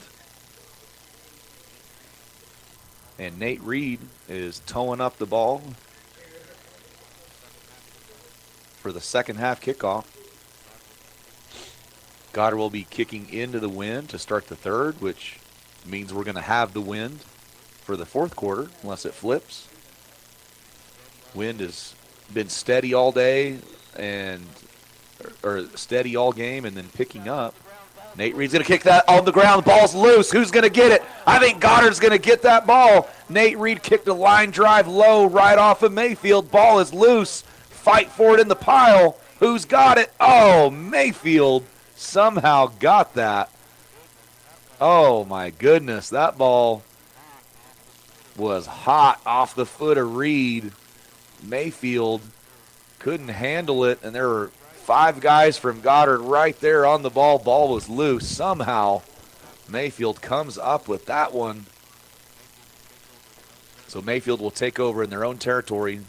Speaker 5: And Nate Reed is towing up the ball for the second half kickoff. Goddard will be kicking into the wind to start the third, which means we're going to have the wind for the fourth quarter unless it flips. Wind has been steady all day or steady all game and then picking up. Nate Reed's going to kick that on the ground. The ball's loose. Who's going to get it? I think Goddard's going to get that ball. Nate Reed kicked a line drive low right off of Mayfield. Ball is loose. Fight for it in the pile. Who's got it? Oh, Mayfield somehow got that. Oh, my goodness. That ball was hot off the foot of Reed. Mayfield couldn't handle it, and there were 5 guys from Goddard right there on the ball. Ball was loose. Somehow Mayfield comes up with that one. So Mayfield will take over in their own territory,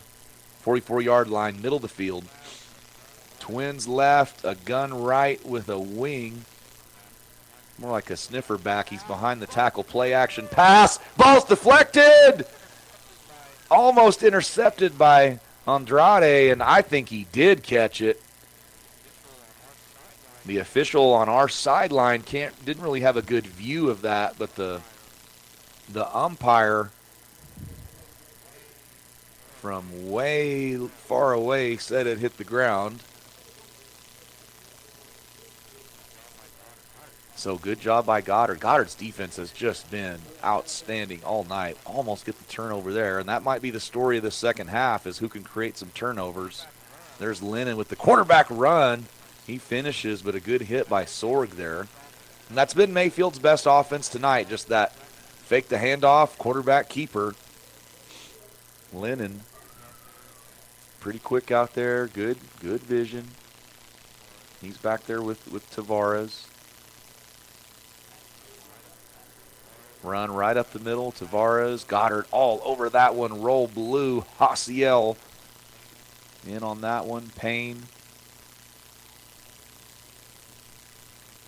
Speaker 5: 44-yard line, middle of the field. Twins left, a gun right with a wing. More like a sniffer back. He's behind the tackle. Play action pass. Ball's deflected. Almost intercepted by Andrade, and I think he did catch it. The official on our sideline didn't really have a good view of that, but the umpire from way far away said it hit the ground. So good job by Goddard. Goddard's defense has just been outstanding all night. Almost get the turnover there, and that might be the story of the second half, is who can create some turnovers. There's Lennon with the quarterback run. He finishes, but a good hit by Sorg there. And that's been Mayfield's best offense tonight, just that fake the handoff, quarterback keeper. Lennon, pretty quick out there, good vision. He's back there with Tavares. Run right up the middle, Tavares, Goddard all over that one, roll blue, Haciel in on that one, Payne.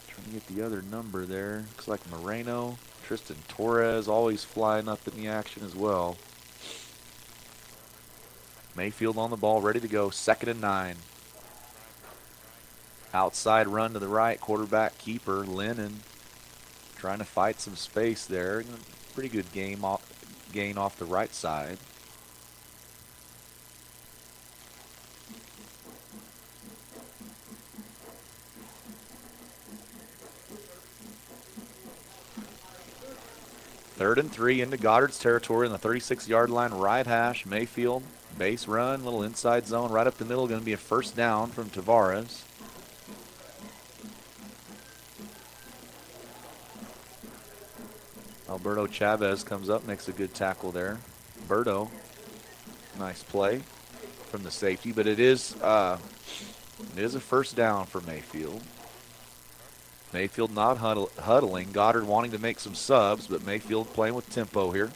Speaker 5: Trying to get the other number there. Looks like Moreno, Tristan Torres always flying up in the action as well. Mayfield on the ball, ready to go, 2nd and 9. Outside run to the right, quarterback keeper, Lennon. Trying to fight some space there. Pretty good gain off the right side. Third and 3 into Goddard's territory on the 36-yard line, right hash. Mayfield, base run, little inside zone, right up the middle. Going to be a first down from Tavares. Alberto Chavez comes up, makes a good tackle there. Berto, nice play from the safety, but it is a first down for Mayfield. Mayfield not huddling. Goddard wanting to make some subs, but Mayfield playing with tempo here.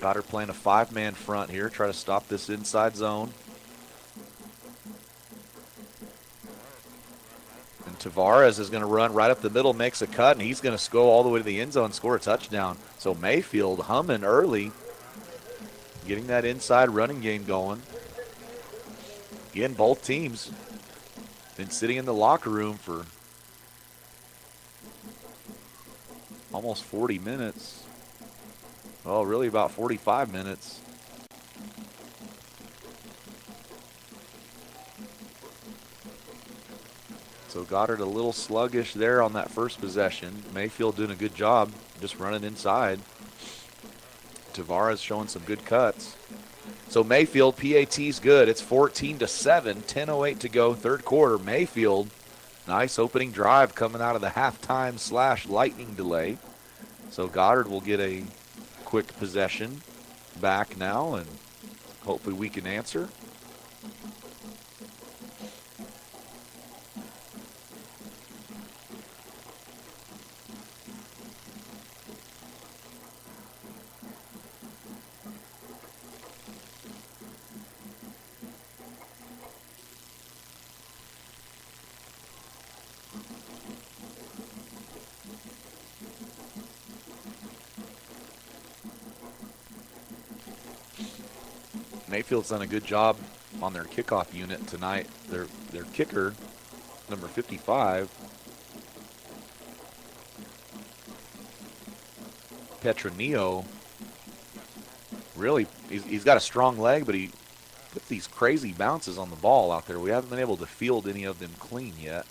Speaker 5: Goddard playing a 5-man front here, try to stop this inside zone. Tavares is going to run right up the middle, makes a cut, and he's going to go all the way to the end zone, score a touchdown. So Mayfield humming early, getting that inside running game going. Again, both teams been sitting in the locker room for almost 40 minutes. Well, really about 45 minutes. So Goddard a little sluggish there on that first possession. Mayfield doing a good job just running inside. Tavares showing some good cuts. So Mayfield, PAT's good. It's 14-7, 10:08 to go, third quarter. Mayfield, nice opening drive coming out of the halftime / lightning delay. So Goddard will get a quick possession back now, and hopefully we can answer. Mayfield's done a good job on their kickoff unit tonight. Their kicker, number 55, Petronio, really, he's got a strong leg, but he puts these crazy bounces on the ball out there. We haven't been able to field any of them clean yet.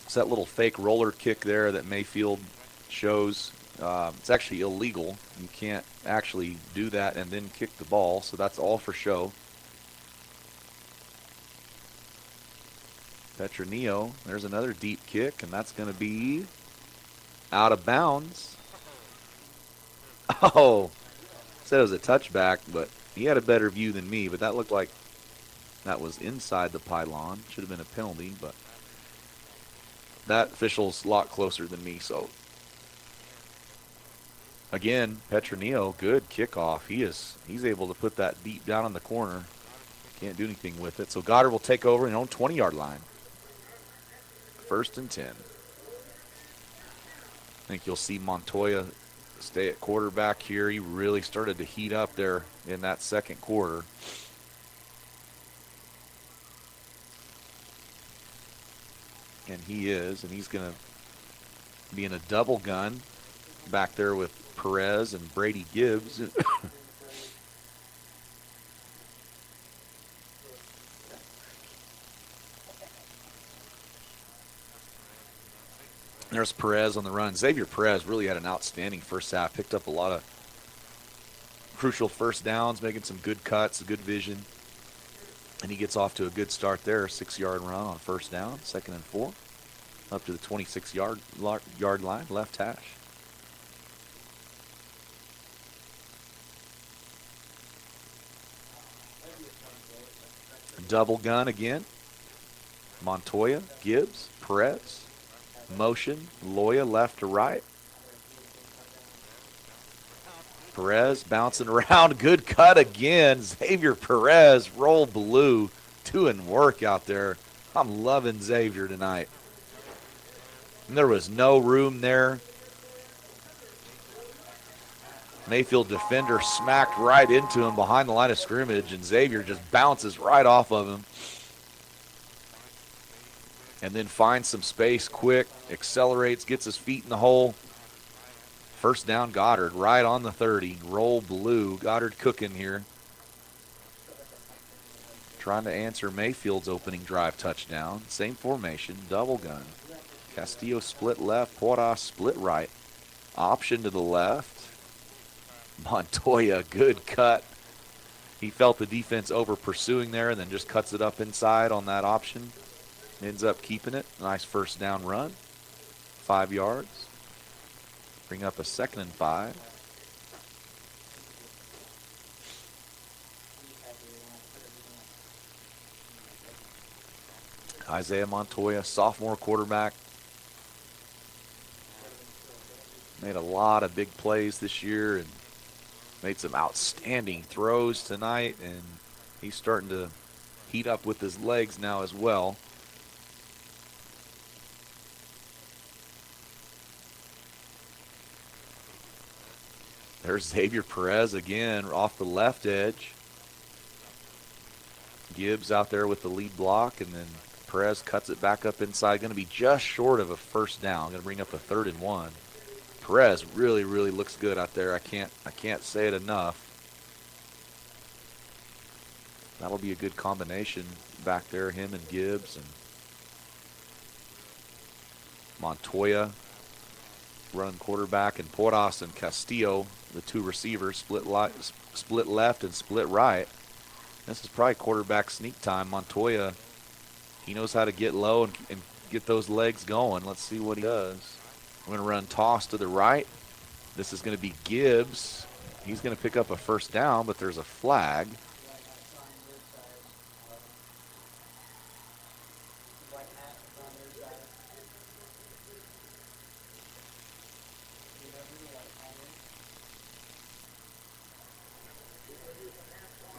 Speaker 5: It's that little fake roller kick there that Mayfield shows It's actually illegal. You can't actually do that and then kick the ball, so that's all for show. Petronio, there's another deep kick, and that's going to be out of bounds. Oh, said it was a touchback, but he had a better view than me, but that looked like that was inside the pylon. Should have been a penalty, but that official's a lot closer than me, so. Again, Petronio, good kickoff. He's able to put that deep down in the corner. Can't do anything with it. So Goddard will take over in his own 20-yard line. 1st and 10. I think you'll see Montoya stay at quarterback here. He really started to heat up there in that second quarter. And he is, and he's going to be in a double gun back there with Perez and Brady Gibbs. There's Perez on the run. Xavier Perez really had an outstanding first half. Picked up a lot of crucial first downs, making some good cuts, good vision. And he gets off to a good start there. 6-yard run on first down, 2nd and 4. Up to the 26-yard line, left hash. Double gun again. Montoya, Gibbs, Perez. Motion, Loya left to right. Perez bouncing around. Good cut again. Xavier Perez, roll blue. Doing work out there. I'm loving Xavier tonight. And there was no room there. Mayfield defender smacked right into him behind the line of scrimmage, and Xavier just bounces right off of him. And then finds some space quick, accelerates, gets his feet in the hole. First down, Goddard, right on the 30. Roll blue. Goddard cooking here. Trying to answer Mayfield's opening drive touchdown. Same formation, double gun. Castillo split left, Porras split right. Option to the left. Montoya, good cut. He felt the defense over pursuing there and then just cuts it up inside on that option. Ends up keeping it. Nice first down run. 5 yards. Bring up a 2nd and 5. Isaiah Montoya, sophomore quarterback. Made a lot of big plays this year and made some outstanding throws tonight, and he's starting to heat up with his legs now as well. There's Xavier Perez again off the left edge. Gibbs out there with the lead block, and then Perez cuts it back up inside. Going to be just short of a first down. Going to bring up a 3rd and 1. Perez really, really looks good out there. I can't say it enough. That'll be a good combination back there, him and Gibbs and Montoya running quarterback, and Porras and Castillo, the two receivers, split left and split right. This is probably quarterback sneak time. Montoya, he knows how to get low and get those legs going. Let's see what he does. We're going to run toss to the right. This is going to be Gibbs. He's going to pick up a first down, but there's a flag.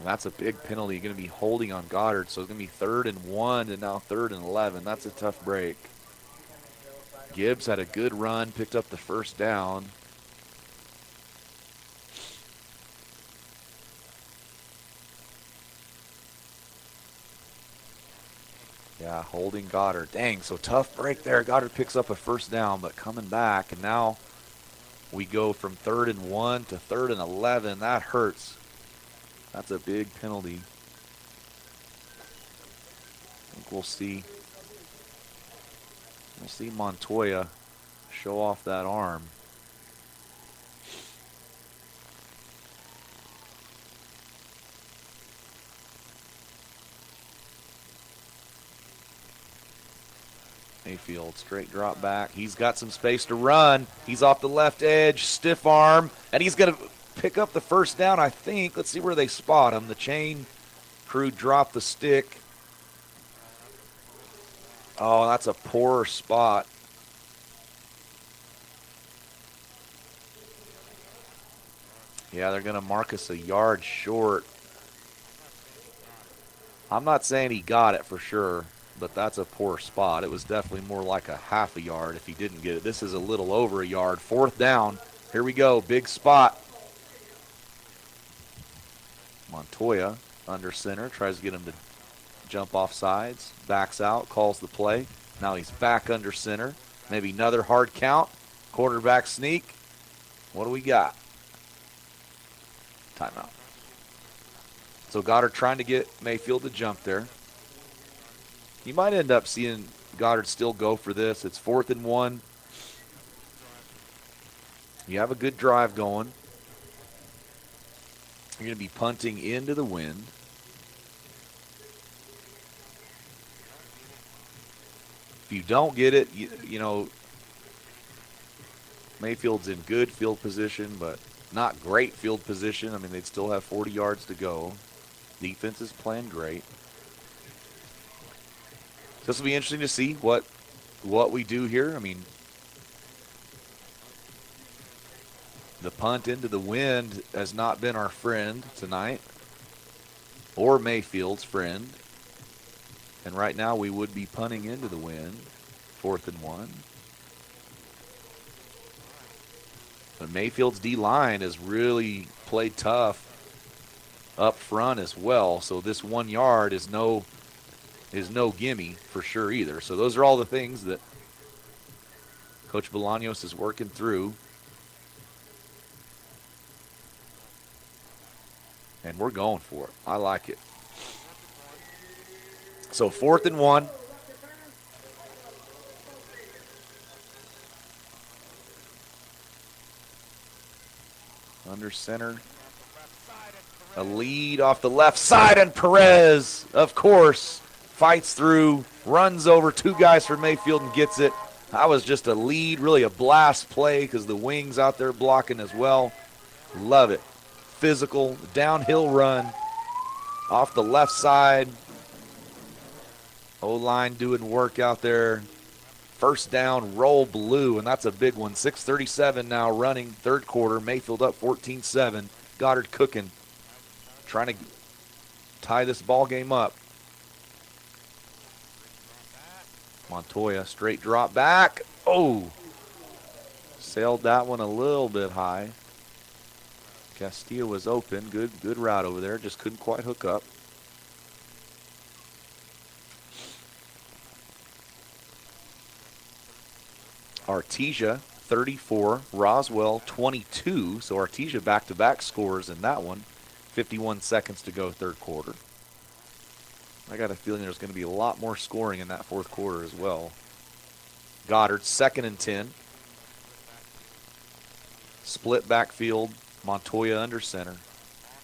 Speaker 5: That's a big penalty. Going to be holding on Goddard, so it's going to be 3rd and 1 and now 3rd and 11. That's a tough break. Gibbs had a good run, picked up the first down. Yeah, holding Goddard. Dang, so tough break there. Goddard picks up a first down, but coming back, and now we go from 3rd and 1 to 3rd and 11. That hurts. That's a big penalty. I think we'll see Montoya show off that arm. Mayfield, straight drop back. He's got some space to run. He's off the left edge, stiff arm, and he's going to pick up the first down, I think. Let's see where they spot him. The chain crew dropped the stick. Oh, that's a poor spot. Yeah, they're going to mark us a yard short. I'm not saying he got it for sure, but that's a poor spot. It was definitely more like a half a yard if he didn't get it. This is a little over a yard. 4th down. Here we go. Big spot. Montoya under center. Tries to get him to jump off sides. Backs out. Calls the play. Now he's back under center. Maybe another hard count. Quarterback sneak. What do we got? Timeout. So Goddard trying to get Mayfield to jump there. You might end up seeing Goddard still go for this. It's 4th and 1. You have a good drive going. You're going to be punting into the wind. If you don't get it, you know, Mayfield's in good field position, but not great field position. I mean, they'd still have 40 yards to go. Defense is playing great. This will be interesting to see what we do here. I mean, the punt into the wind has not been our friend tonight, or Mayfield's friend. And right now we would be punting into the wind, 4th and 1. But Mayfield's D-line has really played tough up front as well. So this 1 yard is no gimme for sure either. So those are all the things that Coach Bolaños is working through. And we're going for it. I like it. So 4th and 1. Under center. A lead off the left side, and Perez, of course, fights through, runs over 2 guys for Mayfield and gets it. That was just a lead, really a blast play because the wings out there blocking as well. Love it. Physical, downhill run off the left side. O-line doing work out there. First down, roll blue, and that's a big one. 6:37 now running, 3rd quarter. Mayfield up 14-7. Goddard cooking, trying to tie this ball game up. Montoya, straight drop back. Oh, sailed that one a little bit high. Castillo was open. Good route over there. Just couldn't quite hook up. Artesia, 34. Roswell, 22. So Artesia back-to-back scores in that one. 51 seconds to go, 3rd quarter. I got a feeling there's going to be a lot more scoring in that 4th quarter as well. Goddard, 2nd and 10. Split backfield. Montoya under center.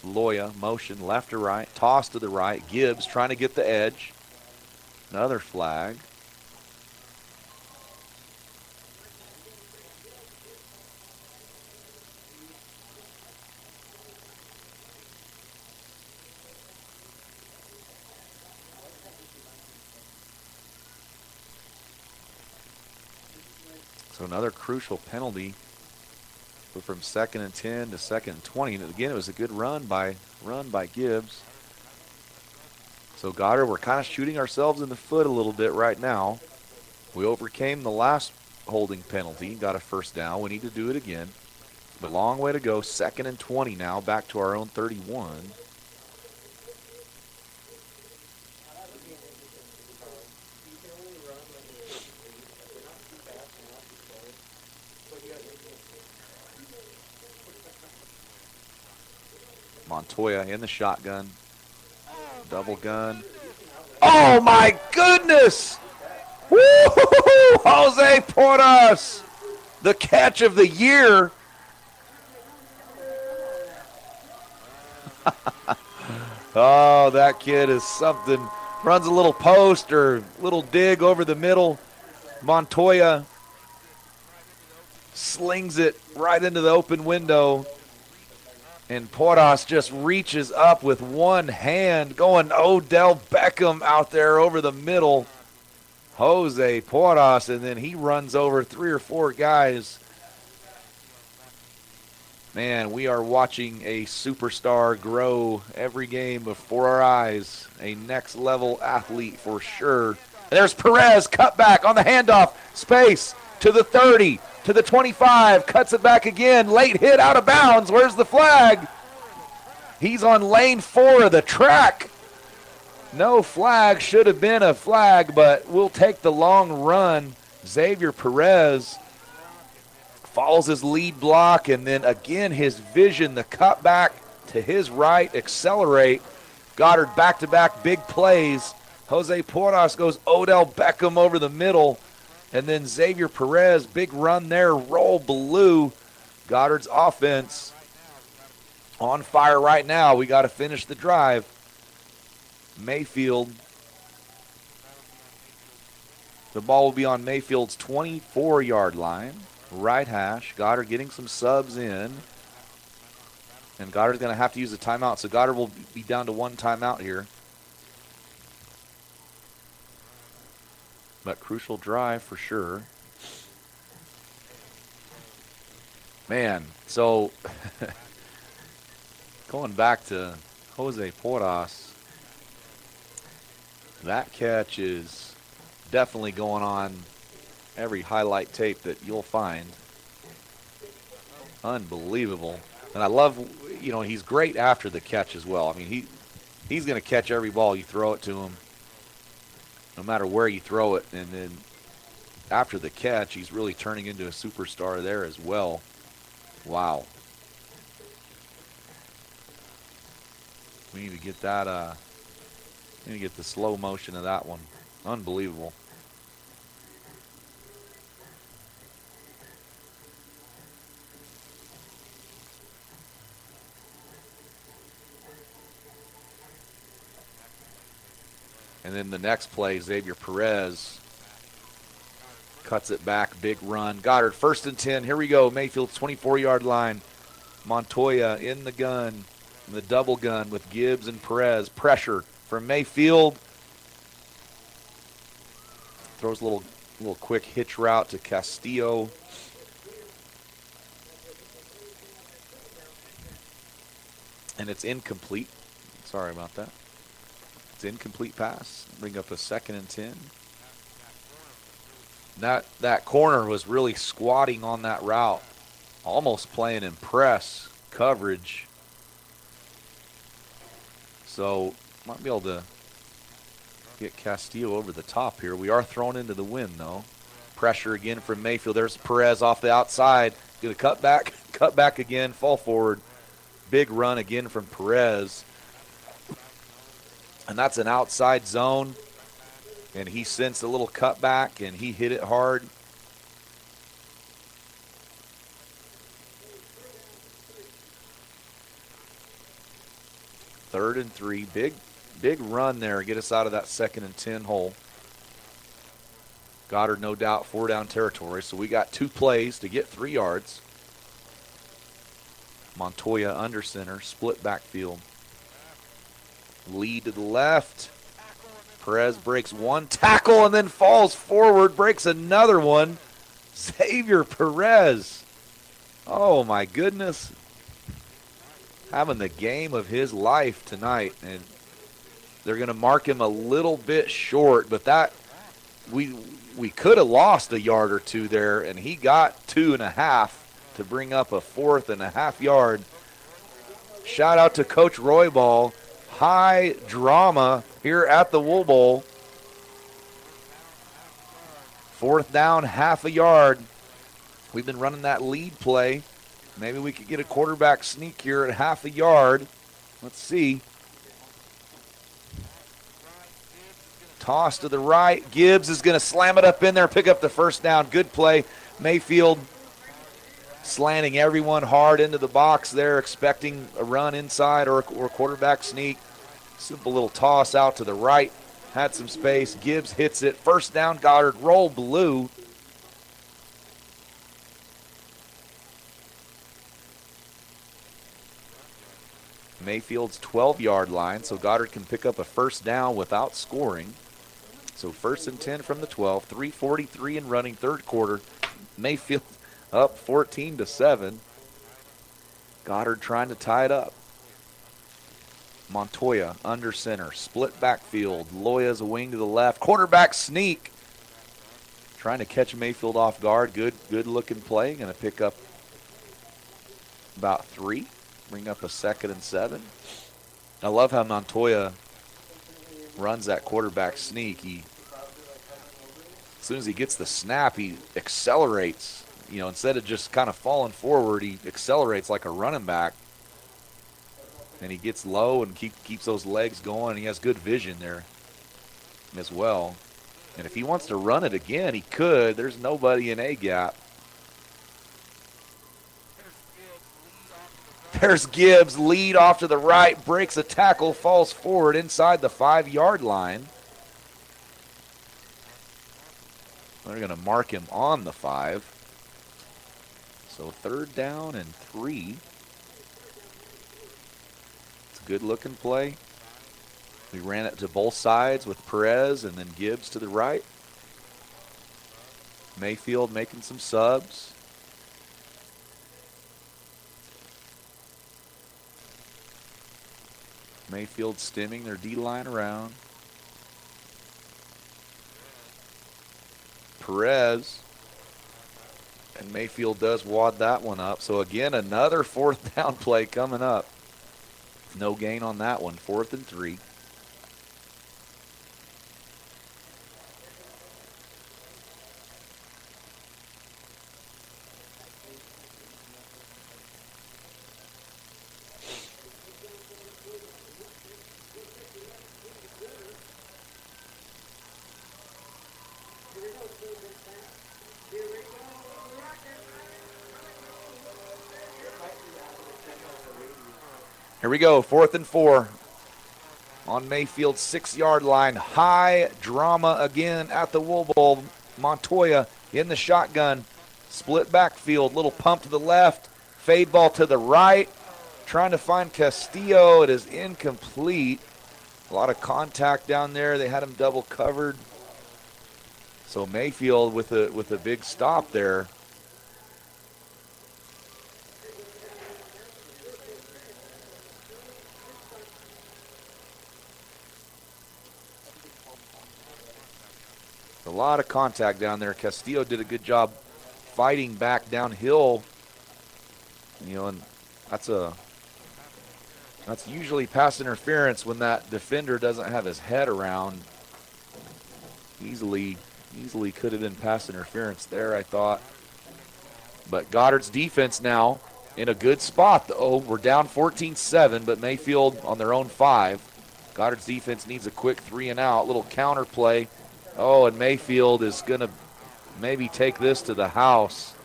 Speaker 5: Loya, motion left to right. Toss to the right. Gibbs trying to get the edge. Another flag. So another crucial penalty. From 2nd and 10 to 2nd and 20. And again, it was a good run by Gibbs. So Goddard, we're kind of shooting ourselves in the foot a little bit right now. We overcame the last holding penalty, got a 1st down. We need to do it again. But long way to go. 2nd and 20 now, back to our own 31. Montoya in the shotgun. Double gun. Oh, my goodness! Woo! Jose Porras, the catch of the year. Oh, that kid is something. Runs a little post or little dig over the middle. Montoya slings it right into the open window. And Porras just reaches up with one hand, going Odell Beckham out there over the middle. Jose Porras, and then he runs over 3 or 4 guys. Man, we are watching a superstar grow every game before our eyes. A next-level athlete for sure. And there's Perez, cut back on the handoff. Space to the 30, to the 25. Cuts it back again. Late hit out of bounds. Where's the flag? He's on lane 4 of the track. No flag. Should have been a flag, but we'll take the long run. Xavier Perez follows his lead block, and then again his vision, the cutback to his right, accelerate. Goddard back-to-back big plays. Jose Porras goes Odell Beckham over the middle, and then Xavier Perez, big run there, roll blue. Goddard's offense on fire right now. We got to finish the drive. Mayfield. The ball will be on Mayfield's 24-yard line. Right hash. Goddard getting some subs in. And Goddard's going to have to use a timeout, so Goddard will be down to 1 timeout here. But crucial drive for sure. Man, so going back to Jose Porras, that catch is definitely going on every highlight tape that you'll find. Unbelievable. And I love, he's great after the catch as well. I mean, he's going to catch every ball you throw it to him, no matter where you throw it. And then after the catch, he's really turning into a superstar there as well. Wow. We need to get that, we need to get the slow motion of that one. Unbelievable. And then the next play, Xavier Perez cuts it back, big run. Goddard, 1st and 10. Here we go. Mayfield's 24-yard line. Montoya in the gun, in the double gun with Gibbs and Perez. Pressure from Mayfield. Throws a little quick hitch route to Castillo. And it's incomplete. Sorry about that. It's incomplete pass. Bring up a 2nd and 10. That corner was really squatting on that route, almost playing in press coverage. So might be able to get Castillo over the top here. We are thrown into the wind though. Pressure again from Mayfield. There's Perez off the outside. Get a cut back again, fall forward. Big run again from Perez. And that's an outside zone. And he sensed a little cutback, and he hit it hard. Third and 3. Big run there. Get us out of that 2nd and 10 hole. Goddard, no doubt, 4 down territory. So we got 2 plays to get 3 yards. Montoya under center, split backfield. Lead to the left. Perez breaks 1 tackle and then falls forward, breaks another one. Xavier Perez. Oh, my goodness. Having the game of his life tonight. And they're going to mark him a little bit short, but that we could have lost a yard or 2 there, and he got 2.5 to bring up a 4.5 yard. Shout out to Coach Roybal. High drama here at the Wool Bowl. 4th down, half a yard. We've been running that lead play. Maybe we could get a quarterback sneak here at half a yard. Let's see. Toss to the right. Gibbs is going to slam it up in there, pick up the 1st down. Good play. Mayfield slanting everyone hard into the box there, expecting a run inside or a quarterback sneak. Simple little toss out to the right had some space. Gibbs hits it. First down, Goddard. Roll blue. Mayfield's 12-yard line, so Goddard can pick up a first down without scoring. So 1st and 10 from the 12. 3:43 in running, third quarter. Mayfield up 14-7. Goddard trying to tie it up. Montoya under center, split backfield. Loya's a wing to the left. Quarterback sneak. Trying to catch Mayfield off guard. Good looking play. Going to pick up about 3. Bring up a 2nd and 7. I love how Montoya runs that quarterback sneak. As soon as he gets the snap, he accelerates. You know, instead of just kind of falling forward, he accelerates like a running back. And he gets low and keeps those legs going. He has good vision there as well. And if he wants to run it again, he could. There's nobody in A-gap. There's Gibbs, lead off to the right, breaks a tackle, falls forward inside the 5-yard line. They're going to mark him on the 5. So 3rd down and 3. It's a good-looking play. We ran it to both sides with Perez and then Gibbs to the right. Mayfield making some subs. Mayfield stemming their D-line around. Perez. And Mayfield does wad that one up. So again, another 4th down play coming up. No gain on that one. 4th and 3. Here we go, 4th and 4 on Mayfield's 6-yard line. High drama again at the Wool Bowl. Montoya in the shotgun. Split backfield, little pump to the left. Fade ball to the right. Trying to find Castillo. It is incomplete. A lot of contact down there. They had him double covered. So Mayfield with a big stop there. A lot of contact down there. Castillo did a good job fighting back downhill. You know, and that's usually pass interference when that defender doesn't have his head around. Easily could have been pass interference there, I thought. But Goddard's defense now in a good spot, though. We're down 14-7, but Mayfield on their own 5. Goddard's defense needs a quick 3 and out. Little counter play. Oh, and Mayfield is going to maybe take this to the house.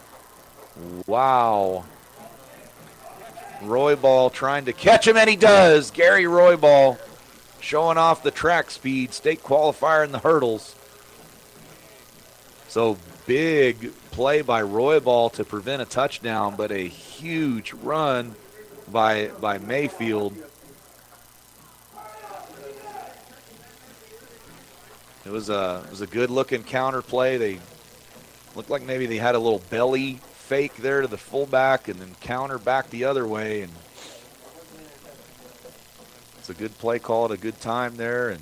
Speaker 5: Wow. Roybal trying to catch him, and he does. Gary Roybal showing off the track speed, state qualifier in the hurdles. So big play by Roybal to prevent a touchdown, but a huge run by Mayfield. It was a good-looking counter play. They looked like maybe they had a little belly fake there to the fullback and then counter back the other way. And it's a good play call at a good time there.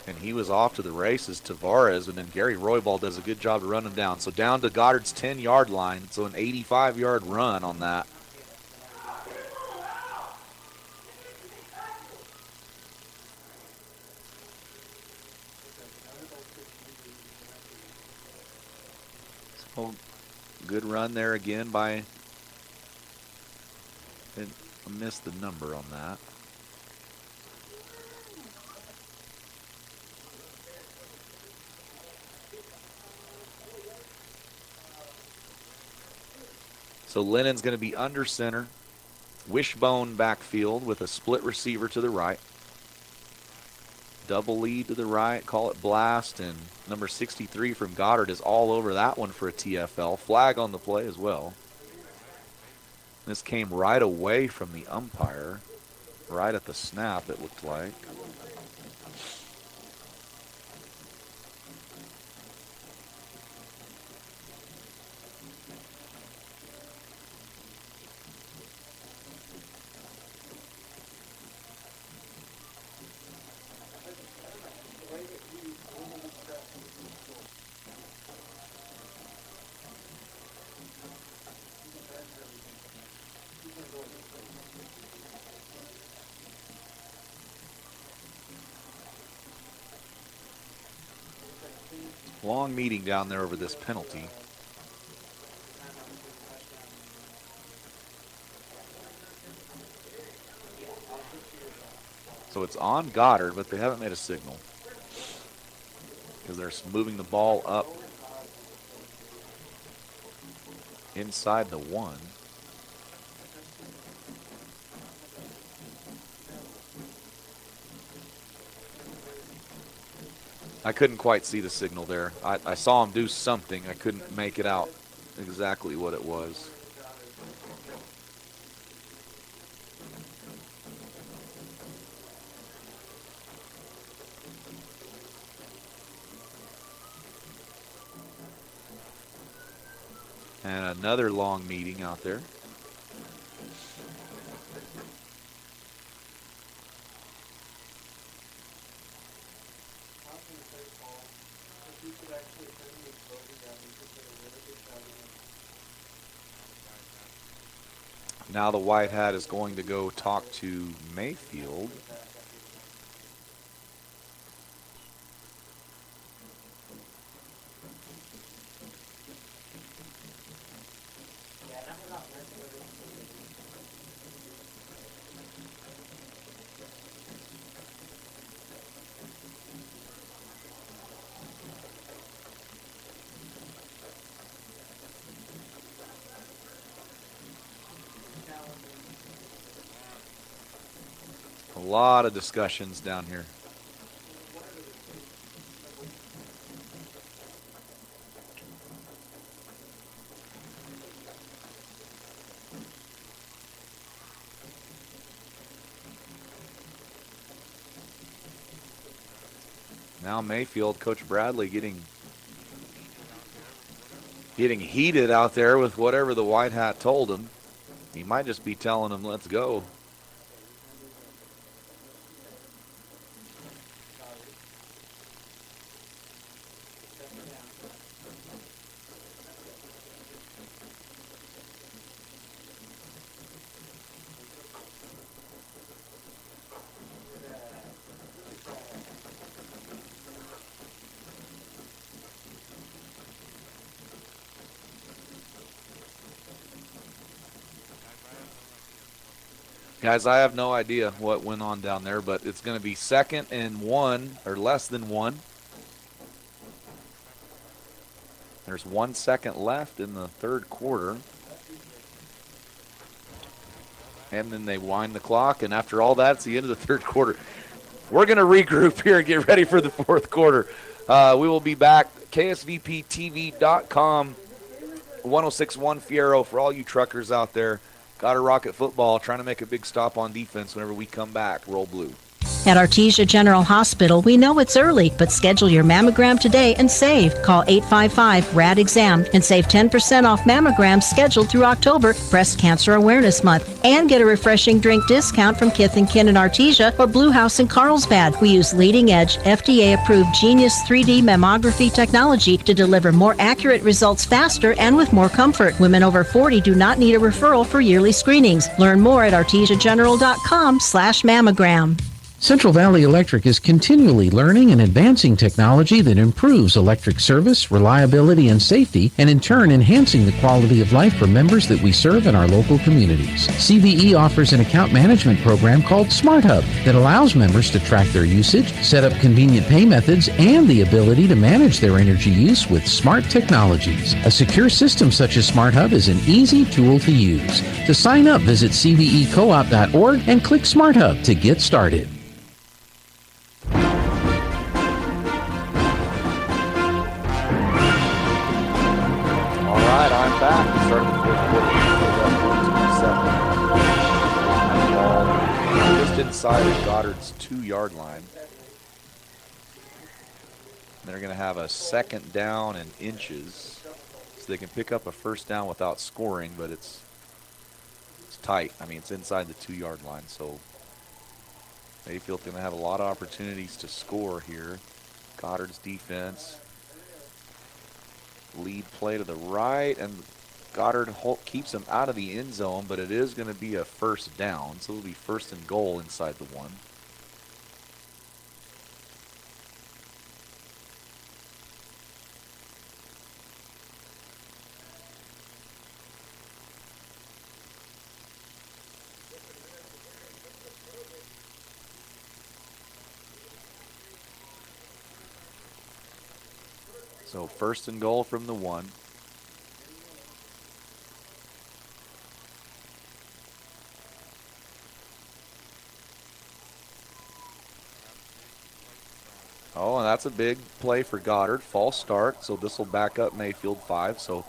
Speaker 5: And he was off to the races, Tavares, and then Gary Roybal does a good job to run him down. So down to Goddard's 10-yard line. So an 85-yard run on that. So good run there again by, I missed the number on that. So Lennon's going to be under center. Wishbone backfield with a split receiver to the right. double lead to the right, call it blast, and number 63 from Goddard is all over that one for a TFL. Flag on the play as well. This came right away from the umpire, right at the snap, it looked like. Long meeting down there over this penalty. So it's on Goddard, but they haven't made a signal because they're moving the ball up inside the 1. I couldn't quite see the signal there. I saw him do something. I couldn't make it out exactly what it was. And another long meeting out there. Now the white hat is going to go talk to Mayfield. A lot of discussions down here. Now Mayfield, Coach Bradley getting heated out there with whatever the white hat told him. He might just be telling him, let's go. Guys, I have no idea what went on down there, but it's going to be 2nd and 1, or less than 1. There's 1 second left in the 3rd quarter. And then they wind the clock, and after all that, it's the end of the 3rd quarter. We're going to regroup here and get ready for the 4th quarter. We will be back. KSVPTV.com, 1061 Fierro for all you truckers out there. Goddard Rocket Football trying to make a big stop on defense whenever we come back. Roll blue.
Speaker 9: At Artesia General Hospital, we know it's early, but schedule your mammogram today and save. Call 855-RAD-EXAM and save 10% off mammograms scheduled through October, Breast Cancer Awareness Month. And get a refreshing drink discount from Kith & Kin in Artesia or Blue House in Carlsbad. We use leading-edge, FDA-approved Genius 3D mammography technology to deliver more accurate results faster and with more comfort. Women over 40 do not need a referral for yearly screenings. Learn more at artesiageneral.com/mammogram.
Speaker 8: Central Valley Electric is continually learning and advancing technology that improves electric service, reliability, and safety, and in turn enhancing the quality of life for members that we serve in our local communities. CVE offers an account management program called Smart Hub that allows members to track their usage, set up convenient pay methods, and the ability to manage their energy use with smart technologies. A secure system such as Smart Hub is an easy tool to use. To sign up, visit cvecoop.org and click Smart Hub to get started.
Speaker 5: just inside of Goddard's 2-yard line. They're going to have a second down and inches. So they can pick up a first down without scoring, but it's tight. I mean, it's inside the 2-yard line, so Mayfield's going to have a lot of opportunities to score here. Goddard's defense. Lead play to the right, and Goddard keeps him out of the end zone, but it is going to be a first down, so it'll be first and goal inside the 1. So first and goal from the 1. Oh, and that's a big play for Goddard. False start, so this will back up Mayfield 5. So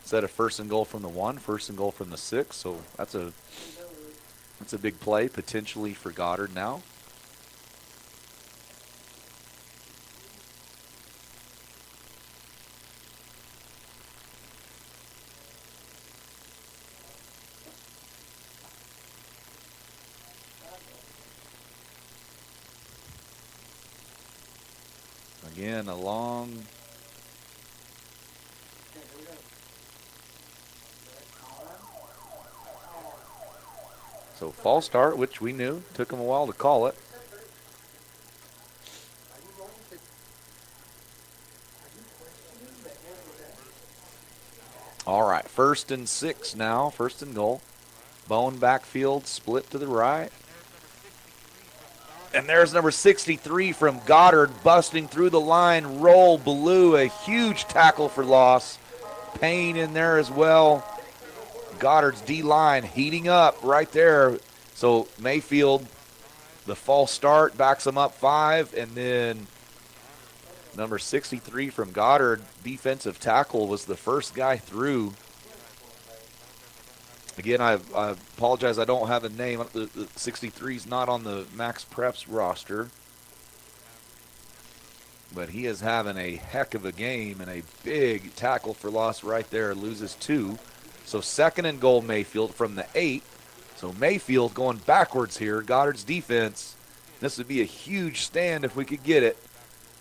Speaker 5: instead of first and goal from the 1, first and goal from the 6. So that's a big play potentially for Goddard now. Again, a long false start, which we knew. Took him a while to call it. All right, 1st and 6 now, 1st and goal. Bone backfield, split to the right. And there's number 63 from Goddard busting through the line. Roll Blue, a huge tackle for loss. Payne in there as well. Goddard's D-line heating up right there. So Mayfield, the false start, backs him up 5. And then number 63 from Goddard, defensive tackle, was the first guy through. Again, I apologize, I don't have a name. The 63 is not on the Max Preps roster. But he is having a heck of a game and a big tackle for loss right there. Loses 2. So second and goal Mayfield from the 8. So Mayfield going backwards here. Goddard's defense. This would be a huge stand if we could get it.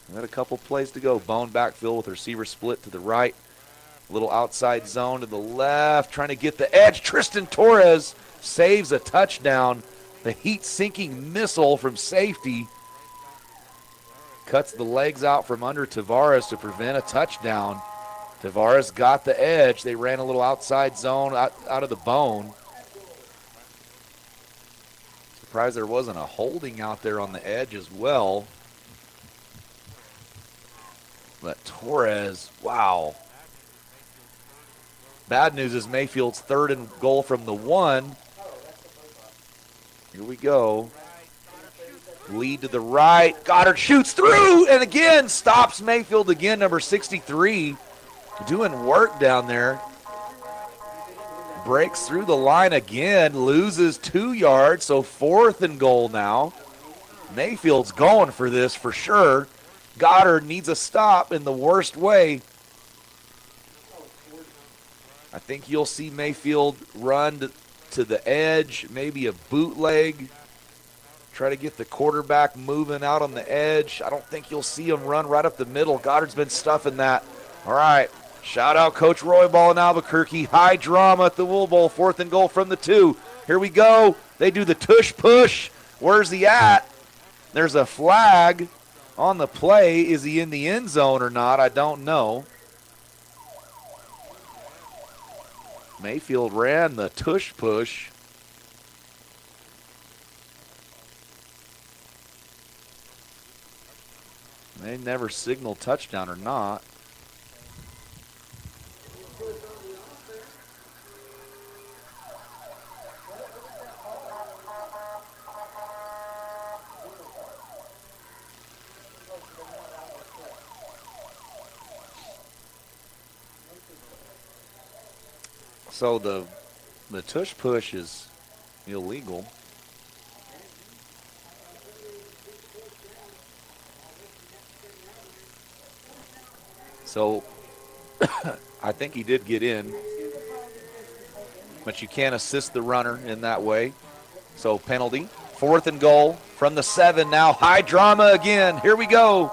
Speaker 5: We got a couple plays to go. Bone backfield with receiver split to the right. Little outside zone to the left, trying to get the edge. Tristan Torres saves a touchdown. The heat-sinking missile from safety cuts the legs out from under Tavares to prevent a touchdown. Tavares got the edge. They ran a little outside zone out of the bone. Surprised there wasn't a holding out there on the edge as well. But Torres, wow. Bad news is Mayfield's 3rd and goal from the 1. Here we go. Lead to the right. Goddard shoots through and again stops Mayfield again. Number 63 doing work down there. Breaks through the line again. Loses 2 yards. So 4th and goal now. Mayfield's going for this for sure. Goddard needs a stop in the worst way. I think you'll see Mayfield run to the edge, maybe a bootleg, try to get the quarterback moving out on the edge. I don't think you'll see him run right up the middle. Goddard's been stuffing that. All right, shout out Coach Roybal in Albuquerque. High drama at the Wool Bowl, 4th and goal from the 2. Here we go. They do the tush push. Where's he at? There's a flag on the play. Is he in the end zone or not? I don't know. Mayfield ran the tush push. They never signaled touchdown or not. So the tush push is illegal. So I think he did get in, but you can't assist the runner in that way. So penalty. 4th and goal from the 7 now. High drama again. Here we go.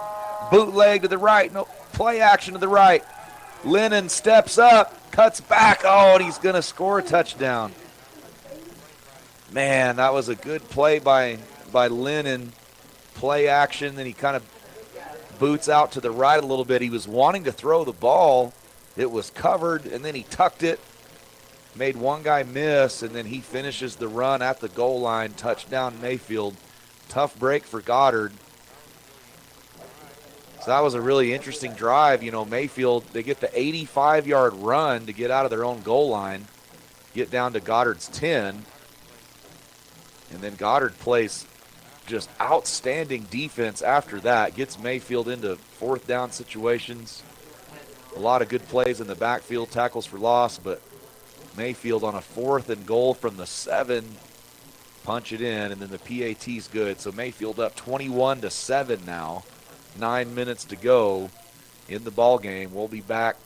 Speaker 5: Bootleg to the right. No, play action to the right. Lennon steps up, cuts back. Oh, and he's going to score a touchdown. Man, that was a good play by Lennon. Play action, then he kind of boots out to the right a little bit. He was wanting to throw the ball. It was covered, and then he tucked it. Made one guy miss, and then he finishes the run at the goal line. Touchdown Mayfield. Tough break for Goddard. So that was a really interesting drive. You know, Mayfield, they get the 85-yard run to get out of their own goal line, get down to Goddard's 10. And then Goddard plays just outstanding defense after that. Gets Mayfield into 4th down situations. A lot of good plays in the backfield, tackles for loss, but Mayfield on a 4th and goal from the 7, punch it in, and then the PAT's good. So Mayfield up 21-7 now. 9 minutes to go in the ball game. We'll be back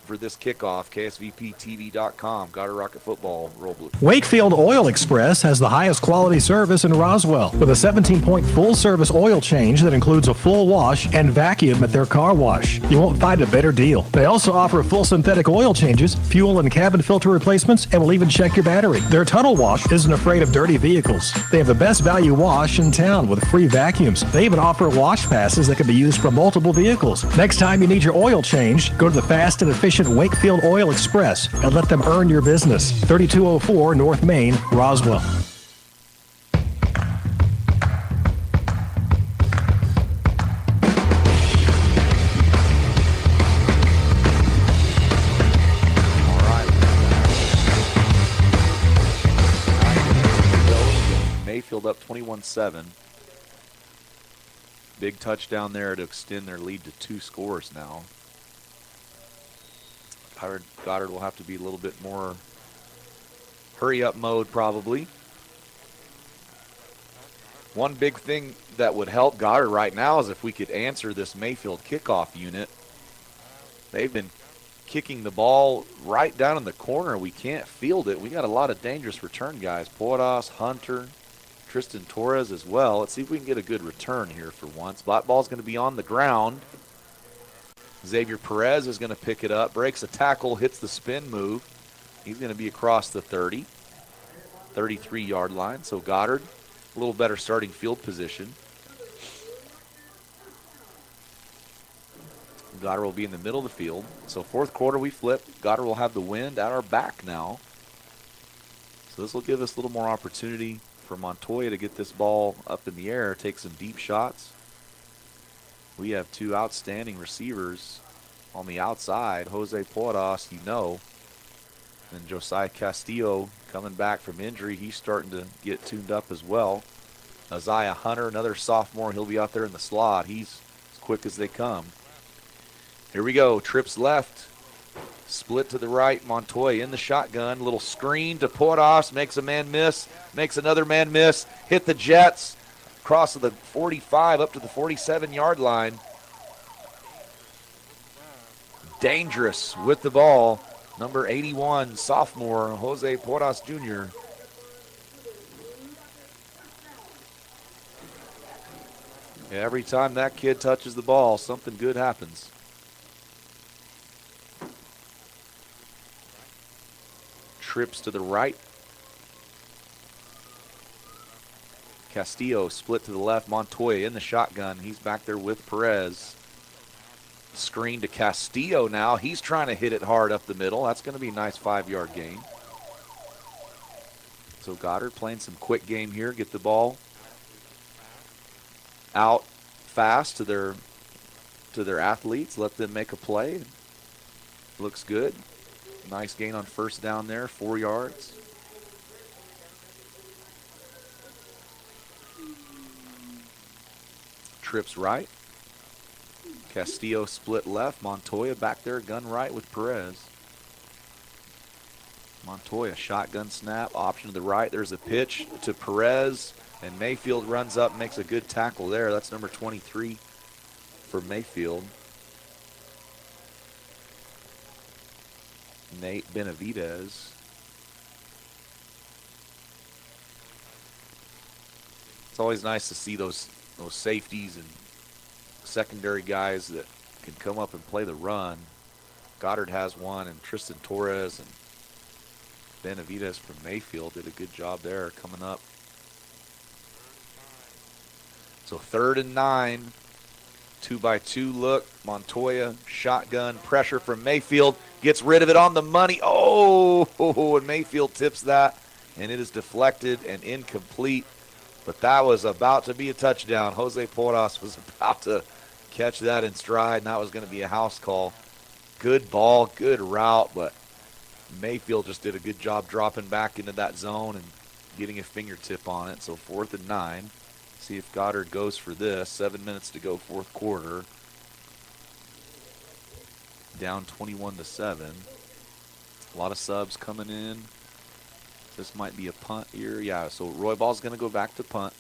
Speaker 5: for this kickoff. KSVPTV.com. Goddard Rocket Football. Roll Blue.
Speaker 10: Wakefield Oil Express has the highest quality service in Roswell with a 17-point full-service oil change that includes a full wash and vacuum at their car wash. You won't find a better deal. They also offer full synthetic oil changes, fuel and cabin filter replacements, and will even check your battery. Their tunnel wash isn't afraid of dirty vehicles. They have the best value wash in town with free vacuums. They even offer wash passes that can be used for multiple vehicles. Next time you need your oil changed, go to the fast and efficient Wakefield Oil Express and let them earn your business. 3204 North Main, Roswell.
Speaker 5: Mayfield up 21-7. Big touchdown there to extend their lead to 2 scores now. Goddard will have to be a little bit more hurry-up mode probably. One big thing that would help Goddard right now is if we could answer this Mayfield kickoff unit. They've been kicking the ball right down in the corner. We can't field it. We got a lot of dangerous return guys. Porras, Hunter, Tristan Torres as well. Let's see if we can get a good return here for once. Black ball's going to be on the ground. Xavier Perez is going to pick it up, breaks a tackle, hits the spin move. He's going to be across the 30, 33-yard line. So Goddard, a little better starting field position. Goddard will be in the middle of the field. So 4th quarter we flip. Goddard will have the wind at our back now. So this will give us a little more opportunity for Montoya to get this ball up in the air, take some deep shots. We have 2 outstanding receivers on the outside. Jose Porras, you know. And Josiah Castillo coming back from injury. He's starting to get tuned up as well. Isaiah Hunter, another sophomore. He'll be out there in the slot. He's as quick as they come. Here we go. Trips left. Split to the right. Montoya in the shotgun. Little screen to Porras. Makes a man miss. Makes another man miss. Hit the Jets. Across to the 45 up to the 47-yard line. Dangerous with the ball. Number 81, sophomore, Jose Porras Jr. Every time that kid touches the ball, something good happens. Trips to the right. Castillo split to the left. Montoya in the shotgun. He's back there with Perez. Screen to Castillo now. He's trying to hit it hard up the middle. That's going to be a nice 5-yard gain. So Goddard playing some quick game here. Get the ball out fast to their athletes. Let them make a play. Looks good. Nice gain on 1st down there. 4 yards. Trips right. Castillo split left. Montoya back there, gun right with Perez. Montoya, shotgun snap, option to the right. There's a pitch to Perez, and Mayfield runs up, makes a good tackle there. That's number 23 for Mayfield. Nate Benavidez. It's always nice to see those safeties and secondary guys that can come up and play the run. Goddard has one, and Tristan Torres and Benavidez from Mayfield did a good job there coming up. So 3rd and 9, 2-by-2 look. Montoya, shotgun, pressure from Mayfield. Gets rid of it on the money. Oh, and Mayfield tips that, and it is deflected and incomplete. But that was about to be a touchdown. Jose Porras was about to catch that in stride, and that was going to be a house call. Good ball, good route, but Mayfield just did a good job dropping back into that zone and getting a fingertip on it. So 4th and 9. See if Goddard goes for this. 7 minutes to go, 4th quarter. Down 21-7. A lot of subs coming in. This might be a punt here. Yeah, so Roy Ball's going to go back to punt.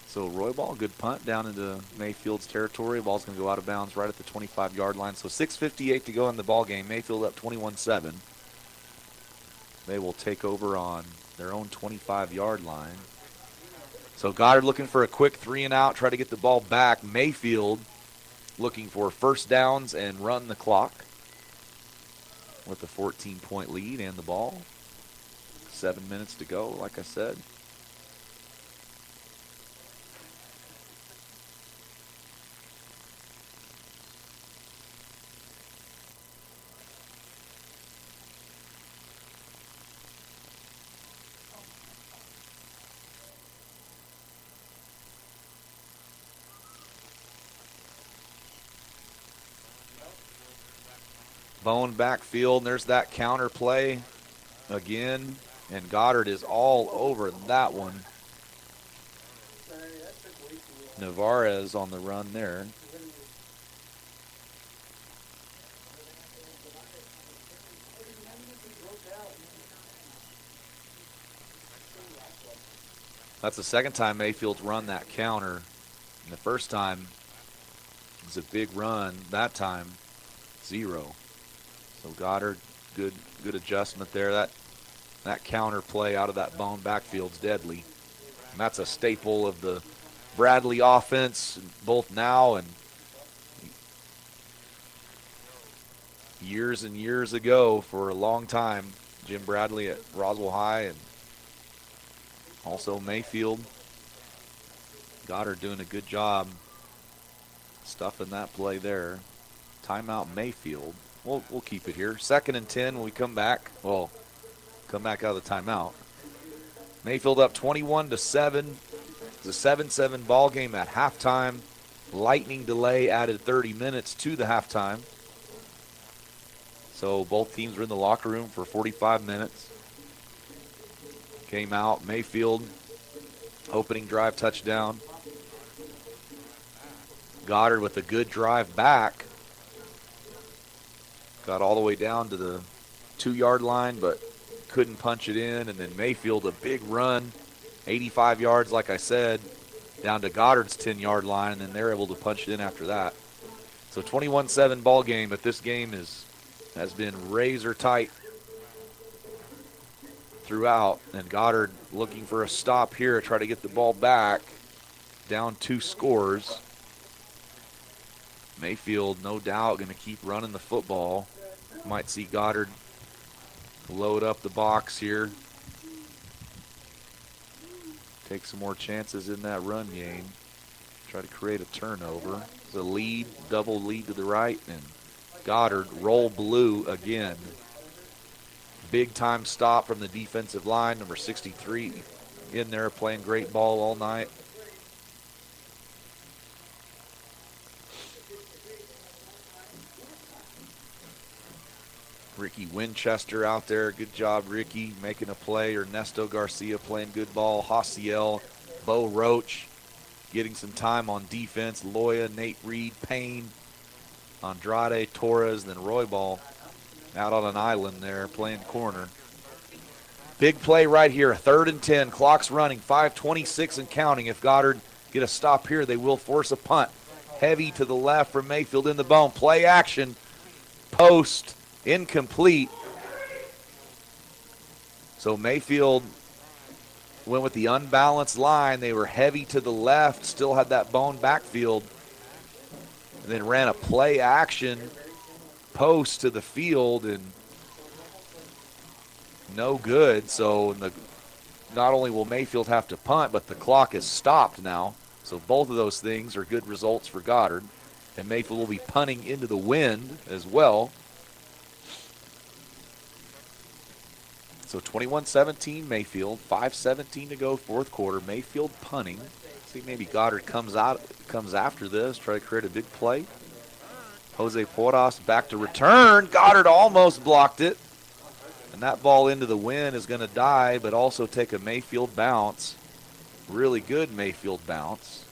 Speaker 5: So Roy Ball, good punt down into Mayfield's territory. Ball's going to go out of bounds right at the 25-yard line. So 6:58 to go in the ball game. Mayfield up 21-7. They will take over on their own 25-yard line. So Goddard looking for a quick 3-and-out, try to get the ball back. Mayfield looking for first downs and run the clock with a 14-point lead and the ball. 7 minutes to go, like I said. Bone backfield, and there's that counter play again, and Goddard is all over that one. Navarez on the run there. That's the second time Mayfield's run that counter. And the first time it was a big run. That time, 0. So Goddard, good adjustment there. That counter play out of that bone backfield's deadly. And that's a staple of the Bradley offense, both now and years and years ago. For a long time, Jim Bradley at Roswell High and also Mayfield. Goddard doing a good job stuffing that play there. Timeout Mayfield. We'll keep it here. 2nd and 10 when we come back. Well, come back out of the timeout. Mayfield up 21-7. It's a 7-7 ball game at halftime. Lightning delay added 30 minutes to the halftime. So both teams were in the locker room for 45 minutes. Came out. Mayfield, opening drive touchdown. Goddard with a good drive back. Got all the way down to the 2-yard line, but couldn't punch it in. And then Mayfield, a big run, 85 yards, like I said, down to Goddard's 10-yard line, and then they're able to punch it in after that. So 21-7 ball game, but this game has been razor tight throughout. And Goddard looking for a stop here, try to get the ball back, down 2 scores. Mayfield, no doubt, going to keep running the football. Might see Goddard load up the box here. Take some more chances in that run game. Try to create a turnover. The lead, double lead to the right, and Goddard roll blue again. Big time stop from the defensive line. Number 63 in there playing great ball all night. Ricky Winchester out there. Good job, Ricky, making a play. Ernesto Garcia playing good ball. Haciel, Bo Roach getting some time on defense. Loya, Nate Reed, Payne, Andrade, Torres, then Roy Ball out on an island there playing corner. Big play right here, 3rd and 10. Clock's running, 5:26 and counting. If Goddard get a stop here, they will force a punt. Heavy to the left from Mayfield in the bone. Play action, post, incomplete. So Mayfield went with the unbalanced line. They were heavy to the left, still had that bone backfield, and then ran a play action post to the field, and no good. So not only will Mayfield have to punt, but the clock is stopped now. So both of those things are good results for Goddard. And Mayfield will be punting into the wind as well. So 21-17 Mayfield, 5:17 to go, fourth quarter. Mayfield punting. See, maybe Goddard comes after this, try to create a big play. Jose Porras back to return. Goddard almost blocked it. And that ball into the wind is going to die, but also take a Mayfield bounce. Really good Mayfield bounce.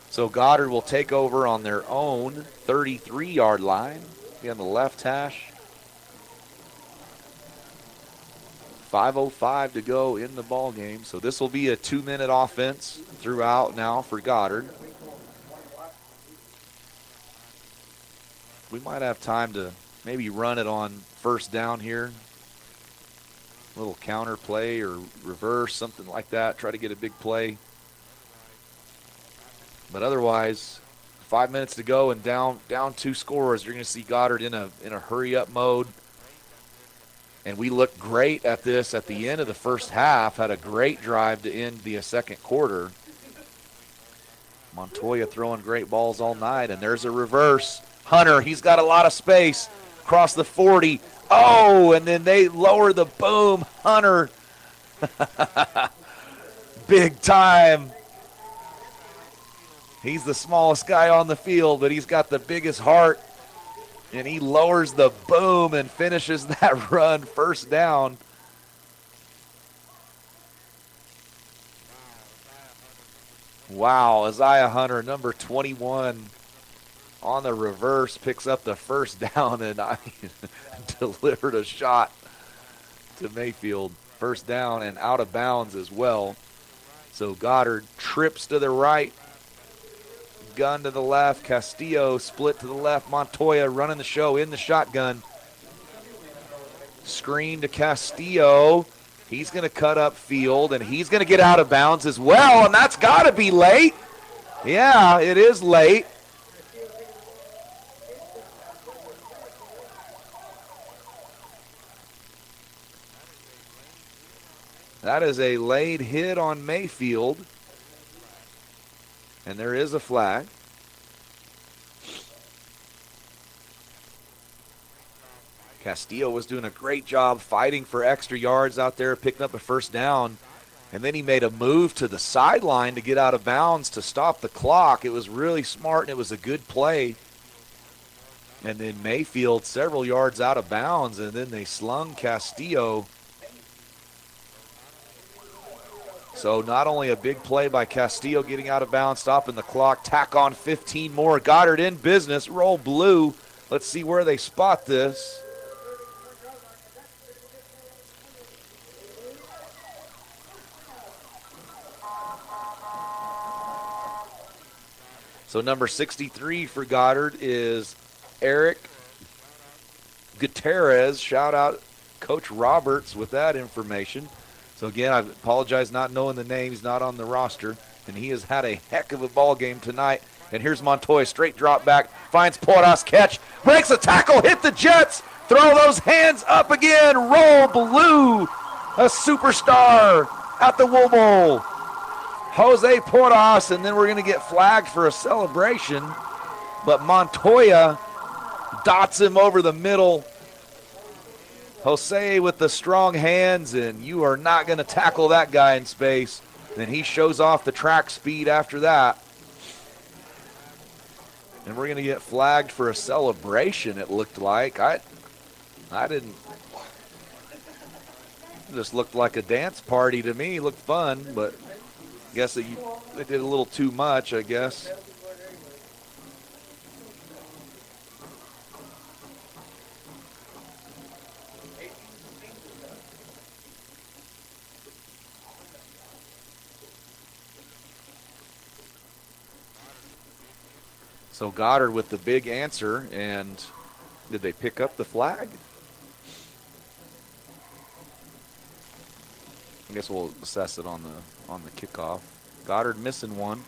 Speaker 5: So Goddard will take over on their own 33-yard line. Be on the left hash. 5:05 to go in the ball game. So this will be a 2-minute offense throughout now for Goddard. We might have time to maybe run it on first down here. A little counter play or reverse, something like that. Try to get a big play. But otherwise, 5 minutes to go and down 2 scores. You're going to see Goddard in a hurry-up mode. And we looked great at this at the end of the first half. Had a great drive to end the second quarter. Montoya throwing great balls all night. And there's a reverse. Hunter, he's got a lot of space. Across the 40. Oh, and then they lower the boom. Hunter. Big time. He's the smallest guy on the field, but he's got the biggest heart. And he lowers the boom and finishes that run, first down. Wow, Isaiah Hunter, number 21, on the reverse, picks up the first down and delivered a shot to Mayfield. First down and out of bounds as well. So Goddard trips to the right. Gun to the left. Castillo split to the left. Montoya running the show in the shotgun. Screen to Castillo. He's going to cut up field, and he's going to get out of bounds as well, and that's got to be late. Yeah, it is late. That is a late hit on Mayfield. And there is a flag. Castillo was doing a great job fighting for extra yards out there, picking up a first down. And then he made a move to the sideline to get out of bounds to stop the clock. It was really smart, and it was a good play. And then Mayfield several yards out of bounds, and then they slung Castillo. So not only a big play by Castillo getting out of bounds, stopping the clock, tack on 15 more. Goddard in business, roll blue. Let's see where they spot this. So number 63 for Goddard is Eric Gutierrez. Shout out Coach Roberts with that information. So again, I apologize not knowing the name. He's not on the roster, and he has had a heck of a ball game tonight. And here's Montoya, straight drop back, finds Porras, catch, breaks a tackle, hit the Jets, throw those hands up again, roll blue, a superstar at the Wool Bowl. Jose Porras, and then we're going to get flagged for a celebration, but Montoya dots him over the middle. Jose with the strong hands, and you are not going to tackle that guy in space. Then he shows off the track speed after that. And we're going to get flagged for a celebration, it looked like. I didn't. It just looked like a dance party to me. It looked fun, but I guess they did a little too much, I guess. So Goddard with the big answer, and did they pick up the flag? I guess we'll assess it on the kickoff. Goddard missing one.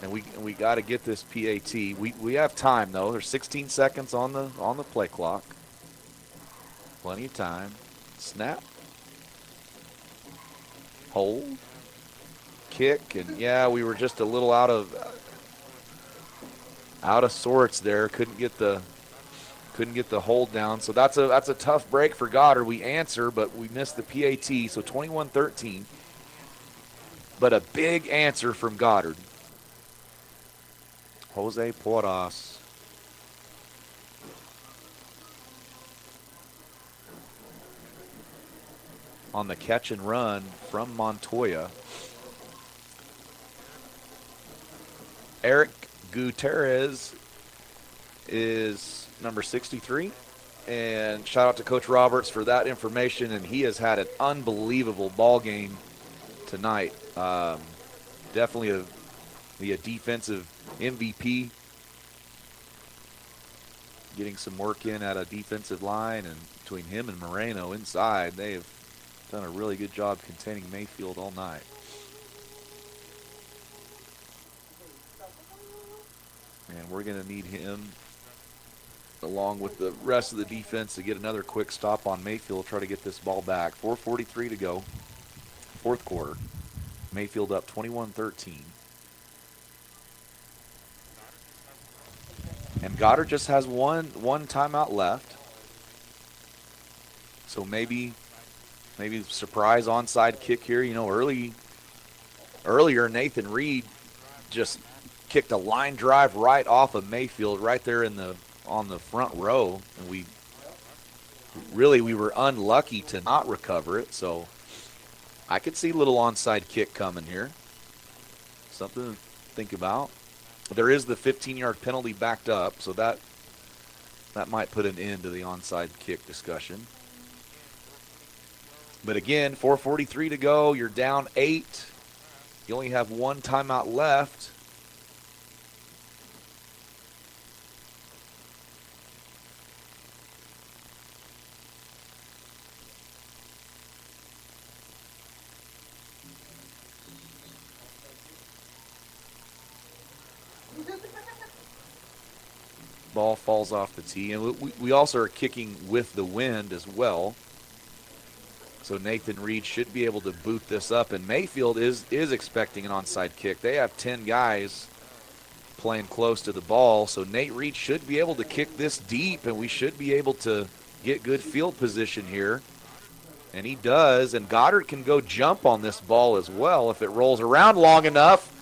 Speaker 5: And we got to get this PAT. We have time though. There's 16 seconds on the play clock. Plenty of time. Snap. Hold. Kick, and yeah, we were just a little out of sorts there. Couldn't get the hold down. So that's a tough break for Goddard. We answer, but we missed the PAT. So 21-13. But a big answer from Goddard. Jose Porras. On the catch and run from Montoya. Eric Gutierrez is number 63. And shout out to Coach Roberts for that information. And he has had an unbelievable ball game tonight. Definitely a defensive MVP. Getting some work in at a defensive line. And between him and Moreno inside, they have done a really good job containing Mayfield all night. And we're going to need him, along with the rest of the defense, to get another quick stop on Mayfield, try to get this ball back. 4:43 to go, fourth quarter. Mayfield up 21-13. And Goddard just has one timeout left. So maybe surprise onside kick here. You know, earlier Nathan Reed just kicked a line drive right off of Mayfield right there on the front row, and we were unlucky to not recover it. So I could see a little onside kick coming here. Something to think about. There is the 15-yard penalty backed up, so that might put an end to the onside kick discussion. But again, 4:43 to go. You're down 8. You only have one timeout left. Ball falls off the tee, and we also are kicking with the wind as well. So Nathan Reed should be able to boot this up, and Mayfield is expecting an onside kick. They have 10 guys playing close to the ball, so Nate Reed should be able to kick this deep, and we should be able to get good field position here. And he does, and Goddard can go jump on this ball as well if it rolls around long enough.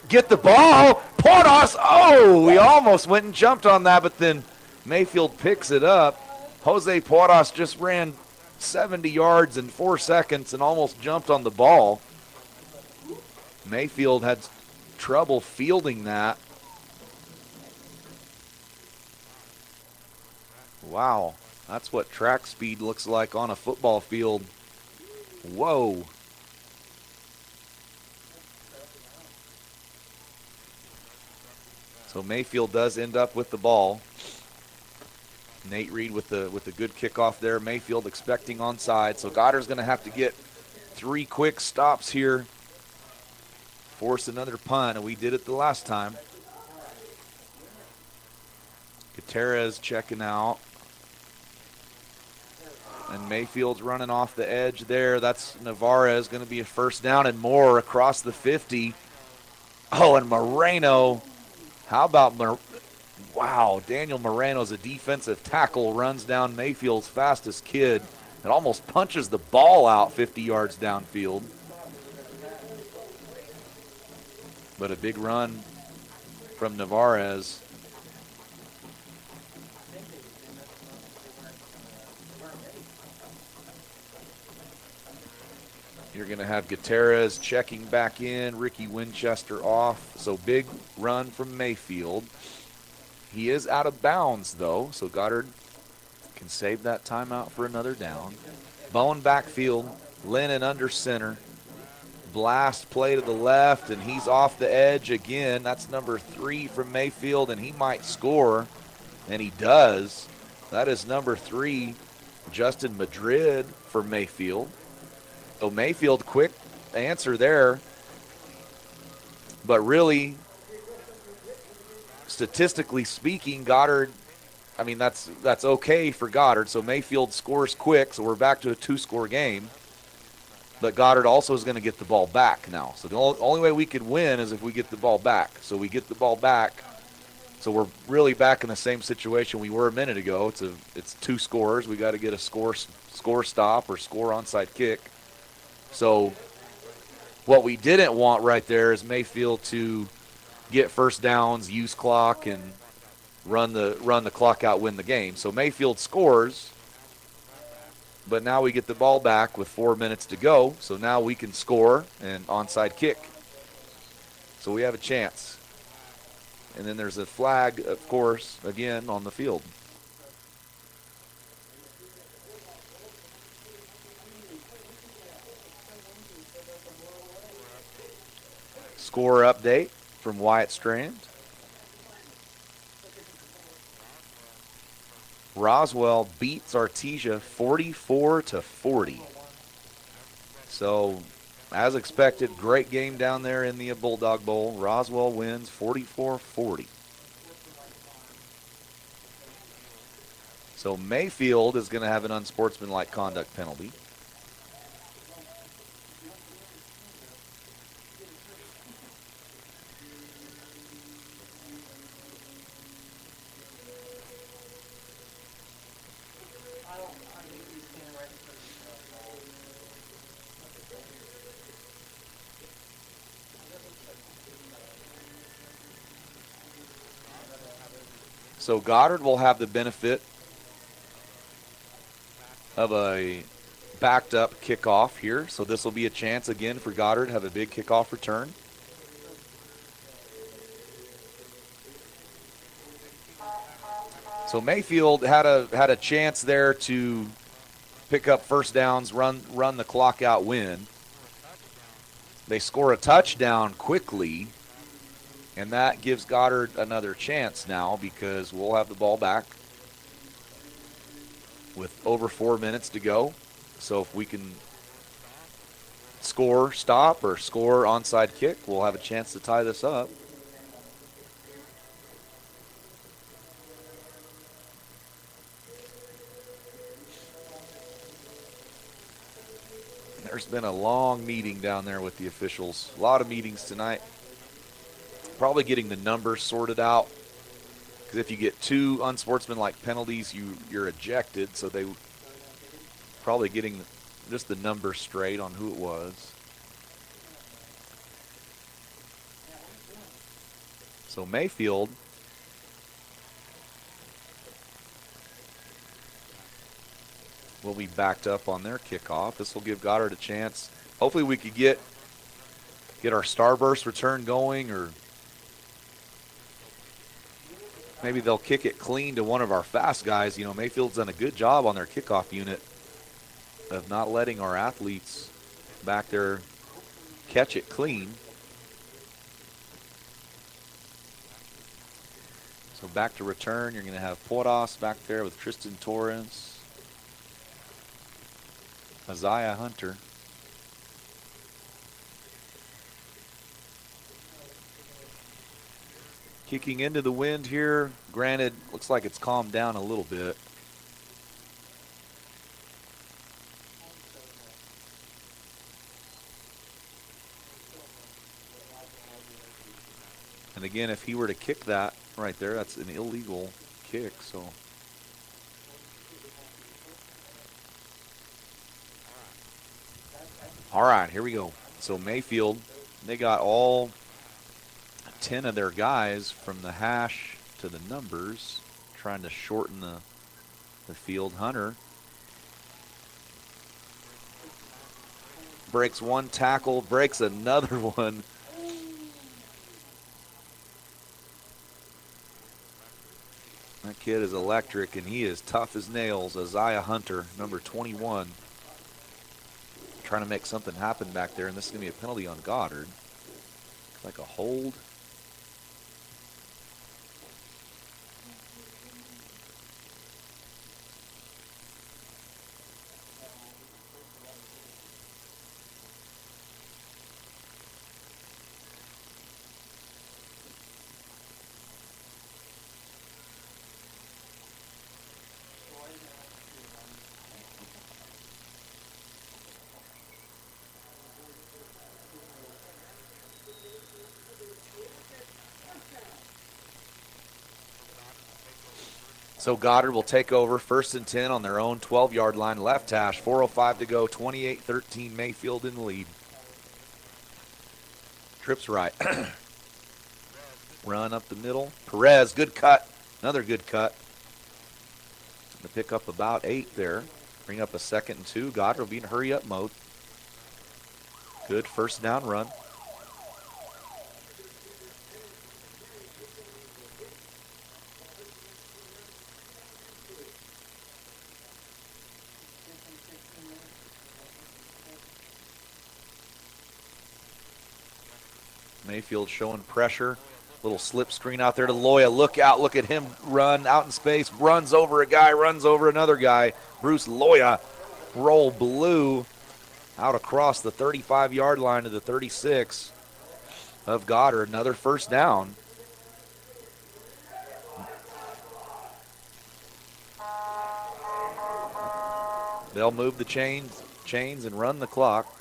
Speaker 5: Get the ball, Porras, oh, we almost went and jumped on that, but then Mayfield picks it up. Jose Porras just ran 70 yards in 4 seconds and almost jumped on the ball. Mayfield had trouble fielding that. Wow, that's what track speed looks like on a football field. Whoa. So Mayfield does end up with the ball. Nate Reed with the good kickoff there. Mayfield expecting onside. So Goddard's going to have to get 3 quick stops here. Force another punt, and we did it the last time. Gutierrez checking out. And Mayfield's running off the edge there. That's Navarez, going to be a first down and more across the 50. Oh, and Moreno. How about wow, Daniel Moreno's a defensive tackle, runs down Mayfield's fastest kid and almost punches the ball out 50 yards downfield. But a big run from Navarez. You're going to have Gutierrez checking back in, Ricky Winchester off. So big run from Mayfield. He is out of bounds, though, so Goddard can save that timeout for another down. Bowen backfield, Lennon under center. blast play to the left, and he's off the edge again. That's number 3 from Mayfield, and he might score, and he does. That is number 3, Justin Madrid for Mayfield. So Mayfield, quick answer there. But really, statistically speaking, Goddard, I mean, that's okay for Goddard. So Mayfield scores quick, so we're back to a 2-score game. But Goddard also is going to get the ball back now. So the only way we could win is if we get the ball back. So we get the ball back. So we're really back in the same situation we were a minute ago. It's 2 scores. We got to get a score stop or score onside kick. So what we didn't want right there is Mayfield to get first downs, use clock, and run the clock out, win the game. So Mayfield scores, but now we get the ball back with 4 minutes to go. So now we can score and onside kick. So we have a chance. And then there's a flag, of course, again on the field. Score update from Wyatt Strand. Roswell beats Artesia 44-40. So, as expected, great game down there in the Bulldog Bowl. Roswell wins 44-40. So Mayfield is going to have an unsportsmanlike conduct penalty. So Goddard will have the benefit of a backed up kickoff here. So this will be a chance again for Goddard to have a big kickoff return. So Mayfield had a chance there to pick up first downs, run the clock out, win. They score a touchdown quickly. And that gives Goddard another chance now because we'll have the ball back with over 4 minutes to go. So if we can score stop or score onside kick, we'll have a chance to tie this up. There's been a long meeting down there with the officials. A lot of meetings tonight. Probably getting the numbers sorted out, because if you get 2 unsportsmanlike penalties, you're ejected. So they probably getting just the numbers straight on who it was. So Mayfield will be backed up on their kickoff. This will give Goddard a chance. Hopefully we could get our starburst return going, or maybe they'll kick it clean to one of our fast guys. You know, Mayfield's done a good job on their kickoff unit of not letting our athletes back there catch it clean. So back to return, you're going to have Porras back there with Tristan Torres, Isaiah Hunter. Kicking into the wind here. Granted, looks like it's calmed down a little bit. And again, if he were to kick that right there, that's an illegal kick. So all right, here we go. So Mayfield, they got all 10 of their guys from the hash to the numbers, trying to shorten the field. Hunter breaks one tackle, breaks another one. That kid is electric, and he is tough as nails. Isaiah Hunter, number 21. trying to make something happen back there, and this is going to be a penalty on Goddard. Like a hold. So Goddard will take over 1st and 10 on their own 12-yard line, left hash, 4:05 to go, 28-13, Mayfield in the lead. Trips right. Run up the middle. Perez, good cut. Another good cut. To pick up about 8 there. Bring up a 2nd and 2. Goddard will be in hurry-up mode. Good first down run. Mayfield showing pressure. Little slip screen out there to Loya. Look out. Look at him run out in space. Runs over a guy. Runs over another guy. Bruce Loya. Roll blue out across the 35-yard line to the 36 of Goddard. Another first down. They'll move the chains and run the clock.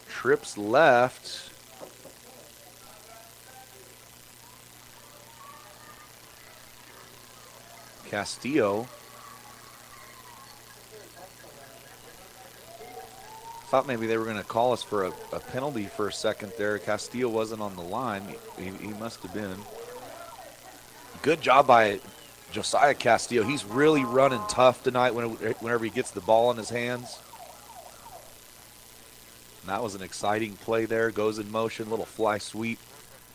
Speaker 5: Trips left. Castillo. Thought maybe they were going to call us for a penalty for a second there. Castillo wasn't on the line. He must have been. Good job by Josiah Castillo. He's really running tough tonight whenever he gets the ball in his hands. And that was an exciting play there. Goes in motion, little fly sweep.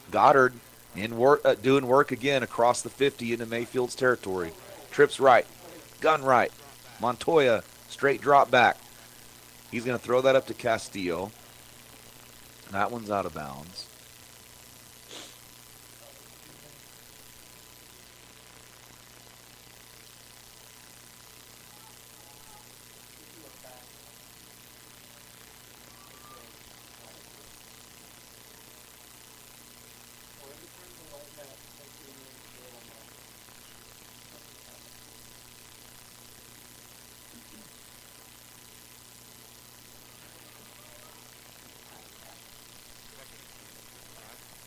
Speaker 5: Goddard in work, doing work again across the 50 into Mayfield's territory. Trips right, gun right. Montoya, straight drop back. He's going to throw that up to Castillo. That one's out of bounds.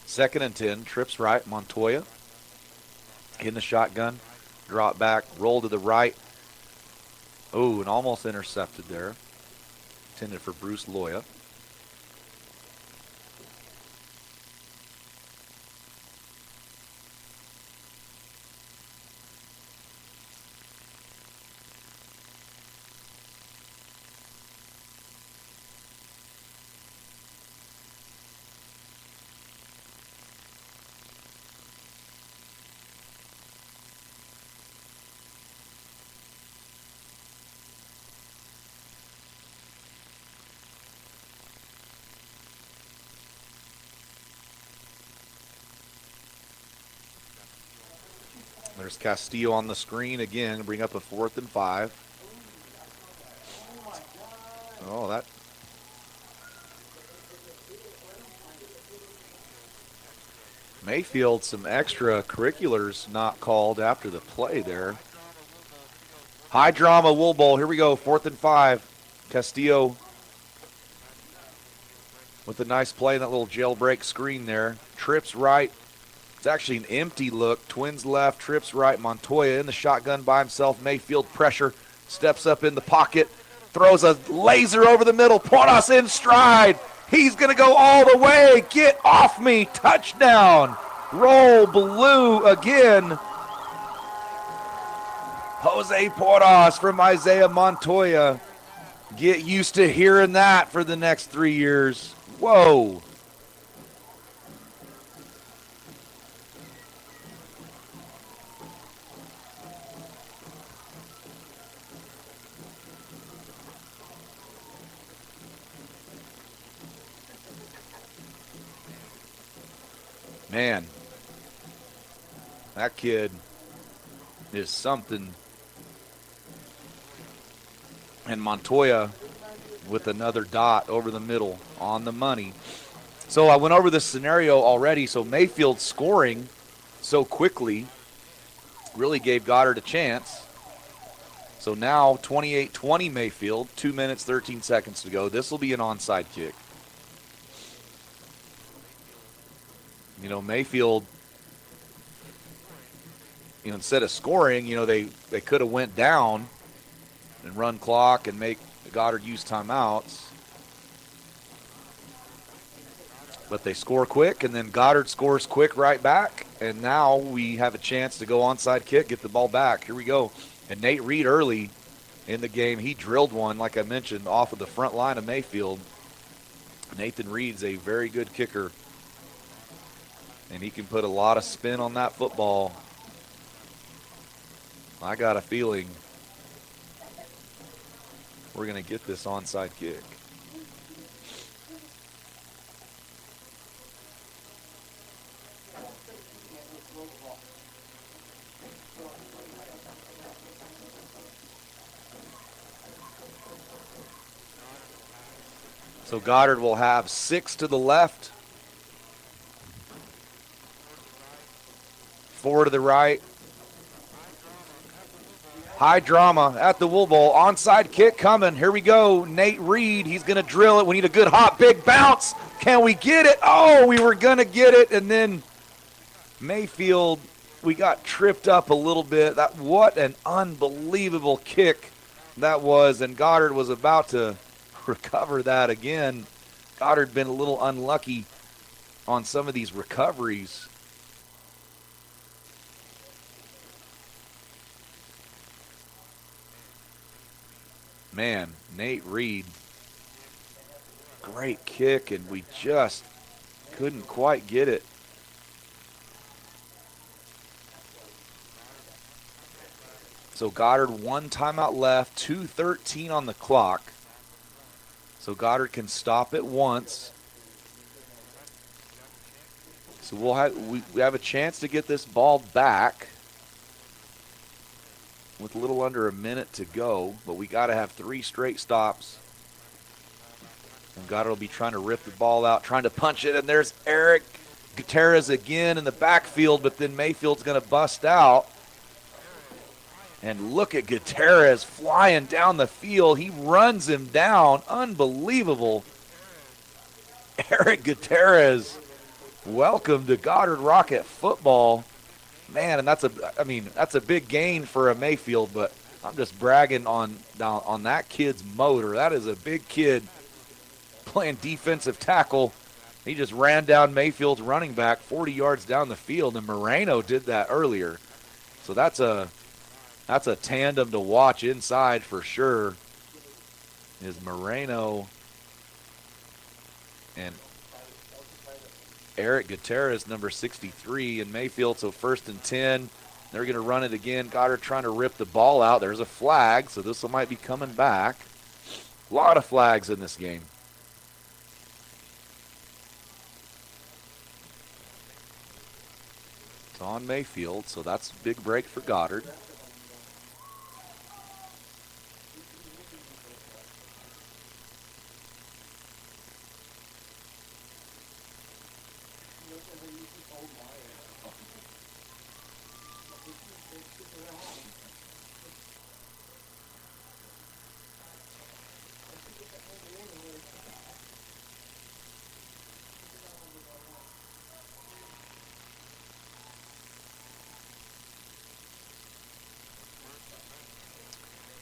Speaker 5: Second and 10, trips right, Montoya in the shotgun, drop back, roll to the right. Oh, and almost intercepted there. Intended for Bruce Loya. There's Castillo on the screen again, bring up a 4th and 5. Oh, that. Mayfield, some extracurriculars not called after the play there. High drama, Wool Bowl. Here we go, 4th and 5. Castillo with a nice play in that little jailbreak screen there. Trips right. It's actually an empty look. Twins left, trips right. Montoya in the shotgun by himself. Mayfield pressure, steps up in the pocket, throws a laser over the middle. Porras in stride. He's going to go all the way. Get off me. Touchdown. Roll blue again. Jose Porras from Isaiah Montoya. Get used to hearing that for the next 3 years. Whoa. Man, that kid is something. And Montoya with another dot over the middle on the money. So I went over this scenario already. So Mayfield scoring so quickly really gave Goddard a chance. So now 28-20 Mayfield, 2 minutes, 13 seconds to go. This will be an onside kick. You know, Mayfield, instead of scoring, they could have went down and run clock and make Goddard use timeouts. But they score quick, and then Goddard scores quick right back, and now we have a chance to go onside kick, get the ball back. Here we go. And Nate Reed early in the game, he drilled one, like I mentioned, off of the front line of Mayfield. Nathan Reed's a very good kicker, and he can put a lot of spin on that football. I got a feeling we're going to get this onside kick. So Goddard will have 6 to the left, 4 to the right. High drama at the Wool Bowl. Onside kick coming. Here we go. Nate Reed, he's going to drill it. We need a good hot big bounce. Can we get it? Oh, we were going to get it. And then Mayfield, we got tripped up a little bit. What an unbelievable kick that was. And Goddard was about to recover that again. Goddard been a little unlucky on some of these recoveries. Man, Nate Reed, great kick, and we just couldn't quite get it. So Goddard, 1 timeout left, 2:13 on the clock. So Goddard can stop it once. So we have a chance to get this ball back with a little under a minute to go, but we got to have 3 straight stops. And Goddard will be trying to rip the ball out, trying to punch it, and there's Eric Gutierrez again in the backfield, but then Mayfield's going to bust out. And look at Gutierrez flying down the field. He runs him down. Unbelievable. Eric Gutierrez, welcome to Goddard Rocket football. Man, and that's a big gain for a Mayfield, but I'm just bragging on that kid's motor. That is a big kid playing defensive tackle. He just ran down Mayfield's running back 40 yards down the field, and Moreno did that earlier. So that's a tandem to watch inside for sure, is Moreno and Eric Gutierrez, number 63, and Mayfield. So 1st and 10. They're going to run it again. Goddard trying to rip the ball out. There's a flag, so this might be coming back. A lot of flags in this game. It's on Mayfield, so that's a big break for Goddard.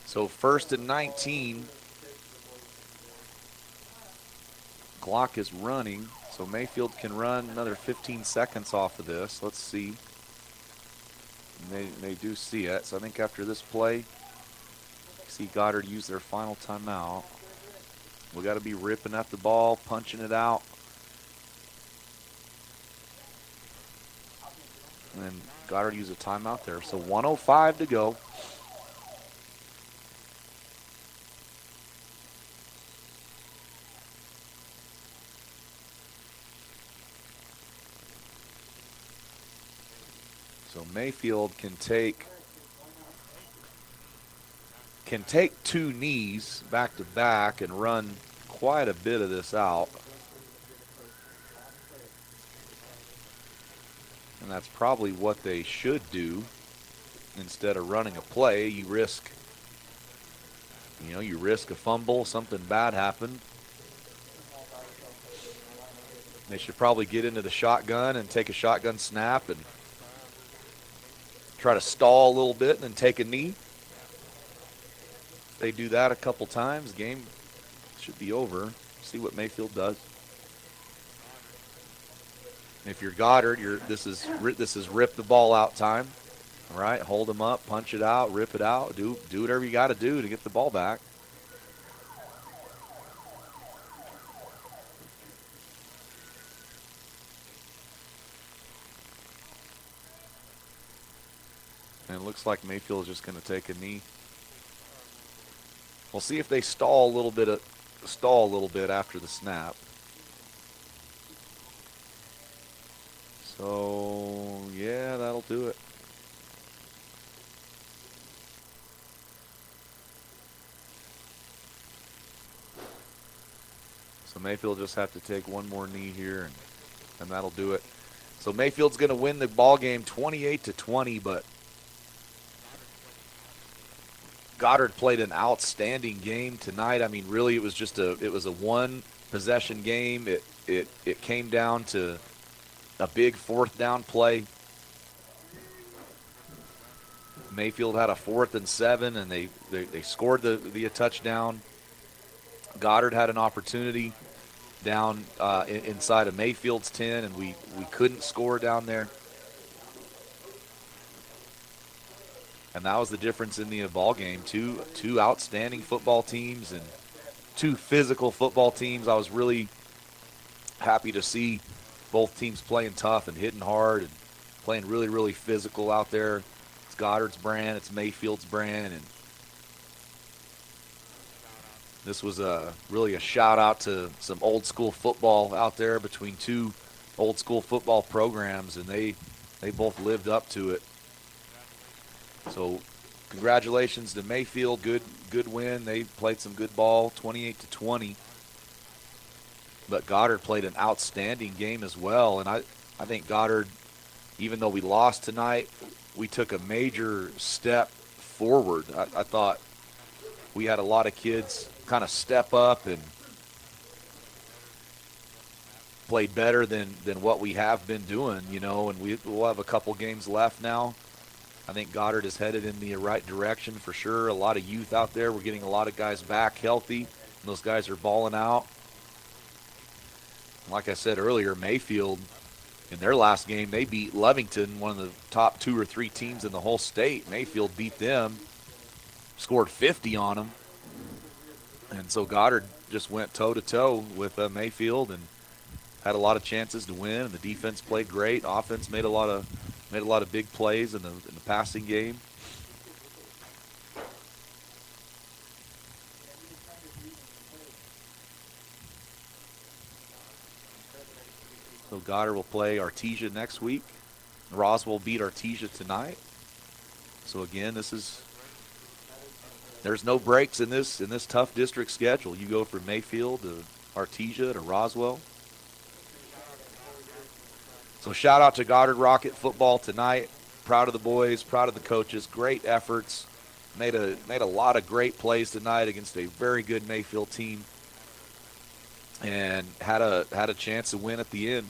Speaker 5: So 1st and 19. Clock is running, so Mayfield can run another 15 seconds off of this. Let's see. They do see it. So I think after this play, see Goddard use their final timeout. We got to be ripping at the ball, punching it out. And Goddard use a timeout there. So 1:05 to go. So Mayfield can take two knees back to back and run quite a bit of this out. And that's probably what they should do. Instead of running a play, you risk a fumble, something bad happened. They should probably get into the shotgun and take a shotgun snap and try to stall a little bit and then take a knee. If they do that a couple times, game should be over. See what Mayfield does. If you're Goddard, this is rip the ball out time. All right, hold them up, punch it out, rip it out, do whatever you got to do to get the ball back. And it looks like Mayfield is just going to take a knee. We'll see if they stall a little bit after the snap. So yeah, that'll do it. So Mayfield just have to take one more knee here, and that'll do it. So Mayfield's going to win the ball game 28-20, but Goddard played an outstanding game tonight. I mean, really, it was a one possession game. It came down to a big fourth down play. Mayfield had a 4th and 7, and they scored the touchdown. Goddard had an opportunity down inside of Mayfield's 10, and we couldn't score down there. And that was the difference in the ball game. Two outstanding football teams and two physical football teams. I was really happy to see both teams playing tough and hitting hard and playing really, really physical out there. It's Goddard's brand. It's Mayfield's brand. And this was really a shout-out to some old-school football out there between two old-school football programs, and they both lived up to it. So congratulations to Mayfield. Good win. They played some good ball, 28-20. But Goddard played an outstanding game as well. And I think Goddard, even though we lost tonight, we took a major step forward. I thought we had a lot of kids kind of step up and played better than what we have been doing, and we'll have a couple games left now. I think Goddard is headed in the right direction for sure. A lot of youth out there. We're getting a lot of guys back healthy. Those guys are balling out. Like I said earlier, Mayfield, in their last game, they beat Lovington, one of the top 2 or 3 teams in the whole state. Mayfield beat them, scored 50 on them. And so Goddard just went toe-to-toe with Mayfield and had a lot of chances to win. And the defense played great. Offense made a lot of big plays in the passing game. So Goddard will play Artesia next week. Roswell beat Artesia tonight. So again, there's no breaks in this tough district schedule. You go from Mayfield to Artesia to Roswell. So shout out to Goddard Rocket football tonight. Proud of the boys, proud of the coaches. Great efforts. Made a lot of great plays tonight against a very good Mayfield team, and had a chance to win at the end.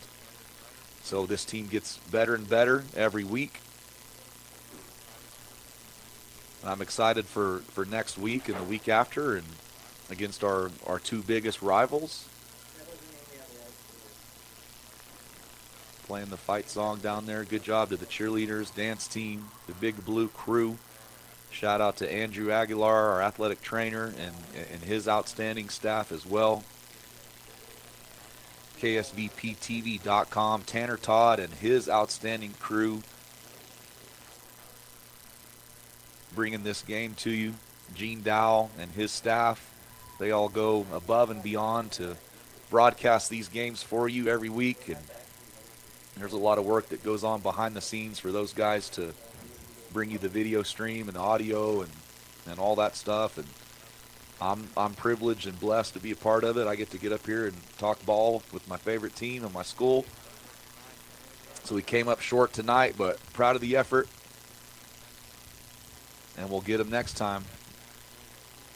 Speaker 5: So this team gets better and better every week. I'm excited for next week and the week after, and against our 2 biggest rivals. Playing the fight song down there. Good job to the cheerleaders, dance team, the Big Blue crew. Shout out to Andrew Aguilar, our athletic trainer, and his outstanding staff as well. KSVPTV.com, Tanner Todd and his outstanding crew bringing this game to you. Gene Dow and his staff, they all go above and beyond to broadcast these games for you every week, and There's a lot of work that goes on behind the scenes for those guys to bring you the video stream and the audio and all that stuff. And I'm privileged and blessed to be a part of it. I get to get up here and talk ball with my favorite team and my school. So we came up short tonight, but proud of the effort. And we'll get them next time.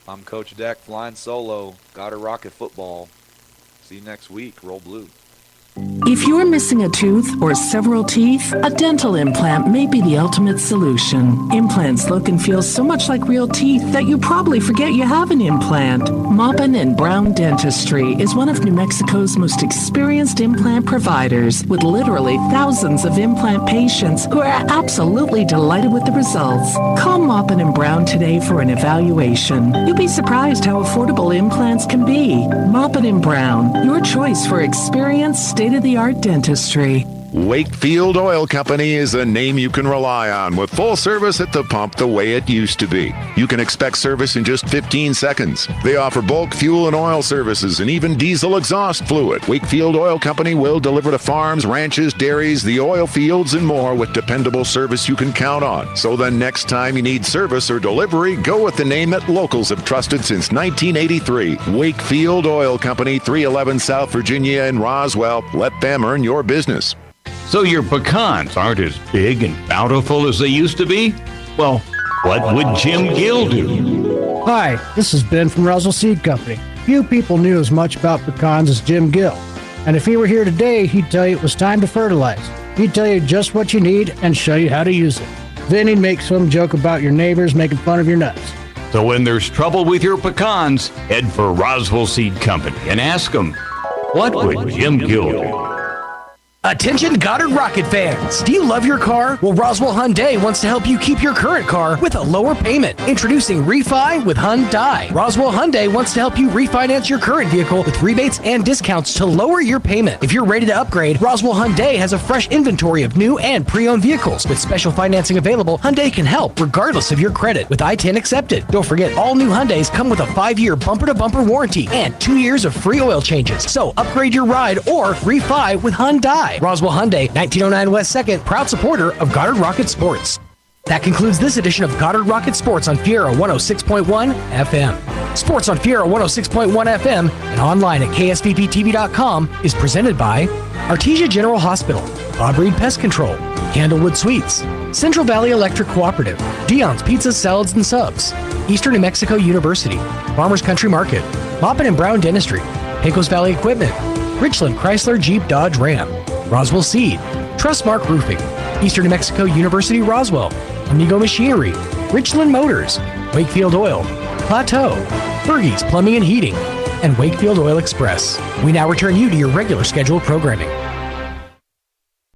Speaker 5: I'm Coach Deck, flying solo, Goddard Rocket Football. See you next week. Roll Blue.
Speaker 11: If you're missing a tooth or several teeth, a dental implant may be the ultimate solution. Implants look and feel so much like real teeth that you probably forget you have an implant. Maupin and Brown Dentistry is one of New Mexico's most experienced implant providers, with literally thousands of implant patients who are absolutely delighted with the results. Call Maupin and Brown today for an evaluation. You'll be surprised how affordable implants can be. Maupin and Brown, your choice for experienced state-of-the-art dentistry.
Speaker 15: Wakefield Oil Company is a name you can rely on, with full service at the pump the way it used to be. You can expect service in just 15 seconds. They offer bulk fuel and oil services and even diesel exhaust fluid. Wakefield Oil Company will deliver to farms, ranches, dairies, the oil fields, and more with dependable service you can count on. So the next time you need service or delivery, go with the name that locals have trusted since 1983. Wakefield Oil Company, 311 South Virginia in Roswell. Let them earn your business.
Speaker 21: So your pecans aren't as big and bountiful as they used to be? Well, what would Jim Gill do?
Speaker 22: Hi, this is Ben from Roswell Seed Company. Few people knew as much about pecans as Jim Gill. And if he were here today, he'd tell you it was time to fertilize. He'd tell you just what you need and show you how to use it. Then he'd make some joke about your neighbors making fun of your nuts.
Speaker 21: So when there's trouble with your pecans, head for Roswell Seed Company and ask them, what would Jim Gill do?
Speaker 23: Attention Goddard Rocket fans! Do you love your car? Well, Roswell Hyundai wants to help you keep your current car with a lower payment. Introducing Refi with Hyundai. Roswell Hyundai wants to help you refinance your current vehicle with rebates and discounts to lower your payment. If you're ready to upgrade, Roswell Hyundai has a fresh inventory of new and pre-owned vehicles. With special financing available, Hyundai can help regardless of your credit with I-10 accepted. Don't forget, all new Hyundais come with a 5-year bumper-to-bumper warranty and 2 years of free oil changes. So upgrade your ride or refi with Hyundai. Roswell Hyundai, 1909 West 2nd, proud supporter of Goddard Rocket Sports. That concludes this edition of Goddard Rocket Sports on Fiera 106.1 FM. Sports on Fiera 106.1 FM and online at ksvptv.com is presented by Artesia General Hospital, Bob Reed Pest Control, Candlewood Suites, Central Valley Electric Cooperative, Dion's Pizzas, Salads, and Subs, Eastern New Mexico University, Farmers Country Market, Maupin and Brown Dentistry, Pecos Valley Equipment, Richland Chrysler Jeep Dodge Ram, Roswell Seed, Trustmark Roofing, Eastern New Mexico University Roswell, Amigo Machinery, Richland Motors, Wakefield Oil, Plateau, Fergie's Plumbing and Heating, and Wakefield Oil Express. We now return you to your regular scheduled programming.